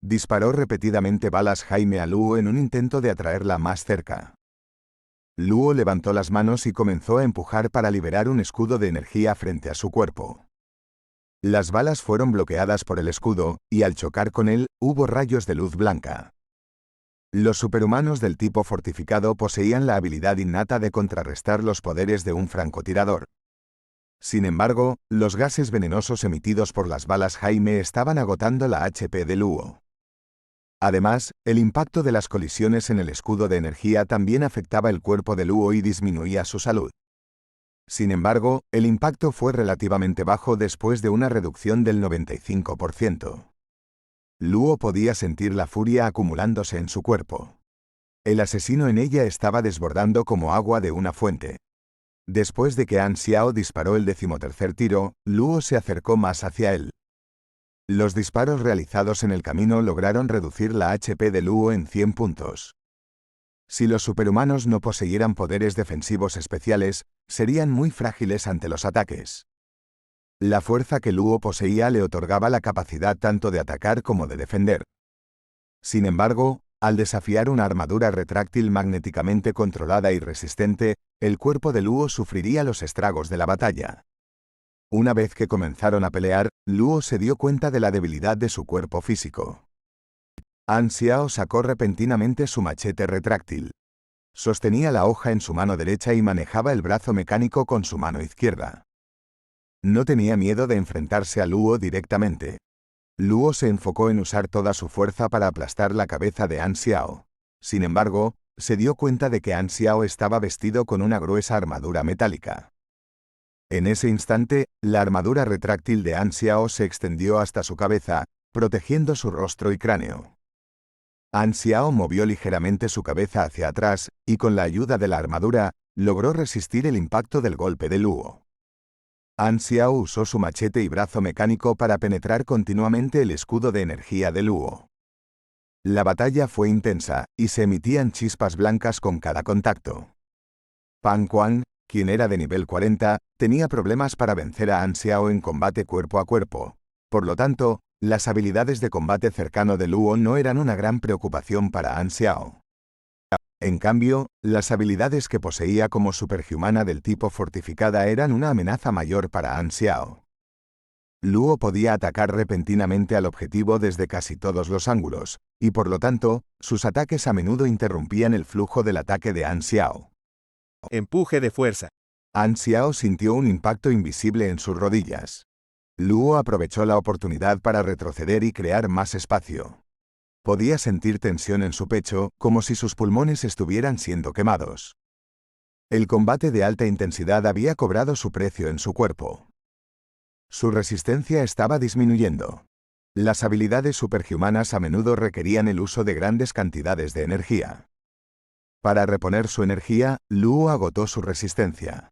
Disparó repetidamente balas Jaime a Luo en un intento de atraerla más cerca. Luo levantó las manos y comenzó a empujar para liberar un escudo de energía frente a su cuerpo. Las balas fueron bloqueadas por el escudo, y al chocar con él, hubo rayos de luz blanca. Los superhumanos del tipo fortificado poseían la habilidad innata de contrarrestar los poderes de un francotirador. Sin embargo, los gases venenosos emitidos por las balas Jaime estaban agotando la HP de Luo. Además, el impacto de las colisiones en el escudo de energía también afectaba el cuerpo de Luo y disminuía su salud. Sin embargo, el impacto fue relativamente bajo después de una reducción del 95%. Luo podía sentir la furia acumulándose en su cuerpo. El asesino en ella estaba desbordando como agua de una fuente. Después de que An Xiao disparó el 13º tiro, Luo se acercó más hacia él. Los disparos realizados en el camino lograron reducir la HP de Luo en 100 puntos. Si los superhumanos no poseyeran poderes defensivos especiales, serían muy frágiles ante los ataques. La fuerza que Luo poseía le otorgaba la capacidad tanto de atacar como de defender. Sin embargo, al desafiar una armadura retráctil magnéticamente controlada y resistente, el cuerpo de Luo sufriría los estragos de la batalla. Una vez que comenzaron a pelear, Luo se dio cuenta de la debilidad de su cuerpo físico. An Xiao sacó repentinamente su machete retráctil. Sostenía la hoja en su mano derecha y manejaba el brazo mecánico con su mano izquierda. No tenía miedo de enfrentarse a Luo directamente. Luo se enfocó en usar toda su fuerza para aplastar la cabeza de An Xiao. Sin embargo, se dio cuenta de que An Xiao estaba vestido con una gruesa armadura metálica. En ese instante, la armadura retráctil de An Xiao se extendió hasta su cabeza, protegiendo su rostro y cráneo. An Xiao movió ligeramente su cabeza hacia atrás, y con la ayuda de la armadura, logró resistir el impacto del golpe de Luo. An Xiao usó su machete y brazo mecánico para penetrar continuamente el escudo de energía de Luo. La batalla fue intensa, y se emitían chispas blancas con cada contacto. Pan Quan, quien era de nivel 40, tenía problemas para vencer a An Xiao en combate cuerpo a cuerpo. Por lo tanto, las habilidades de combate cercano de Luo no eran una gran preocupación para An Xiao. En cambio, las habilidades que poseía como superhumana del tipo fortificada eran una amenaza mayor para An Xiao. Luo podía atacar repentinamente al objetivo desde casi todos los ángulos, y por lo tanto, sus ataques a menudo interrumpían el flujo del ataque de An Xiao. Empuje de fuerza. An Xiao sintió un impacto invisible en sus rodillas. Luo aprovechó la oportunidad para retroceder y crear más espacio. Podía sentir tensión en su pecho, como si sus pulmones estuvieran siendo quemados. El combate de alta intensidad había cobrado su precio en su cuerpo. Su resistencia estaba disminuyendo. Las habilidades superhumanas a menudo requerían el uso de grandes cantidades de energía. Para reponer su energía, Luo agotó su resistencia.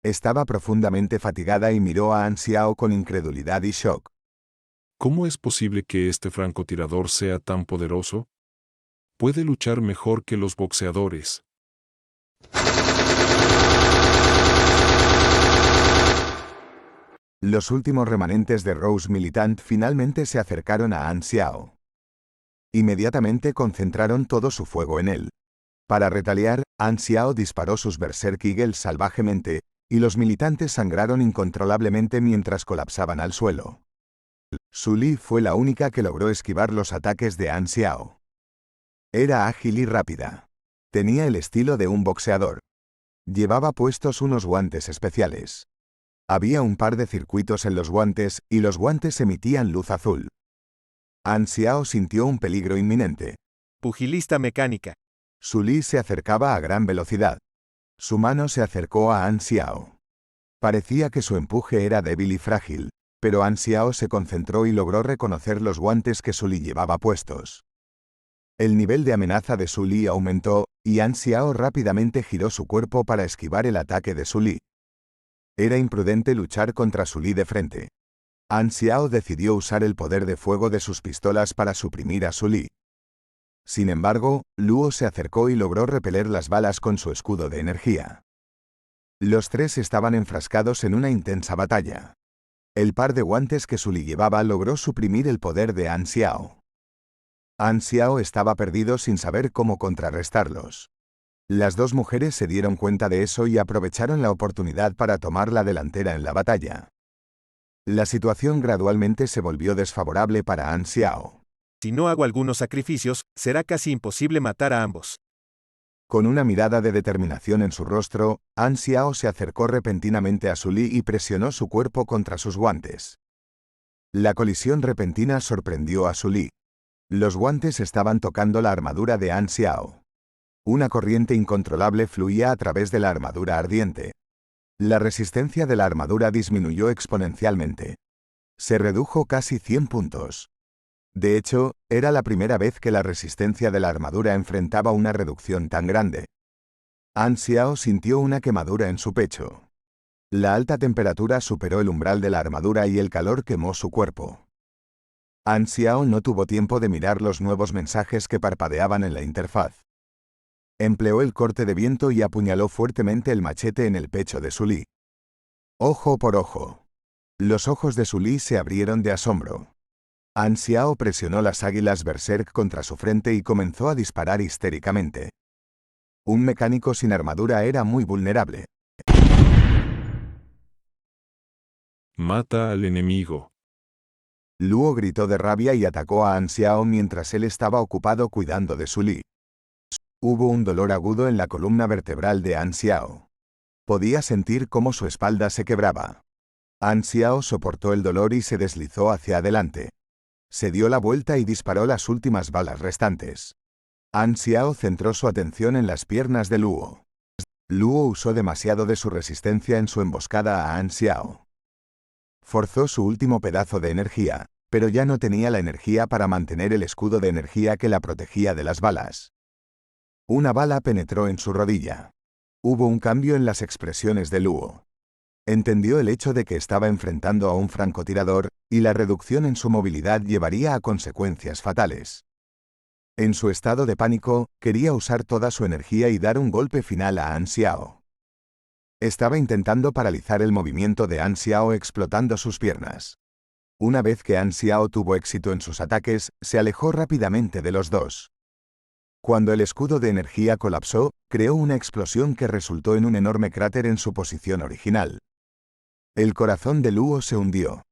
Estaba profundamente fatigada y miró a An Xiao con incredulidad y shock. ¿Cómo es posible que este francotirador sea tan poderoso? Puede luchar mejor que los boxeadores. Los últimos remanentes de Rose Militant finalmente se acercaron a An Xiao. Inmediatamente concentraron todo su fuego en él. Para retaliar, An Xiao disparó sus Berserk Eagles salvajemente, y los militantes sangraron incontrolablemente mientras colapsaban al suelo. Su Li fue la única que logró esquivar los ataques de An Xiao. Era ágil y rápida. Tenía el estilo de un boxeador. Llevaba puestos unos guantes especiales. Había un par de circuitos en los guantes, y los guantes emitían luz azul. An Xiao sintió un peligro inminente. Pugilista mecánica. Su Li se acercaba a gran velocidad. Su mano se acercó a An Xiao. Parecía que su empuje era débil y frágil, pero An Xiao se concentró y logró reconocer los guantes que Su Li llevaba puestos. El nivel de amenaza de Su Li aumentó, y An Xiao rápidamente giró su cuerpo para esquivar el ataque de Su Li. Era imprudente luchar contra Su Li de frente. An Xiao decidió usar el poder de fuego de sus pistolas para suprimir a Su Li. Sin embargo, Luo se acercó y logró repeler las balas con su escudo de energía. Los tres estaban enfrascados en una intensa batalla. El par de guantes que Su Li llevaba logró suprimir el poder de An Xiao. An Xiao estaba perdido sin saber cómo contrarrestarlos. Las dos mujeres se dieron cuenta de eso y aprovecharon la oportunidad para tomar la delantera en la batalla. La situación gradualmente se volvió desfavorable para An Xiao. Si no hago algunos sacrificios, será casi imposible matar a ambos. Con una mirada de determinación en su rostro, An Xiao se acercó repentinamente a Su Li y presionó su cuerpo contra sus guantes. La colisión repentina sorprendió a Su Li. Los guantes estaban tocando la armadura de An Xiao. Una corriente incontrolable fluía a través de la armadura ardiente. La resistencia de la armadura disminuyó exponencialmente. Se redujo casi 100 puntos. De hecho, era la primera vez que la resistencia de la armadura enfrentaba una reducción tan grande. An Xiao sintió una quemadura en su pecho. La alta temperatura superó el umbral de la armadura y el calor quemó su cuerpo. An Xiao no tuvo tiempo de mirar los nuevos mensajes que parpadeaban en la interfaz. Empleó el corte de viento y apuñaló fuertemente el machete en el pecho de Su Li. Ojo por ojo. Los ojos de Su Li se abrieron de asombro. An Xiao presionó las águilas Berserk contra su frente y comenzó a disparar histéricamente. Un mecánico sin armadura era muy vulnerable. Mata al enemigo. Luo gritó de rabia y atacó a An Xiao mientras él estaba ocupado cuidando de Su Li. Hubo un dolor agudo en la columna vertebral de An Xiao. Podía sentir cómo su espalda se quebraba. An Xiao soportó el dolor y se deslizó hacia adelante. Se dio la vuelta y disparó las últimas balas restantes. An Xiao centró su atención en las piernas de Luo. Luo usó demasiado de su resistencia en su emboscada a An Xiao. Forzó su último pedazo de energía, pero ya no tenía la energía para mantener el escudo de energía que la protegía de las balas. Una bala penetró en su rodilla. Hubo un cambio en las expresiones de Luo. Entendió el hecho de que estaba enfrentando a un francotirador, y la reducción en su movilidad llevaría a consecuencias fatales. En su estado de pánico, quería usar toda su energía y dar un golpe final a An Xiao. Estaba intentando paralizar el movimiento de An Xiao explotando sus piernas. Una vez que An Xiao tuvo éxito en sus ataques, se alejó rápidamente de los dos. Cuando el escudo de energía colapsó, creó una explosión que resultó en un enorme cráter en su posición original. El corazón de Luo se hundió.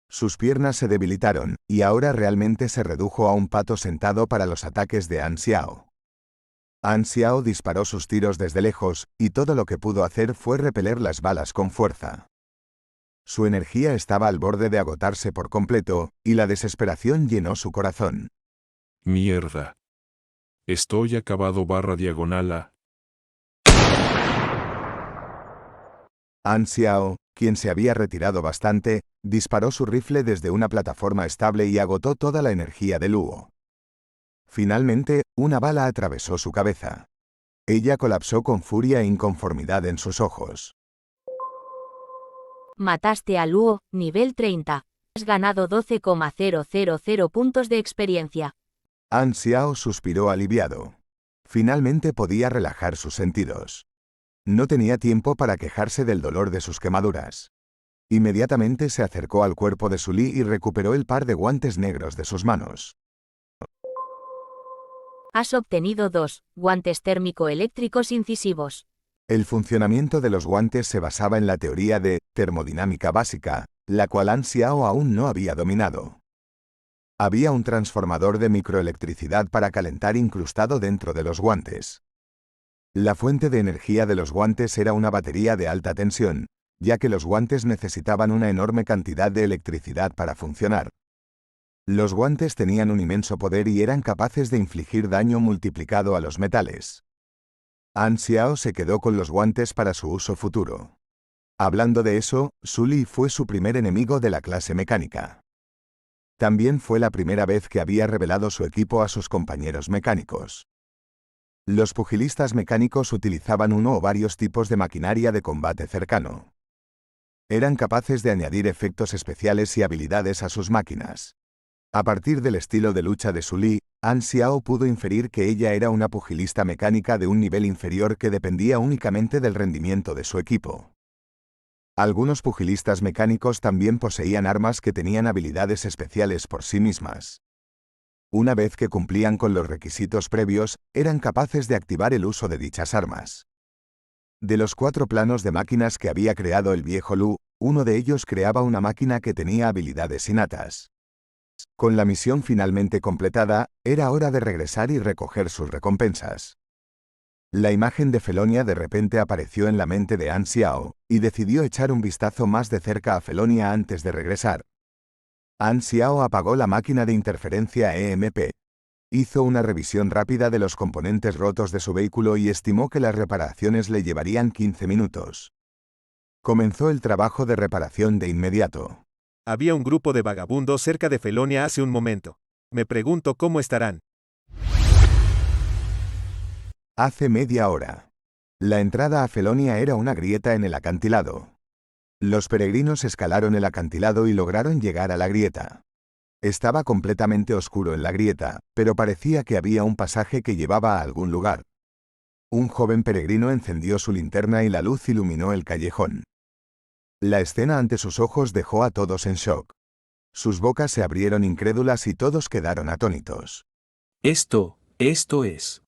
Sus piernas se debilitaron, y ahora realmente se redujo a un pato sentado para los ataques de An Xiao. An Xiao disparó sus tiros desde lejos, y todo lo que pudo hacer fue repeler las balas con fuerza. Su energía estaba al borde de agotarse por completo, y la desesperación llenó su corazón. Mierda. Estoy acabado /diagonal a. An Xiao, quien se había retirado bastante, disparó su rifle desde una plataforma estable y agotó toda la energía de Luo. Finalmente, una bala atravesó su cabeza. Ella colapsó con furia e inconformidad en sus ojos. Mataste a Luo, nivel 30. Has ganado 12,000 puntos de experiencia. An Xiao suspiró aliviado. Finalmente podía relajar sus sentidos. No tenía tiempo para quejarse del dolor de sus quemaduras. Inmediatamente se acercó al cuerpo de Su Li y recuperó el par de guantes negros de sus manos. Has obtenido 2 guantes térmico-eléctricos incisivos. El funcionamiento de los guantes se basaba en la teoría de termodinámica básica, la cual An Xiao aún no había dominado. Había un transformador de microelectricidad para calentar incrustado dentro de los guantes. La fuente de energía de los guantes era una batería de alta tensión, ya que los guantes necesitaban una enorme cantidad de electricidad para funcionar. Los guantes tenían un inmenso poder y eran capaces de infligir daño multiplicado a los metales. An Xiao se quedó con los guantes para su uso futuro. Hablando de eso, Su Li fue su primer enemigo de la clase mecánica. También fue la primera vez que había revelado su equipo a sus compañeros mecánicos. Los pugilistas mecánicos utilizaban uno o varios tipos de maquinaria de combate cercano. Eran capaces de añadir efectos especiales y habilidades a sus máquinas. A partir del estilo de lucha de Su Li, An Xiao pudo inferir que ella era una pugilista mecánica de un nivel inferior que dependía únicamente del rendimiento de su equipo. Algunos pugilistas mecánicos también poseían armas que tenían habilidades especiales por sí mismas. Una vez que cumplían con los requisitos previos, eran capaces de activar el uso de dichas armas. De los 4 planos de máquinas que había creado el viejo Lu, uno de ellos creaba una máquina que tenía habilidades innatas. Con la misión finalmente completada, era hora de regresar y recoger sus recompensas. La imagen de Felonia de repente apareció en la mente de An Xiao, y decidió echar un vistazo más de cerca a Felonia antes de regresar. An Xiao apagó la máquina de interferencia EMP. Hizo una revisión rápida de los componentes rotos de su vehículo y estimó que las reparaciones le llevarían 15 minutos. Comenzó el trabajo de reparación de inmediato. Había un grupo de vagabundos cerca de Felonia hace un momento. Me pregunto cómo estarán. Hace media hora. La entrada a Felonia era una grieta en el acantilado. Los peregrinos escalaron el acantilado y lograron llegar a la grieta. Estaba completamente oscuro en la grieta, pero parecía que había un pasaje que llevaba a algún lugar. Un joven peregrino encendió su linterna y la luz iluminó el callejón. La escena ante sus ojos dejó a todos en shock. Sus bocas se abrieron incrédulas y todos quedaron atónitos. Esto es.